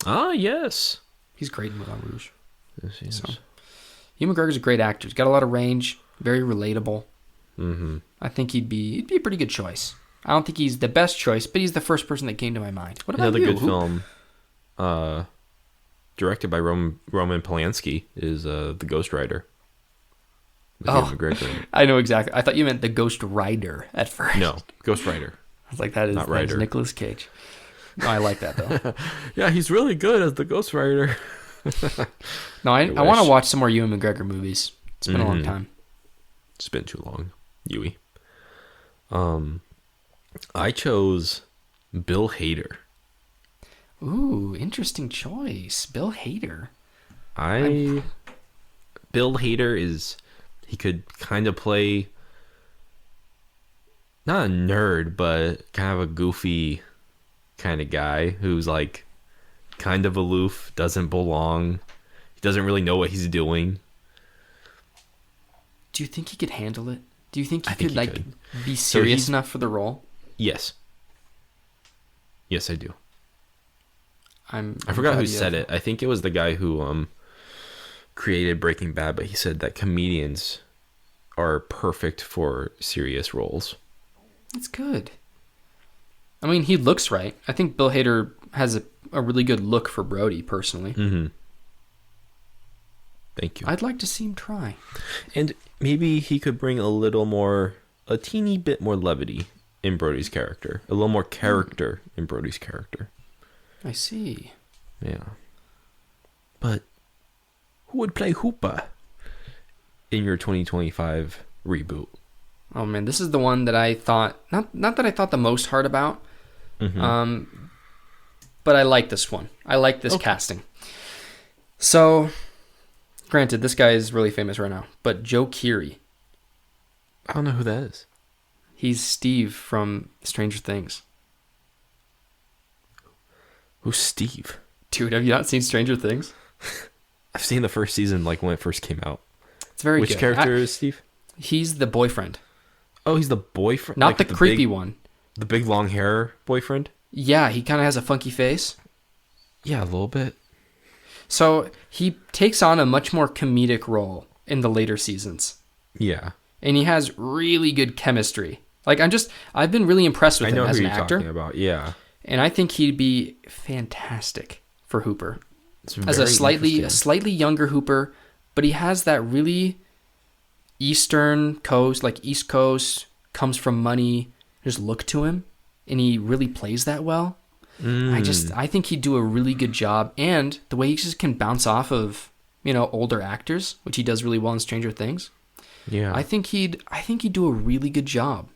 Ah, yes. He's great in Moulin Rouge. Yes, he is. So, Ewan McGregor's a great actor. He's got a lot of range. Very relatable. Mm-hmm. I think he'd be a pretty good choice. I don't think he's the best choice, but he's the first person that came to my mind. What about Another you? good film, directed by Roman Polanski, is The Ghost Rider. With Ewan McGregor. I know exactly. I thought you meant The Ghost Rider at first. No, Ghost Rider. I was like, that is Nicolas Cage. No, I like that though. Yeah, he's really good as the Ghost Rider. No, I want to watch some more Ewan McGregor movies. It's been a long time. It's been too long, Yui. I chose Bill Hader. Ooh, interesting choice. Bill Hader. Bill Hader he could kind of play, not a nerd, but kind of a goofy kind of guy who's like kind of aloof, doesn't belong. He doesn't really know what he's doing. Do you think he could handle it? Do you think he he could could. be serious enough for the role? Yes. Yes, I do. I forgot who said it. I think it was the guy who created Breaking Bad, but he said that comedians are perfect for serious roles. That's good. I mean, he looks right. I think Bill Hader has a really good look for Brody, personally. Mm-hmm. Thank you. I'd like to see him try. And maybe he could bring a teeny bit more levity in Brody's character. A little more character in Brody's character. I see. Yeah. But who would play Hoopa in your 2025 reboot? Oh man, this is the one that I thought, not that I thought the most hard about, but I like this one. I like this casting. So, granted, this guy is really famous right now, but Joe Keery. I don't know who that is. He's Steve from Stranger Things. Who's Steve? Dude, have you not seen Stranger Things? I've seen the first season like when it first came out. It's very Which good. character is Steve? He's the boyfriend. Oh, he's the boyfriend. Not like the creepy big, one. The big long hair boyfriend. Yeah, he kind of has a funky face. Yeah, a little bit. So he takes on a much more comedic role in the later seasons. Yeah. And he has really good chemistry. Like I've been really impressed with I him know as who an you're actor. talking about. Yeah. And I think he'd be fantastic for Hooper. It's As a very interesting. slightly younger Hooper, but he has that really Eastern Coast, like East Coast, comes from money, just look to him, and he really plays that well. I think he'd do a really good job, and the way he just can bounce off of, older actors, which he does really well in Stranger Things. Yeah. I think he'd do a really good job.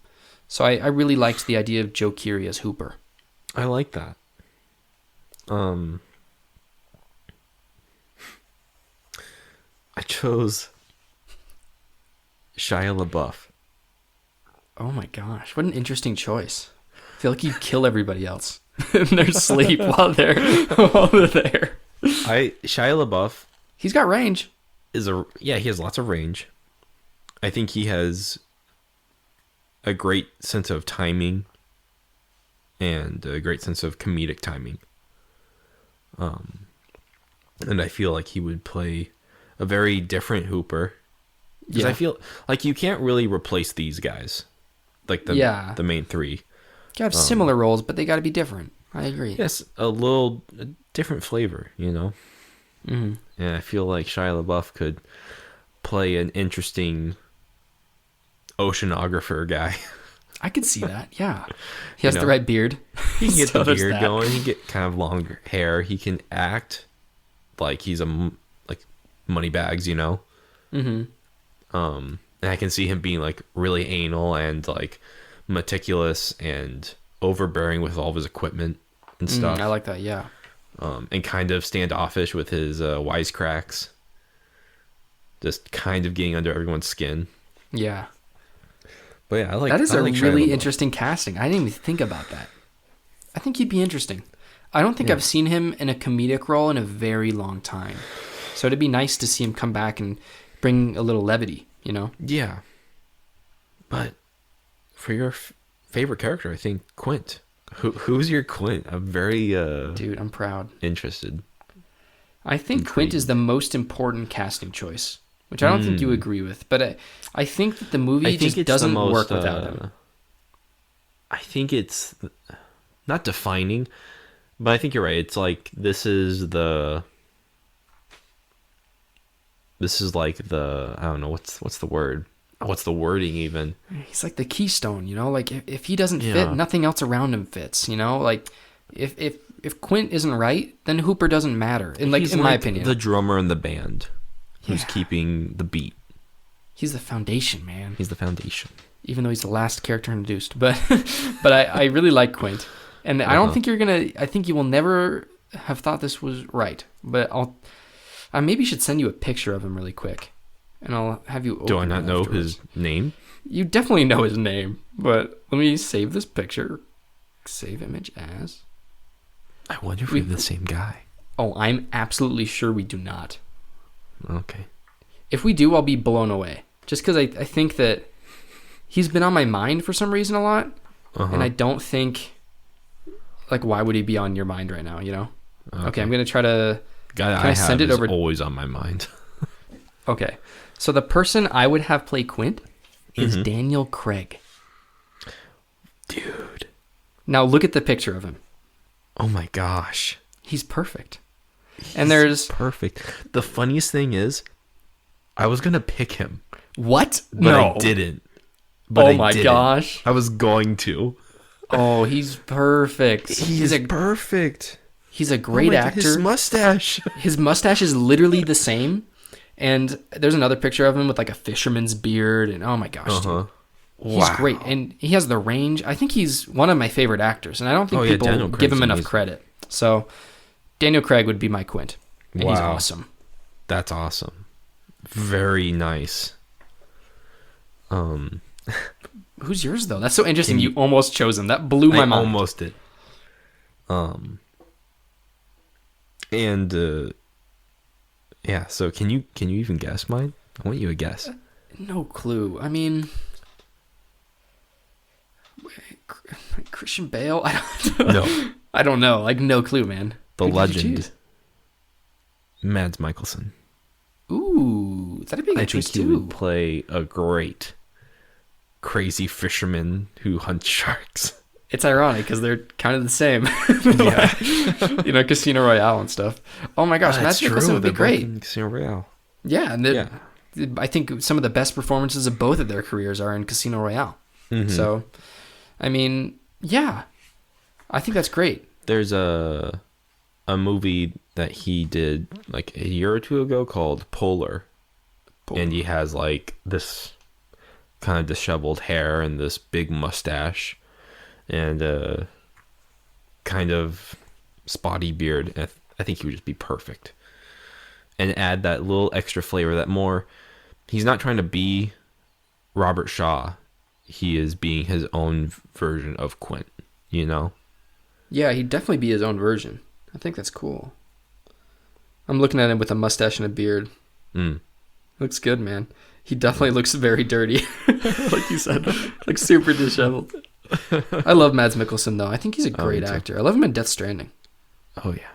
So I really liked the idea of Joe Keery as Hooper. I like that. I chose Shia LaBeouf. Oh my gosh, what an interesting choice. I feel like you'd kill everybody else in their sleep while they're there. Shia LaBeouf He's got range. he has lots of range. I think he has a great sense of timing and a great sense of comedic timing. And I feel like he would play a very different Hooper. Because I feel like you can't really replace these guys. Like the main three. You have similar roles, but they got to be different. I agree. Yes, a different flavor, Mm-hmm. And I feel like Shia LaBeouf could play an interesting oceanographer guy. I could see that. Yeah, he has the right beard. He can get So the there's beard that. going. He can get kind of longer hair. He can act like he's like Moneybags, Mm-hmm. And I can see him being like really anal and like meticulous and overbearing with all of his equipment and stuff. I like that. Yeah. And kind of standoffish with his wisecracks. Just kind of getting under everyone's skin. Yeah. But yeah, That is a Shia really LaBeouf. interesting casting. I didn't even think about that. I think he'd be interesting. I don't think I've seen him in a comedic role in a very long time. So it'd be nice to see him come back and bring a little levity, Yeah. But for your favorite character, I think Quint. Who's your Quint? I'm very Dude, I'm proud. interested. I think Quint is the most important casting choice, which I don't think you agree with. But I think that the movie just doesn't work without him. I think it's not defining, but I think you're right. It's like this is like the I don't know what's the word. What's the wording even? He's like the keystone, Like if he doesn't fit, Yeah. nothing else around him fits, Like if Quint isn't right, then Hooper doesn't matter. And He's in my like opinion, the drummer in the band who's Yeah. keeping the beat. he's the foundation, man. He's the foundation. Even though he's the last character introduced, but I really like Quint, and I don't think I think you will never have thought this was right. But I maybe should send you a picture of him really quick, and I'll have you. Do I open not it know afterwards. his name? You definitely know his name, but let me save this picture. Save image as. I wonder if we're the same guy. Oh, I'm absolutely sure we do not. Okay. If we do, I'll be blown away. Just because I think that he's been on my mind for some reason a lot, and I don't think, like, why would he be on your mind right now? Okay, I'm gonna try to. Guy Can I send it is over? always on my mind. Okay, so the person I would have play Quint is Daniel Craig. Dude. Now look at the picture of him. Oh my gosh. He's perfect. And there's perfect. The funniest thing is, I was gonna pick him, what? but No. I didn't. But Oh I my didn't. gosh. I was going to. Oh, he's perfect. He's perfect. He's a great actor. His mustache. His mustache is literally the same. And there's another picture of him with like a fisherman's beard. And oh my gosh, dude. He's great. And he has the range. I think he's one of my favorite actors. And I don't think people Daniel give Craig's him enough amazing. credit. So Daniel Craig would be my Quint. And he's Wow. awesome. That's awesome. Very nice. Who's yours, though? That's so interesting. You almost chose him. That blew my I mind. almost did. And Yeah. So can you even guess mine? I want you to guess. No clue. I mean, Christian Bale? I don't know. No. I don't know. Like, no clue, man. The Who did you legend. choose? Mads Mikkelsen. Ooh, that'd be a I good think choice he too. would play a great crazy fisherman who hunts sharks. It's ironic because they're kind of the same. Yeah. You know, Casino Royale and stuff. Oh my gosh, Mads Mikkelsen would be They're both great. in Casino Royale. Yeah, and Yeah. I think some of the best performances of both of their careers are in Casino Royale. Mhm. So, I mean, yeah, I think that's great. There's a movie that he did like a year or two ago called Polar. And he has like this kind of disheveled hair and this big mustache and kind of spotty beard. And I think he would just be perfect. And add that little extra flavor, that more, he's not trying to be Robert Shaw. He is being his own version of Quint, you know? Yeah, he'd definitely be his own version. I think that's cool. I'm looking at him with a mustache and a beard. Mm. Looks good, man. He definitely looks very dirty, like you said, like super disheveled. I love Mads Mikkelsen though. I think he's a great me too. actor. I love him in Death Stranding. Oh, yeah.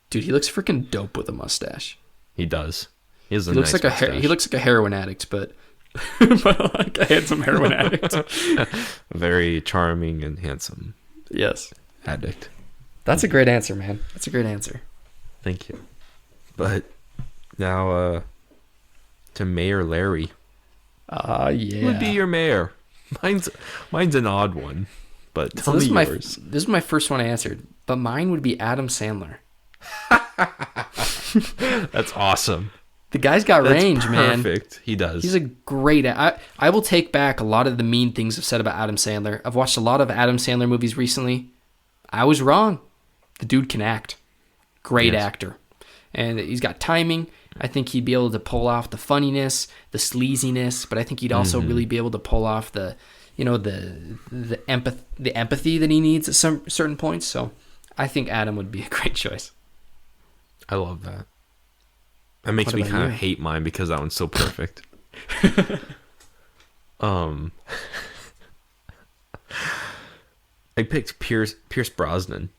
Dude, he looks freaking dope with a mustache. He does. He has a He looks nice like mustache. he looks like a heroin addict, but like a handsome heroin addict. Very charming and handsome Yes, addict. that's a great answer, man. That's a great answer. Thank you. But now to Mayor Larry. Yeah. Who would be your mayor? Mine's an odd one, but So tell me this yours. is my first one I answered, but mine would be Adam Sandler. That's awesome. The guy's got That's range, man. perfect. He does. He's a great. I will take back a lot of the mean things I've said about Adam Sandler. I've watched a lot of Adam Sandler movies recently. I was wrong. The dude can act. Great Yes. actor, and he's got timing. I think he'd be able to pull off the funniness, the sleaziness, but I think he'd also really be able to pull off the, the empathy that he needs at some certain points. So, I think Adam would be a great choice. I love that. That makes What me about kind of you? hate mine because that one's so perfect. I picked Pierce Brosnan.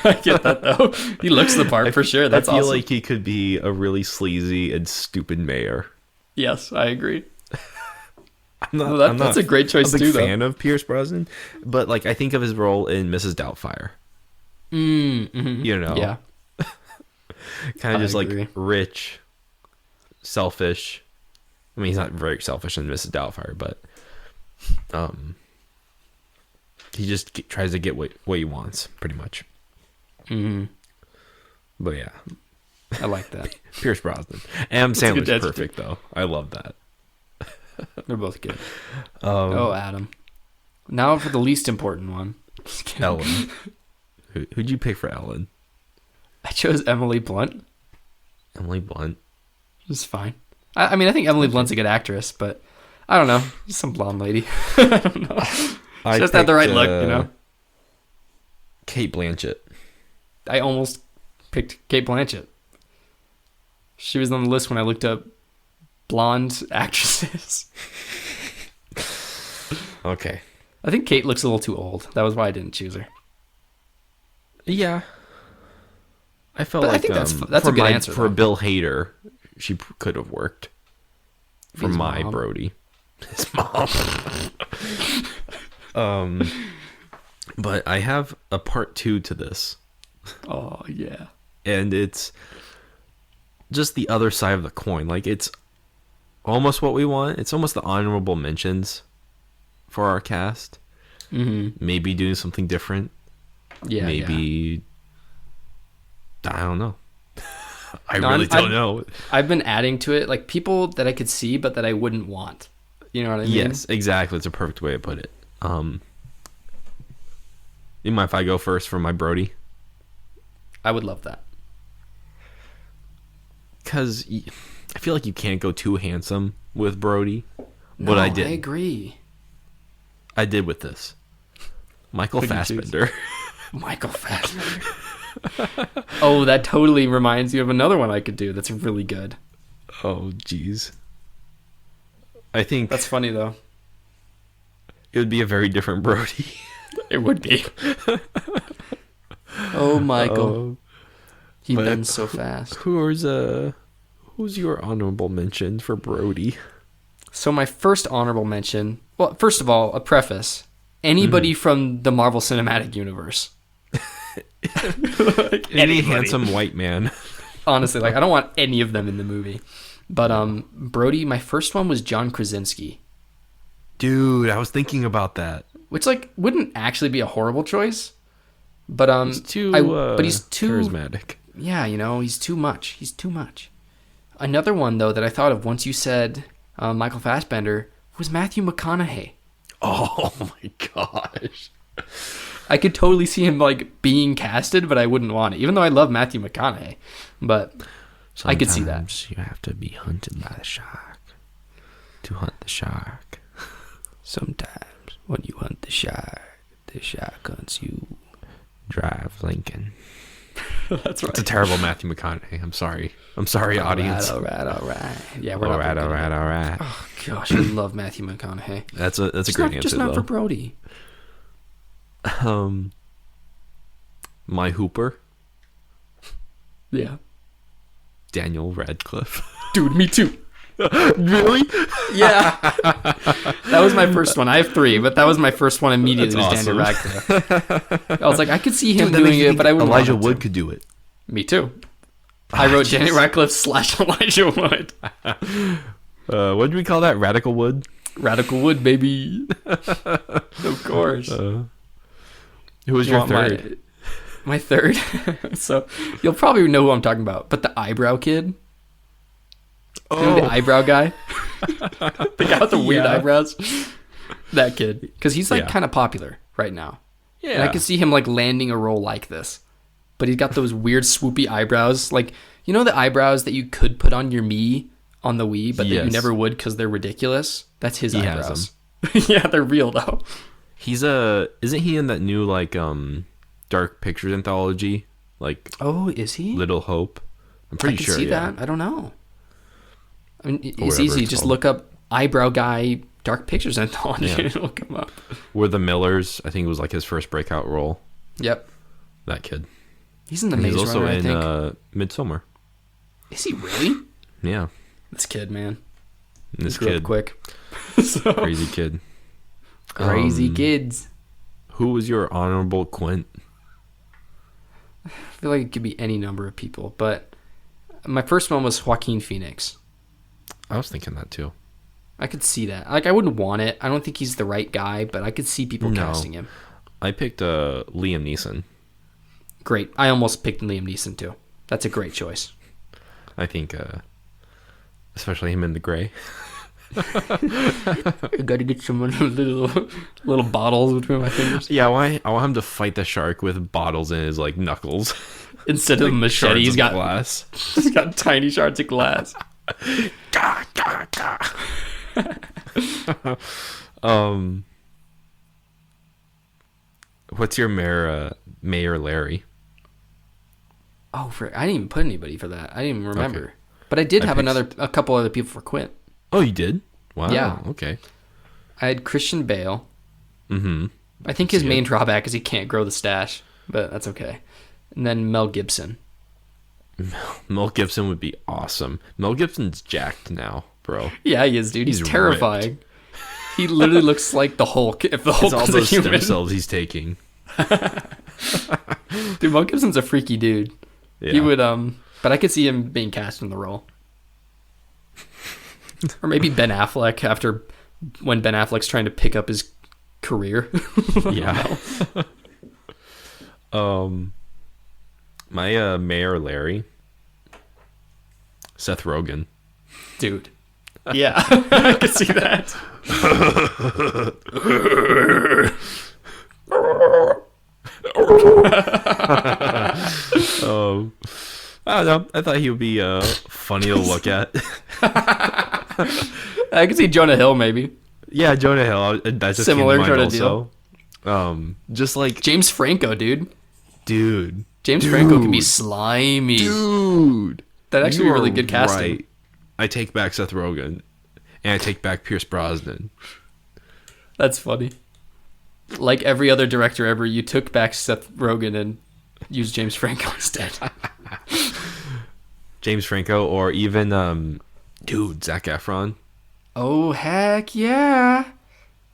I get that though. He looks the part for sure. That's I feel awesome. like he could be a really sleazy and stupid mayor. Yes, I agree. I'm not, Well, that's a great choice a big too, though. fan of Pierce Brosnan, but like I think of his role in Mrs. Doubtfire. Mm-hmm. You know, Yeah. kind of I just like agree. rich, selfish. I mean, he's not very selfish in Mrs. Doubtfire, but he just tries to get what he wants, pretty much. Mm-hmm. But yeah, I like that. Pierce Brosnan. Adam a good Sandler's adjective. perfect though. I love that. They're both good. Adam. Now for the least important one. Just kidding. Ellen. Who'd you pick for Ellen? I chose Emily Blunt. Emily Blunt. It's fine. I mean, I think Emily Blunt's a good actress, but I don't know. Just some blonde lady. I don't know. She just had the right look, you know? Kate Blanchett. I almost picked Kate Blanchett. She was on the list when I looked up blonde actresses. Okay. I think Kate looks a little too old. That was why I didn't choose her. Yeah. I felt But I like think that's for a good answer, For though. Bill Hader, she could have worked. For His my mom. Brody. His mom. But I have a part 2 to this. Oh, yeah. And it's just the other side of the coin. Like, it's almost what we want. It's almost the honorable mentions for our cast. Mm-hmm. Maybe doing something different. Yeah. Maybe I don't know. I No, really I'm- don't know. I've been adding to it, like people that I could see, but that I wouldn't want. You know what I mean? Yes, exactly. It's a perfect way to put it. You mind if I go first for my Brody? I would love that. Because I feel like you can't go too handsome with Brody. No, But I did. I agree. I did with this. Michael Who'd you choose? Fassbender. Michael Fassbender. Oh, that totally reminds you of another one I could do that's really good. Oh, jeez. I think That's funny, though. it would be a very different Brody. It would be. Oh, Michael. Oh, He but bends so fast. who's your honorable mention for Brody? So my first honorable mention... Well, first of all, a preface. Anybody from the Marvel Cinematic Universe. Like, Any anybody. handsome white man. Honestly, like, I don't want any of them in the movie. But Brody, my first one was John Krasinski. Dude, I was thinking about that. Which, like, wouldn't actually be a horrible choice. But He's too but he's too charismatic. Yeah, he's too much. He's too much. Another one, though, that I thought of once you said Michael Fassbender was Matthew McConaughey. Oh my gosh. I could totally see him, like, being casted, but I wouldn't want it. Even though I love Matthew McConaughey. But I could see that. Sometimes you have to be hunted by the shark to hunt the shark. Sometimes when you hunt the shark hunts you. Drive Lincoln. That's right. It's a terrible Matthew McConaughey. I'm sorry, audience. All right. Yeah, we're not. All right. Oh gosh, I love Matthew McConaughey. That's a Just great not, answer just not though. for Brody. My Hooper, Yeah, Daniel Radcliffe. dude, me too. Really? Yeah, that was my first one. I have 3, but that was my first one immediately. That's Was Daniel Radcliffe. I was like, I could see him Dude, that makes doing me it, think but I wouldn't. Elijah want him Wood to. could do it. Me too. I wrote Daniel Radcliffe / Elijah Wood. What did we call that? Radical Wood. Radical Wood, baby. Of course. Who was your Want third? My third. So you'll probably know who I'm talking about, but the eyebrow kid. You know, the eyebrow guy. The guy with the weird Yeah. eyebrows. That kid, because he's like Yeah. kind of popular right now. Yeah. And I could see him like landing a role like this. But he's got those weird swoopy eyebrows, like, you know, the eyebrows that you could put on your Mii on the Wii, but that you Yes. never would because they're ridiculous. That's his He has eyebrows. Yeah, they're real though. Isn't he in that new like Dark Pictures anthology, like Oh, is he? Little Hope? I'm I pretty can sure. see Yeah. that. I don't know. I mean, it's whatever easy. it's Just called. look up eyebrow guy Dark Pictures anthology Yeah. and it'll come up. Were the Millers? I think it was like his first breakout role. Yep. That kid. He's in the And Maze he's also Runner, I in think. Midsommar. Is he really? Yeah. This kid, man. This Grew up kid, quick. So, crazy kid. crazy kids. Who was your honorable Quint? I feel like it could be any number of people, but my first one was Joaquin Phoenix. I was thinking that too. I could see that. Like, I wouldn't want it. I don't think he's the right guy, but I could see people No. casting him. I picked Liam Neeson. Great. I almost picked Liam Neeson too. That's a great choice. I think, especially him in The Gray. I gotta get some little bottles between my fingers. Yeah, I want him to fight the shark with bottles in his like knuckles. Instead of a machete, Shards he's of got glass. he's got tiny shards of glass. Gah, gah, gah. What's your Mayor Larry? Oh, I didn't even put anybody for that. I didn't even remember. Okay. But I did I have picked- a couple other people for Quint. Oh, you did? Wow. Yeah. Okay. I had Christian Bale. Mm-hmm. I think his See main it. drawback is he can't grow the stash, but that's okay. And then Mel Gibson. Mel Gibson would be awesome. Mel Gibson's jacked now, bro. Yeah, he is, dude. He's He's terrifying. He literally looks like the Hulk if the Hulk It's all was a those stem human. cells he's taking. Dude, Mel Gibson's a freaky dude. Yeah. He would, but I could see him being cast in the role. Or maybe Ben Affleck when Ben Affleck's trying to pick up his career. Yeah. My Mayor Larry, Seth Rogen. Dude. Yeah, I could see that. I don't know. I thought he would be funny to look at. I could see Jonah Hill maybe. Yeah, Jonah Hill. That's just Similar came to mind sort of also. Just like, James Franco, dude. dude. James Franco can be slimy. Dude. That'd actually be really good casting. Right. I take back Seth Rogen. And I take back Pierce Brosnan. That's funny. Like every other director ever, you took back Seth Rogen and used James Franco instead. James Franco, or even, Zac Efron. Oh, heck yeah.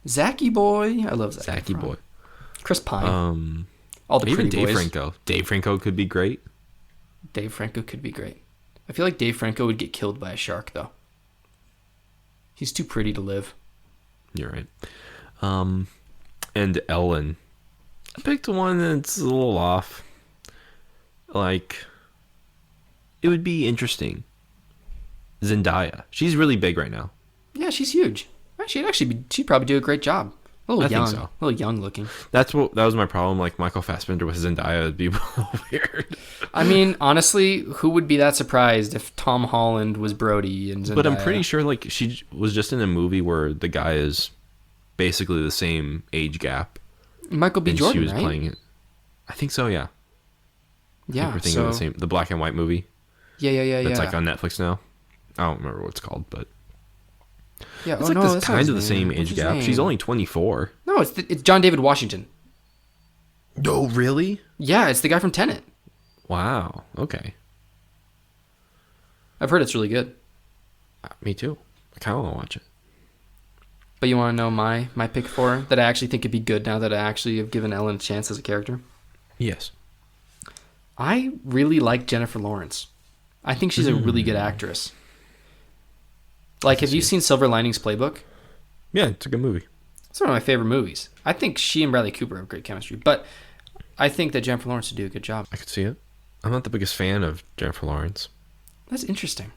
Zachy boy. I love Zac Zachy Efron. boy. Chris Pine. All the Even pretty Dave boys. Franco. Dave Franco could be great. Dave Franco could be great. I feel like Dave Franco would get killed by a shark, though. He's too pretty to live. You're right. And Ellen. I picked one that's a little off. Like, it would be interesting. Zendaya. She's really big right now. Yeah, she's huge. She'd probably do a great job. A little I young. think so. A little young looking. That was my problem. Like, Michael Fassbender with Zendaya would be weird. I mean, honestly, who would be that surprised if Tom Holland was Brody and Zendaya? But I'm pretty sure, like, she was just in a movie where the guy is basically the same age gap. Michael B. And Jordan, she was right? playing it. I think so, yeah. I Yeah, think we're thinking of the black and white movie. Yeah. That's like on Netflix now. I don't remember what it's called, but Yeah, it's like this kind of the same age gap. She's only 24. No, it's John David Washington. No, really? Yeah, it's the guy from Tenet. Wow. Okay. I've heard it's really good. Me too. I kind of want to watch it. But you want to know my pick for that I actually think could be good now that I actually have given Ellen a chance as a character? Yes. I really like Jennifer Lawrence. I think she's a really good actress. Like, have you seen Silver Linings Playbook? Yeah, it's a good movie. It's one of my favorite movies. I think she and Bradley Cooper have great chemistry, but I think that Jennifer Lawrence would do a good job. I could see it. I'm not the biggest fan of Jennifer Lawrence. That's interesting.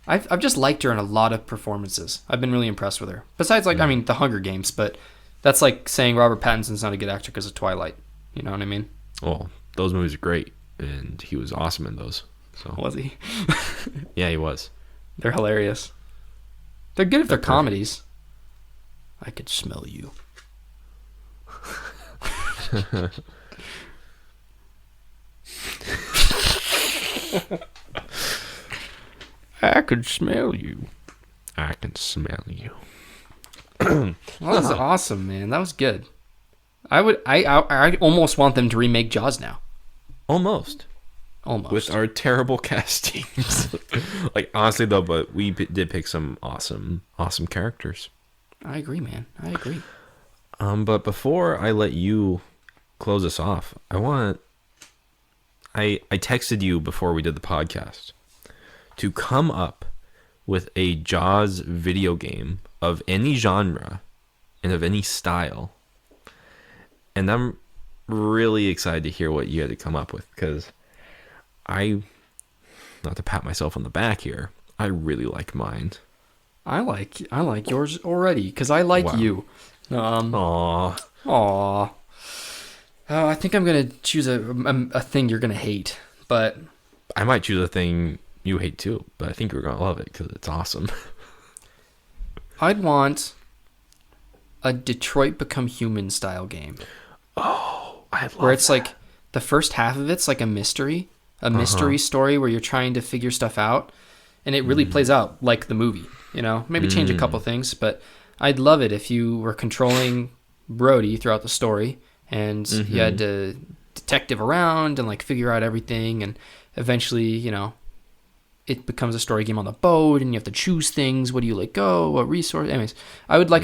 I've just liked her in a lot of performances. I've been really impressed with her. Besides, like, I mean, The Hunger Games, but that's like saying Robert Pattinson's not a good actor because of Twilight. You know what I mean? Well, those movies are great, and he was awesome in those. So Was he? yeah, he was. They're hilarious. They're good if they're comedies. I could smell you. I could smell you. I can smell you. That was awesome, man. That was good. I almost want them to remake Jaws now. Almost. With our terrible castings. Like, honestly, though, but we did pick some awesome characters. I agree, man. I agree. But before I let you close us off, I texted you before we did the podcast to come up with a Jaws video game of any genre and of any style. And I'm really excited to hear what you had to come up with, because not to pat myself on the back here, I really like mine. I like yours already because I like you. Aww. I think I'm gonna choose a thing you're gonna hate, but I might choose a thing you hate too, but I think you're gonna love it because it's awesome. I'd want a Detroit Become Human style game. Oh, I love where it's that. like the first half of it's like a mystery story where you're trying to figure stuff out, and it really plays out like the movie. You know, maybe change a couple things, but I'd love it if you were controlling Brody throughout the story, and you had to detective around and like figure out everything, and eventually, you know, it becomes a story game on the boat, and you have to choose things. What do you let go? What resource? Anyways, I would like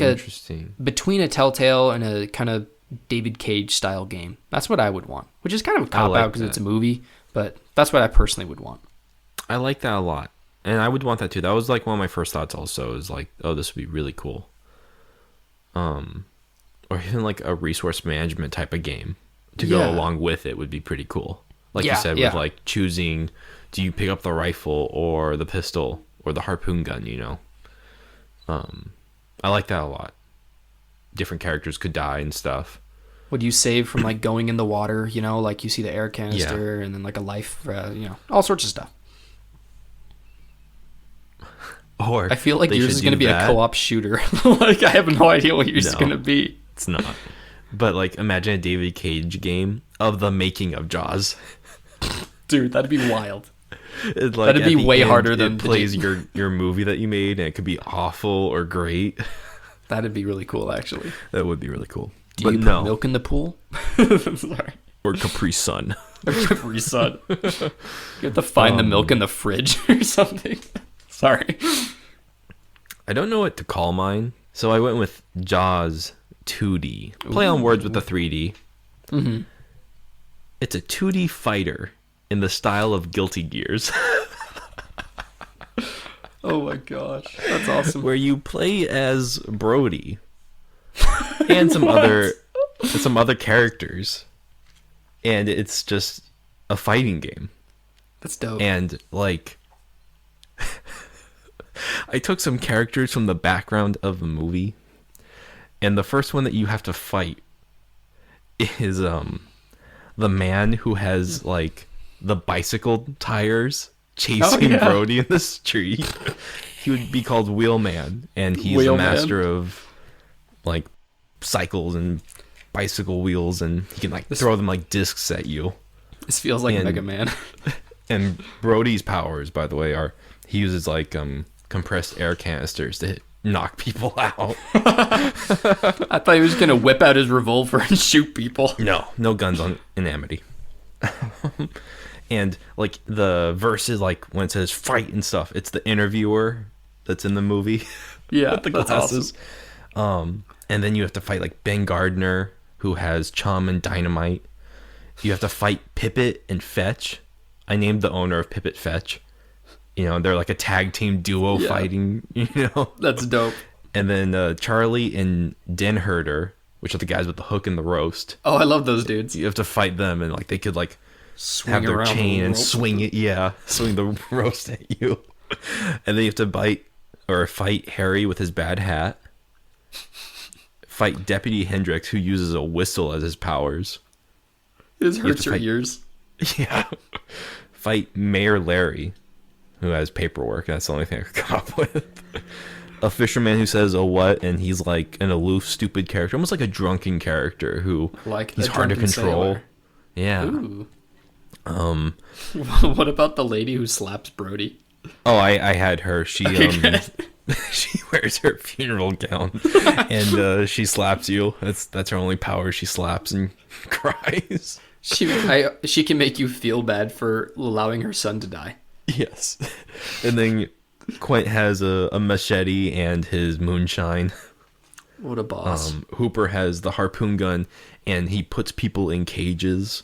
between a Telltale and a kind of David Cage style game. That's what I would want, which is kind of a cop out because it's a movie, but that's what I personally would want. I like that a lot. And I would want that too. That was like one of my first thoughts also, is like, oh, this would be really cool. Or even like a resource management type of game to go along with it would be pretty cool. Like you said, with like choosing, do you pick up the rifle or the pistol or the harpoon gun, you know? I like that a lot. Different characters could die and stuff. Would you save from like going in the water, you know, like you see the air canister and then like a life, you know, all sorts of stuff. Or I feel like yours is going to be a co-op shooter. Like, I have no idea what yours is going to be. It's not. But like, imagine a David Cage game of the making of Jaws. Dude, that'd be wild. Like, That'd be at the way end, harder than it plays your movie that you made, and it could be awful or great. That'd be really cool, actually. That would be really cool. Do but you no, put milk in the pool? Sorry. or Capri Sun. Capri Sun. You have to find the milk in the fridge or something. Sorry. I don't know what to call mine, so I went with Jaws 2D. Play on words with the 3D. Mm-hmm. It's a 2D fighter in the style of Guilty Gears, Oh my gosh, that's awesome. where you play as Brody and some other characters, and it's just a fighting game. That's dope. And like, I took some characters from the background of the movie, and the first one that you have to fight is the man who has like the bicycle tires chasing Brody in the street. He would be called Wheelman, and he's a master of like cycles and bicycle wheels, and he can like throw them like discs at you. This feels like Mega Man. And Brody's powers, by the way, are he uses like compressed air canisters to knock people out. I thought he was gonna whip out his revolver and shoot people. No guns in Amity. And like the verses, like when it says fight and stuff, it's the interviewer that's in the movie. Yeah, with the glasses. Awesome. And then you have to fight like Ben Gardner, who has Chum and Dynamite. You have to fight Pippet and Fetch. I named the owner of Pippet Fetch. You know, they're like a tag team duo fighting, you know. That's dope. And then Charlie and Den Herder, which are the guys with the hook and the roast. Oh, I love those dudes. You have to fight them, and like they could like Swing have their around chain the and rope. swing it. Yeah, swing the roast at you. And then you have to fight Harry with his bad hat. Fight Deputy Hendricks, who uses a whistle as his powers. This hurts to your fight- ears. Yeah. Fight Mayor Larry, who has paperwork. That's the only thing I could come up with. A fisherman who says a what, and he's like an aloof, stupid character, almost like a drunken character who Like he's a hard to drunken control. sailor. Yeah. Ooh. What about the lady who slaps Brody? Oh, I had her. She Okay. she wears her funeral gown and she slaps you. That's her only power. She slaps and cries. She can make you feel bad for allowing her son to die. Yes. And then Quint has a machete and his moonshine. What a boss. Hooper has the harpoon gun, and he puts people in cages.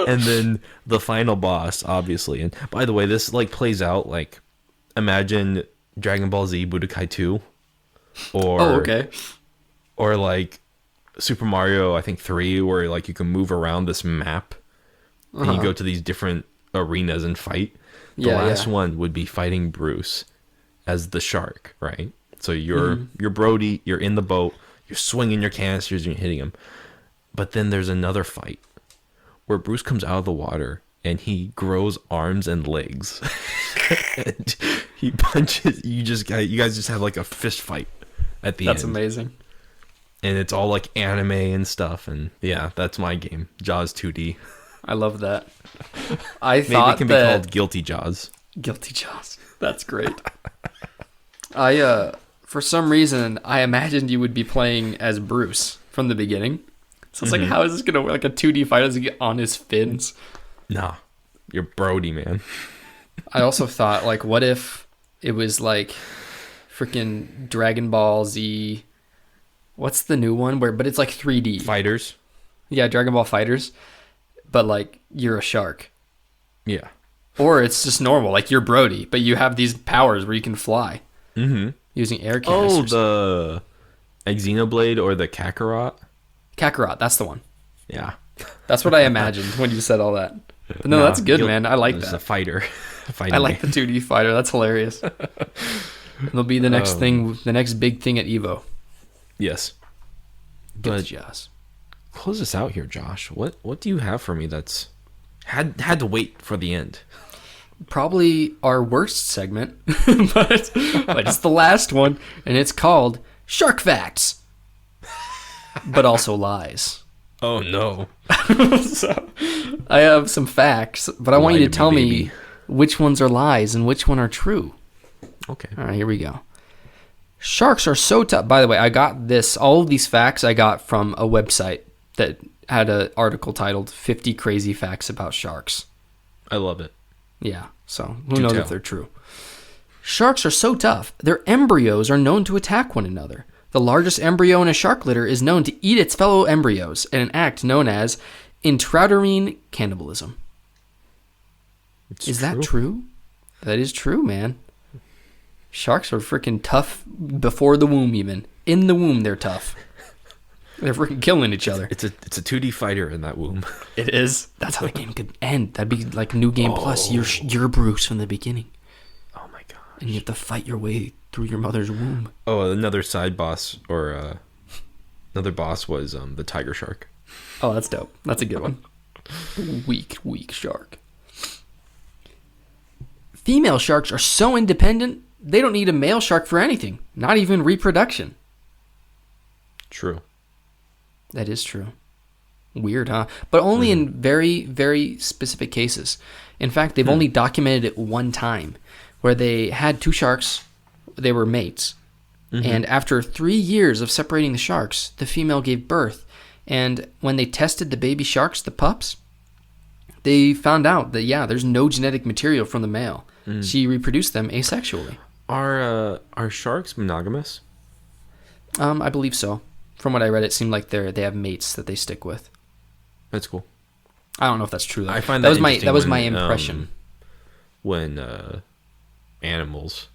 And then the final boss, obviously. And by the way, this like plays out like, imagine Dragon Ball Z Budokai 2, or okay. or like Super Mario, I think 3, where like you can move around this map and you go to these different arenas and fight. The last one would be fighting Bruce as the shark, right? So you're Brody, you're in the boat, you're swinging your canisters and you're hitting him. But then there's another fight where Bruce comes out of the water and he grows arms and legs. And he punches. You guys just have like a fist fight at the end. That's amazing. And it's all like anime and stuff. And yeah, that's my game. Jaws 2D. I love that. I Maybe thought it can be called Guilty Jaws. Guilty Jaws. That's great. For some reason, I imagined you would be playing as Bruce from the beginning. So it's like, how is this going to work? Like a 2D fight as he get on his fins? Nah, you're Brody, man. I also thought, like, what if it was like freaking Dragon Ball Z? What's the new one? But it's like 3D. Fighters. Yeah, Dragon Ball Fighters. But like, you're a shark. Yeah. Or it's just normal, like you're Brody, but you have these powers where you can fly. Mm-hmm. Using air canisters. Oh, the Xenoblade or the Kakarot? Kakarot, that's the one. Yeah. That's what I imagined when you said all that. But no, that's good, man. I like It's a that. fighter. I like the 2D fighter. That's hilarious. It'll be the next thing, the next big thing at Evo. Yes. Guilty But Jaws. close this out here, Josh. What do you have for me that's had to wait for the end? Probably our worst segment, but it's the last one, and it's called Shark Facts. But also lies. Oh no. So, I have some facts, but I want Lie you to to tell me, me baby. which ones are lies and which one are true. Okay. All right, here we go. Sharks are so tough. By the way, I got all of these facts I got from a website that had an article titled 50 Crazy Facts About Sharks. I love it. Yeah, so who Do knows tell. if they're true. Sharks are so tough, their embryos are known to attack one another. The largest embryo in a shark litter is known to eat its fellow embryos in an act known as intrauterine cannibalism. Is that true? That is true, man. Sharks are freaking tough before the womb, even. In the womb, they're tough. They're freaking killing each other. It's a 2D fighter in that womb. It is. That's how the game could end. That'd be like New Game Plus. You're Bruce from the beginning. Oh my god. And you have to fight your way through your mother's womb. Oh, another side boss or another boss was the tiger shark. Oh, that's dope. That's a good one. Weak shark. Female sharks are so independent, they don't need a male shark for anything, not even reproduction. True. That is true. Weird, huh? But only in very, very specific cases. In fact, they've only documented it one time where they had two sharks. They were mates. And after 3 years of separating the sharks, the female gave birth. And when they tested the baby sharks, the pups, they found out that, yeah, there's no genetic material from the male. She reproduced them asexually. Are sharks monogamous? I believe so. From what I read, it seemed like they have mates that they stick with. That's cool. I don't know if that's true though. I find that that was interesting my when, impression. When animals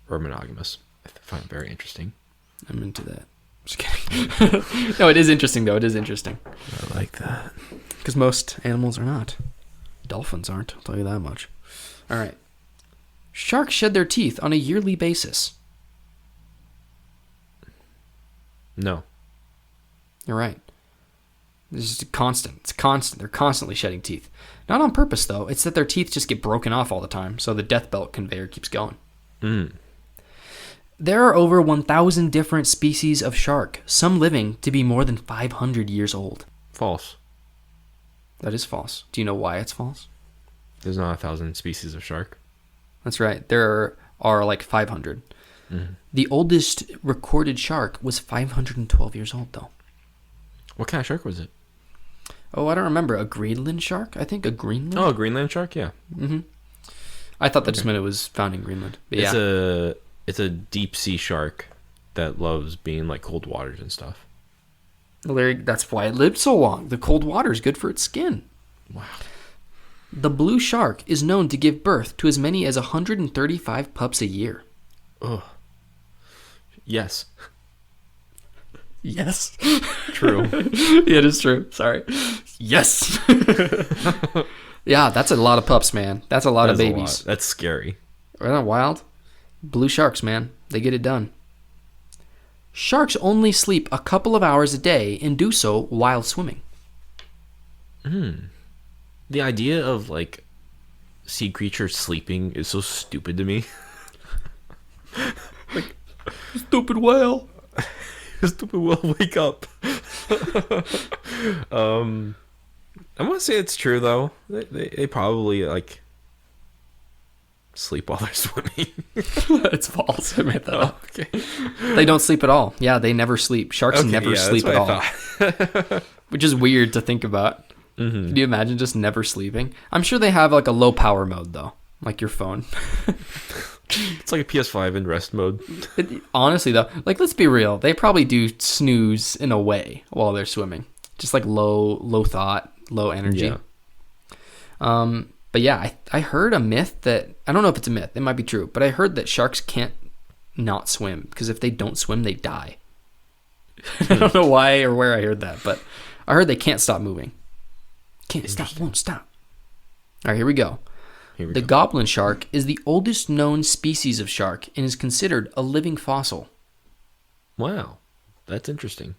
are monogamous. I find it very interesting. I'm into that. Just kidding. No, it is interesting though. It is interesting I like that. because most animals are not. Dolphins aren't. I'll tell you that much. All right. Sharks shed their teeth on a yearly basis. No. You're right. This is constant. It's constant. They're constantly shedding teeth. Not on purpose, though. It's that their teeth just get broken off all the time, so the death belt conveyor keeps going. There are over 1,000 different species of shark, some living to be more than 500 years old. False. That is false. Do you know why it's false? There's not 1,000 species of shark. That's right. There are like 500. The oldest recorded shark was 512 years old, though. What kind of shark was it? Oh, I don't remember. A Greenland shark? I think a Greenland? Oh, a Greenland shark? Yeah. I thought that just meant it was found in Greenland. But yeah. It's a deep sea shark that loves being like cold waters and stuff. Larry, that's why it lived so long. The cold water is good for its skin. Wow. The blue shark is known to give birth to as many as 135 pups a year. Ugh. Yes. Yes. True. Yeah, it is true. Sorry. Yes. Yeah, that's a lot of pups, man. That's a lot of babies. That's scary. Isn't that wild? Blue sharks, man. They get it done. Sharks only sleep a couple of hours a day and do so while swimming. The idea of like sea creatures sleeping is so stupid to me. Like, Stupid whale. stupid will wake up. I want to say it's true though. They probably like sleep while they're swimming. It's false. I made that up. Okay. They don't sleep at all. Yeah, they never sleep. Sharks never sleep at all. Which is weird to think about. Can you imagine just never sleeping? I'm sure they have like a low power mode though, like your phone. It's like a PS5 in rest mode. Honestly though, like let's be real, they probably do snooze in a way while they're swimming. Just like low thought, low energy. Yeah. But yeah, I heard a myth that, I don't know if it's a myth, it might be true, but I heard that sharks can't not swim because if they don't swim, they die. I don't know why or where I heard that, but I heard they can't stop moving. Can't stop, won't stop. All right, here we go. The goblin shark is the oldest known species of shark and is considered a living fossil. Wow, that's interesting.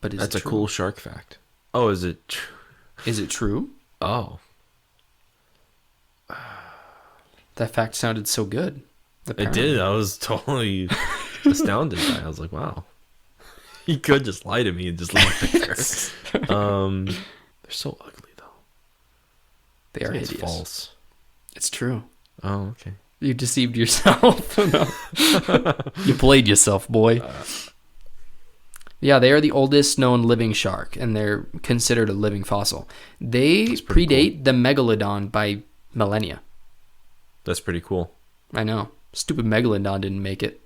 But is That's it a true? cool shark fact. Oh, is it? Is it true? Oh, That fact sounded so good. it did. I was totally astounded by it. I was like, wow. You could just lie to me and just leave it there. They're so ugly though. They are It's hideous. false. It's true. Oh, okay. You deceived yourself. You played yourself, boy. Yeah, they are the oldest known living shark, and they're considered a living fossil. They pretty predate the megalodon by millennia. That's pretty cool. I know. Stupid megalodon didn't make it.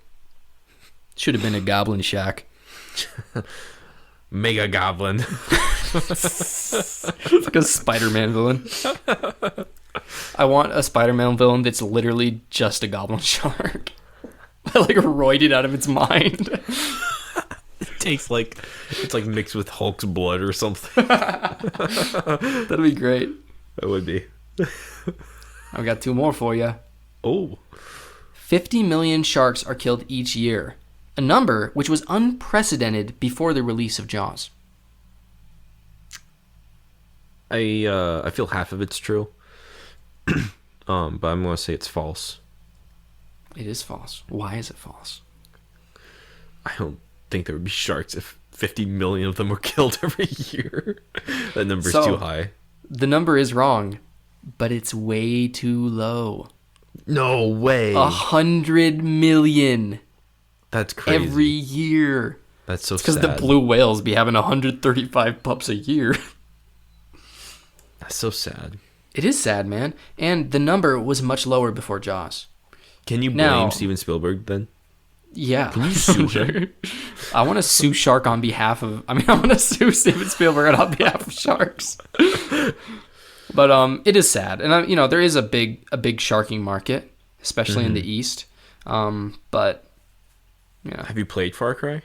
Should have been a goblin shark. Mega Goblin. It's like a Spider-Man villain. I want a Spider-Man villain that's literally just a goblin shark. Like roided out of its mind. It tastes like it's like mixed with Hulk's blood or something. That'd be great. That would be. I've got 2 more for you. Oh. 50 million sharks are killed each year, a number which was unprecedented before the release of Jaws. I feel half of it's true. But I'm gonna say it's false. It is false. Why is it false? I don't think there would be sharks if 50 million of them were killed every year. That number's So- too high. The number is wrong, but it's way too low. No way. 100 million That's crazy. every year. That's so Because sad. the blue whales be having 135 pups a year. That's so sad. It is sad, man. And the number was much lower before Jaws. Can you blame Now- Steven Spielberg then? Yeah. Can you sue him? I want to sue Shark on behalf of... I want to sue Steven Spielberg on behalf of sharks. But it is sad. And, there is a big sharking market, especially in the East. But, yeah. Have you played Far Cry?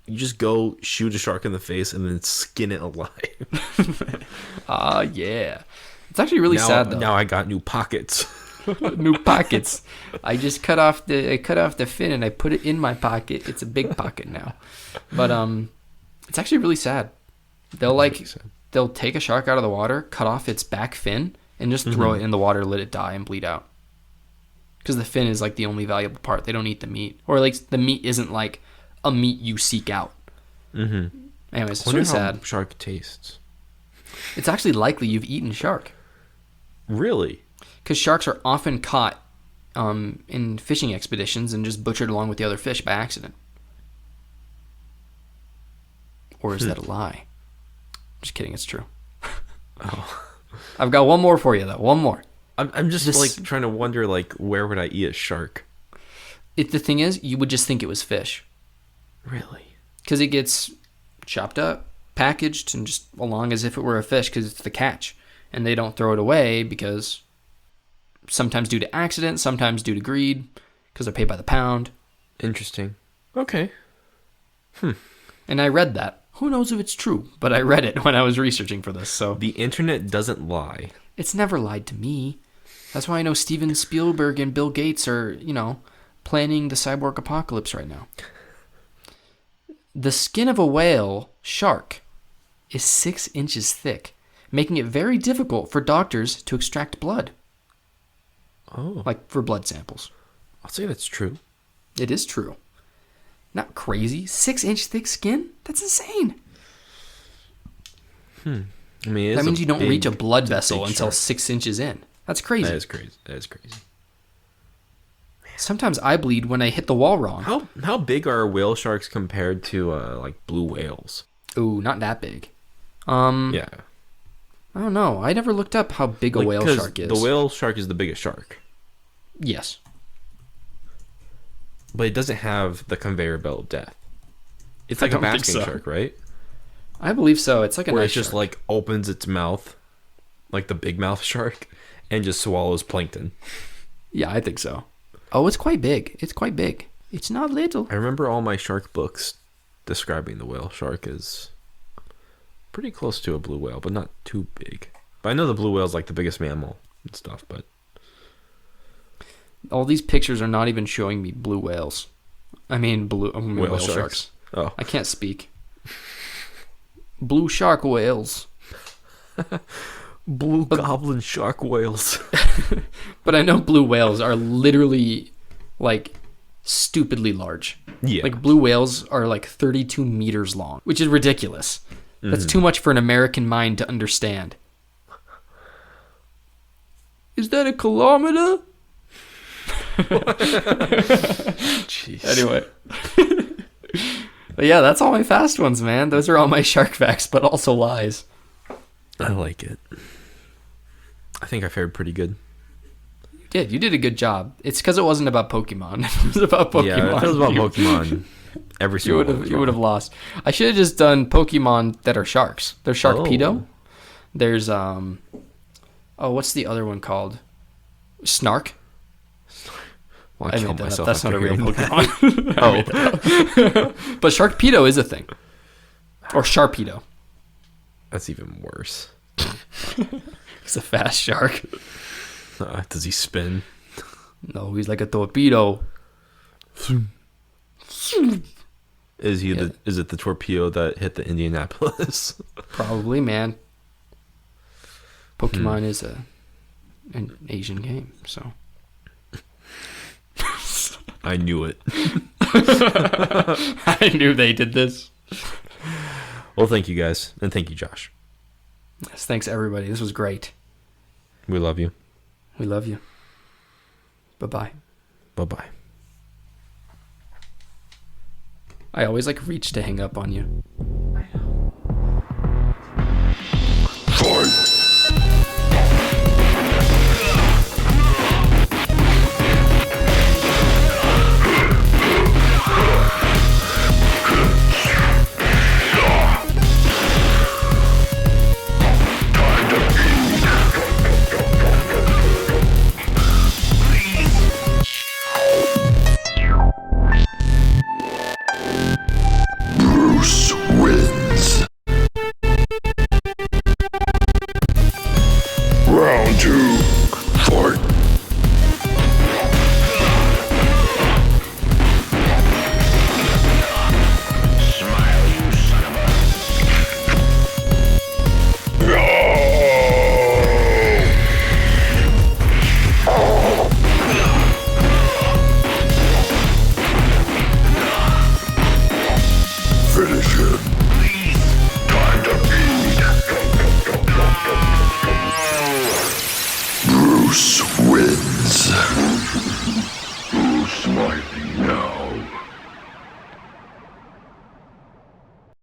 You just go shoot a shark in the face and then skin it alive. Yeah. It's actually really sad, though. Now I got new pockets. New pockets. I just cut off the fin and I put it in my pocket. It's a big pocket now. But it's actually really sad. They'll take a shark out of the water, cut off its back fin, and just throw it in the water, let it die and bleed out. Because the fin is like the only valuable part. They don't eat the meat, or like the meat isn't like a meat you seek out. Anyways, it's really sad. How shark tastes. It's actually likely you've eaten shark. Really? Because sharks are often caught in fishing expeditions and just butchered along with the other fish by accident. Or is that a lie? Just kidding, it's true. Oh. I've got one more for you, though. One more. I'm just like trying to wonder like where would I eat a shark? The thing is, you would just think it was fish. Really? Because it gets chopped up, packaged, and just along as if it were a fish because it's the catch. And they don't throw it away because sometimes due to accident, sometimes due to greed, because they're paid by the pound. Interesting. Okay. And I read that. Who knows if it's true? But I read it when I was researching for this, so... The internet doesn't lie. It's never lied to me. That's why I know Steven Spielberg and Bill Gates are, planning the cyborg apocalypse right now. The skin of a whale shark is 6 inches thick, making it very difficult for doctors to extract blood. Oh. Like for blood samples. I'll say that's true. It is true. Not crazy. 6-inch thick skin? That's insane. I mean, That means you don't reach a blood it's a vessel big until shark. 6 inches in. That's crazy. That is crazy. That is crazy. Sometimes I bleed when I hit the wall wrong. How big are whale sharks compared to like blue whales? Ooh, not that big. Yeah. I don't know. I never looked up how big a whale 'cause shark is. The whale shark is the biggest shark, Yes. but it doesn't have the conveyor belt of death. It's I like a don't think basking so. shark, right? I believe so. It's like a Where nice it just shark. like opens its mouth, like the big mouth shark, and just swallows plankton. Yeah, I think so. Oh, it's quite big. It's quite big. It's not little. I remember all my shark books describing the whale shark as pretty close to a blue whale, but not too big. But I know the blue whale is like the biggest mammal and stuff, but All these pictures are not even showing me blue whales. Whale sharks. Oh. I can't speak. Blue shark whales. Blue goblin shark whales. But I know blue whales are literally, like, stupidly large. Yeah. Like blue whales are like 32 meters long, which is ridiculous. That's too much for an American mind to understand. Is that a kilometer? Jeez. Anyway. But yeah, that's all my fast ones, man. Those are all my shark facts, but also lies. I like it. I think I fared pretty good. You did a good job. It's because it wasn't about Pokemon. If it was about Pokemon. Yeah, if it was about Pokemon, every single one was you would have wrong. lost. I should have just done Pokemon that are sharks. There's Sharkpedo. Oh. There's what's the other one called? Snark. Well, I I made killed that up. myself. That's not after a real hearing that. Pokemon. But Sharkpedo is a thing. Or Sharpedo. That's even worse. He's a fast shark. Does he spin? No, he's like a torpedo. Is it the torpedo that hit the Indianapolis? Probably, man. Pokemon is an Asian game, so. I knew it. I knew they did this. Well, thank you guys, and thank you, Josh. Yes, thanks everybody. This was great. We love you. We love you. Bye-bye. Bye-bye. I always reach to hang up on you.